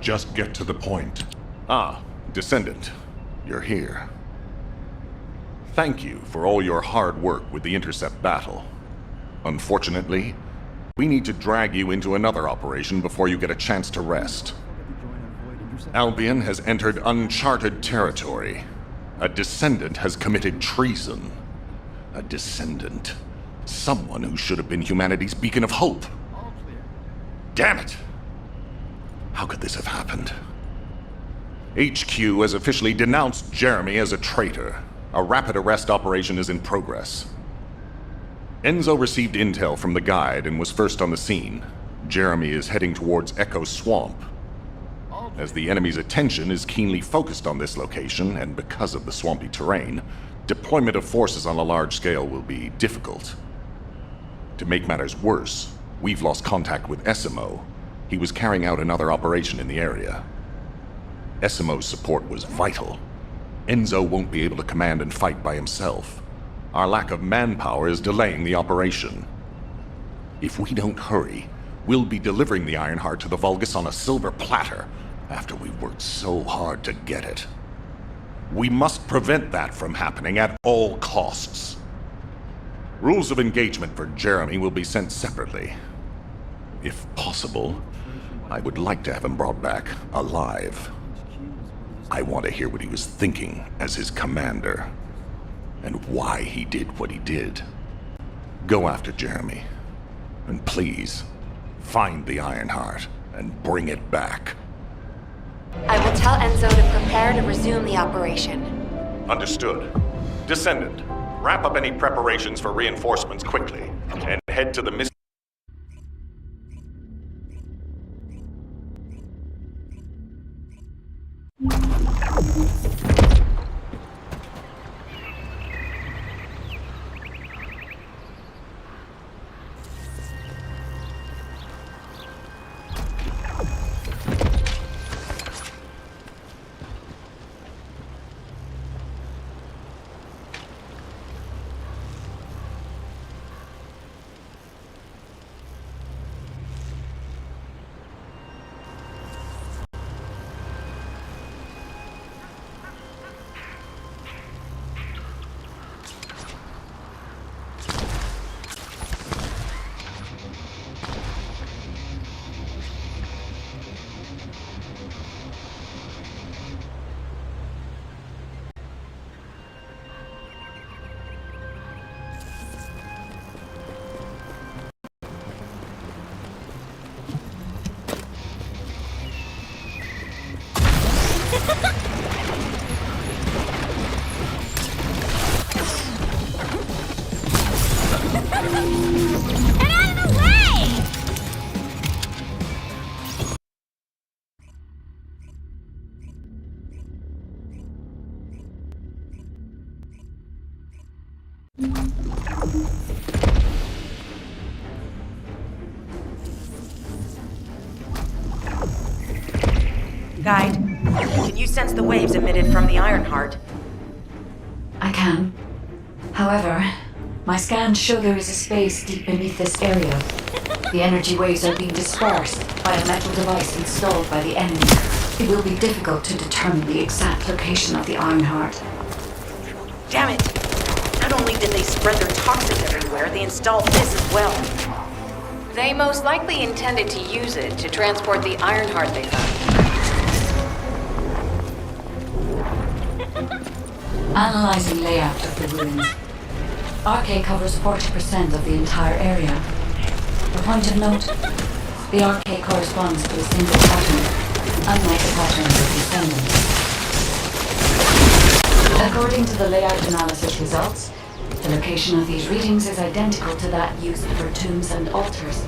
Just get to the point. Ah, Descendant, you're here. Thank you for all your hard work with the intercept battle. Unfortunately, we need to drag you into another operation before you get a chance to rest. Albion has entered uncharted territory. A Descendant has committed treason. A Descendant. Someone who should have been humanity's beacon of hope. Damn it! How could this have happened? HQ has officially denounced Jeremy as a traitor. A rapid arrest operation is in progress. Enzo received intel from the guide and was first on the scene. Jeremy is heading towards Echo Swamp. As the enemy's attention is keenly focused on this location, and because of the swampy terrain, deployment of forces on a large scale will be difficult. To make matters worse, we've lost contact with Essimo. He was carrying out another operation in the area. Essimo's support was vital. Enzo won't be able to command and fight by himself. Our lack of manpower is delaying the operation. If we don't hurry, we'll be delivering the Ironheart to the Vulgus on a silver platter after we've worked so hard to get it. We must prevent that from happening at all costs. Rules of engagement for Jeremy will be sent separately. If possible, I would like to have him brought back alive. I want to hear what he was thinking as his commander, and why he did what he did. Go after Jeremy, and please, find the Ironheart and bring it back. I will tell Enzo to prepare to resume the operation. Understood. Descendant, wrap up any preparations for reinforcements quickly, and head to the mist. Guide, can you sense the waves emitted from the Ironheart? I can. However, my scans show there is a space deep beneath this area. The energy waves are being dispersed by a metal device installed by the enemy. It will be difficult to determine the exact location of the Ironheart. Damn it! Not only did they spread their toxins everywhere, they installed this as well. They most likely intended to use it to transport the Ironheart they found. Analyzing layout of the ruins. RK covers 40% of the entire area. A point of note, the RK corresponds to a single pattern, unlike the patterns of Descendant. According to the layout analysis results, the location of these readings is identical to that used for tombs and altars.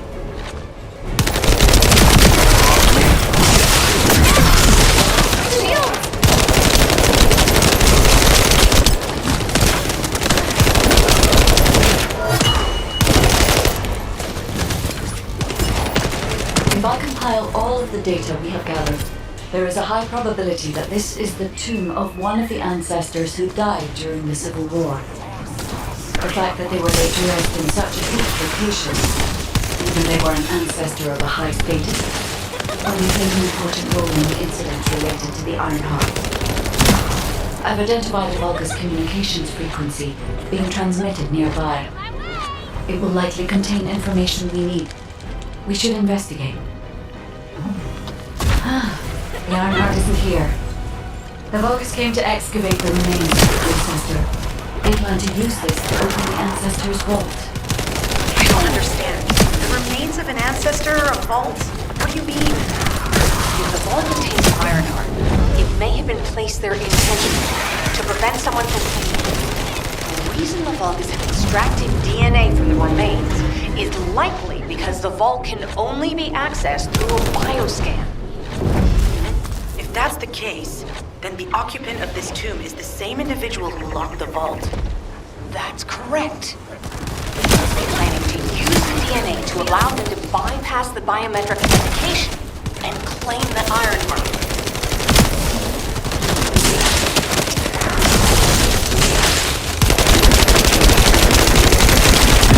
If I compile all of the data we have gathered, there is a high probability that this is the tomb of one of the ancestors who died during the Civil War. The fact that they were laid to rest in such a deep location, even they were an ancestor of a high status, only played an important role in the incidents related to the Ironheart. I've identified a Vulgus communications frequency being transmitted nearby. It will likely contain information we need. We should investigate. The Ironheart isn't here. The Vulgus came to excavate the remains of the ancestor. They plan to use this to open the ancestor's vault. I don't understand. The remains of an ancestor, a vault? What do you mean? If the vault contains the Ironheart, it may have been placed there intentionally to prevent someone from claiming it. The reason the Vulgus have extracted DNA from the remains is likely because the vault can only be accessed through a bioscan. If that's the case, then the occupant of this tomb is the same individual who locked the vault. That's correct. They're planning to use the DNA to allow them to bypass the biometric authentication and claim the Ironheart.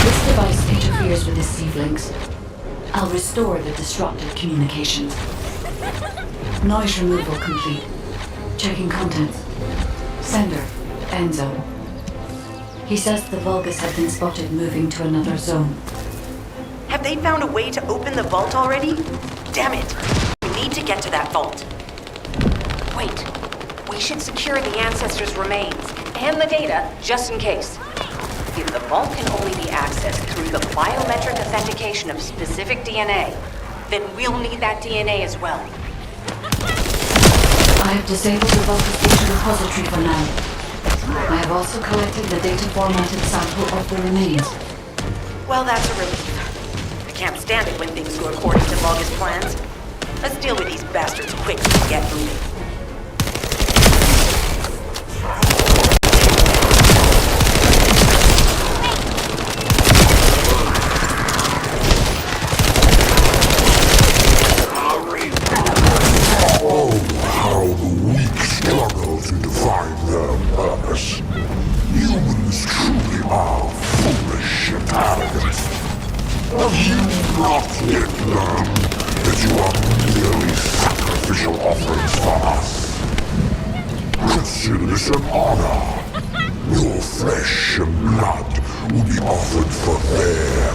This device interferes with the Seedlings. I'll restore the disrupted communications. Noise removal complete. Checking contents. Sender, end zone. He says the Vulgus have been spotted moving to another zone. Have they found a way to open the vault already? Damn it! We need to get to that vault. Wait. We should secure the ancestors' remains and the data just in case. If the vault can only be accessed through the biometric authentication of specific DNA, then we'll need that DNA as well. I have disabled the Vulgus data repository for now. I have also collected the data formatted sample of the remains. Well, that's a relief. I can't stand it when things go according to Vulgus plans. Let's deal with these bastards quickly and get moving. Struggle to define their purpose. Humans truly are foolish and arrogant. Have you not yet learned that you are merely sacrificial offerings for us? Consider this an honor. Your flesh and blood will be offered for their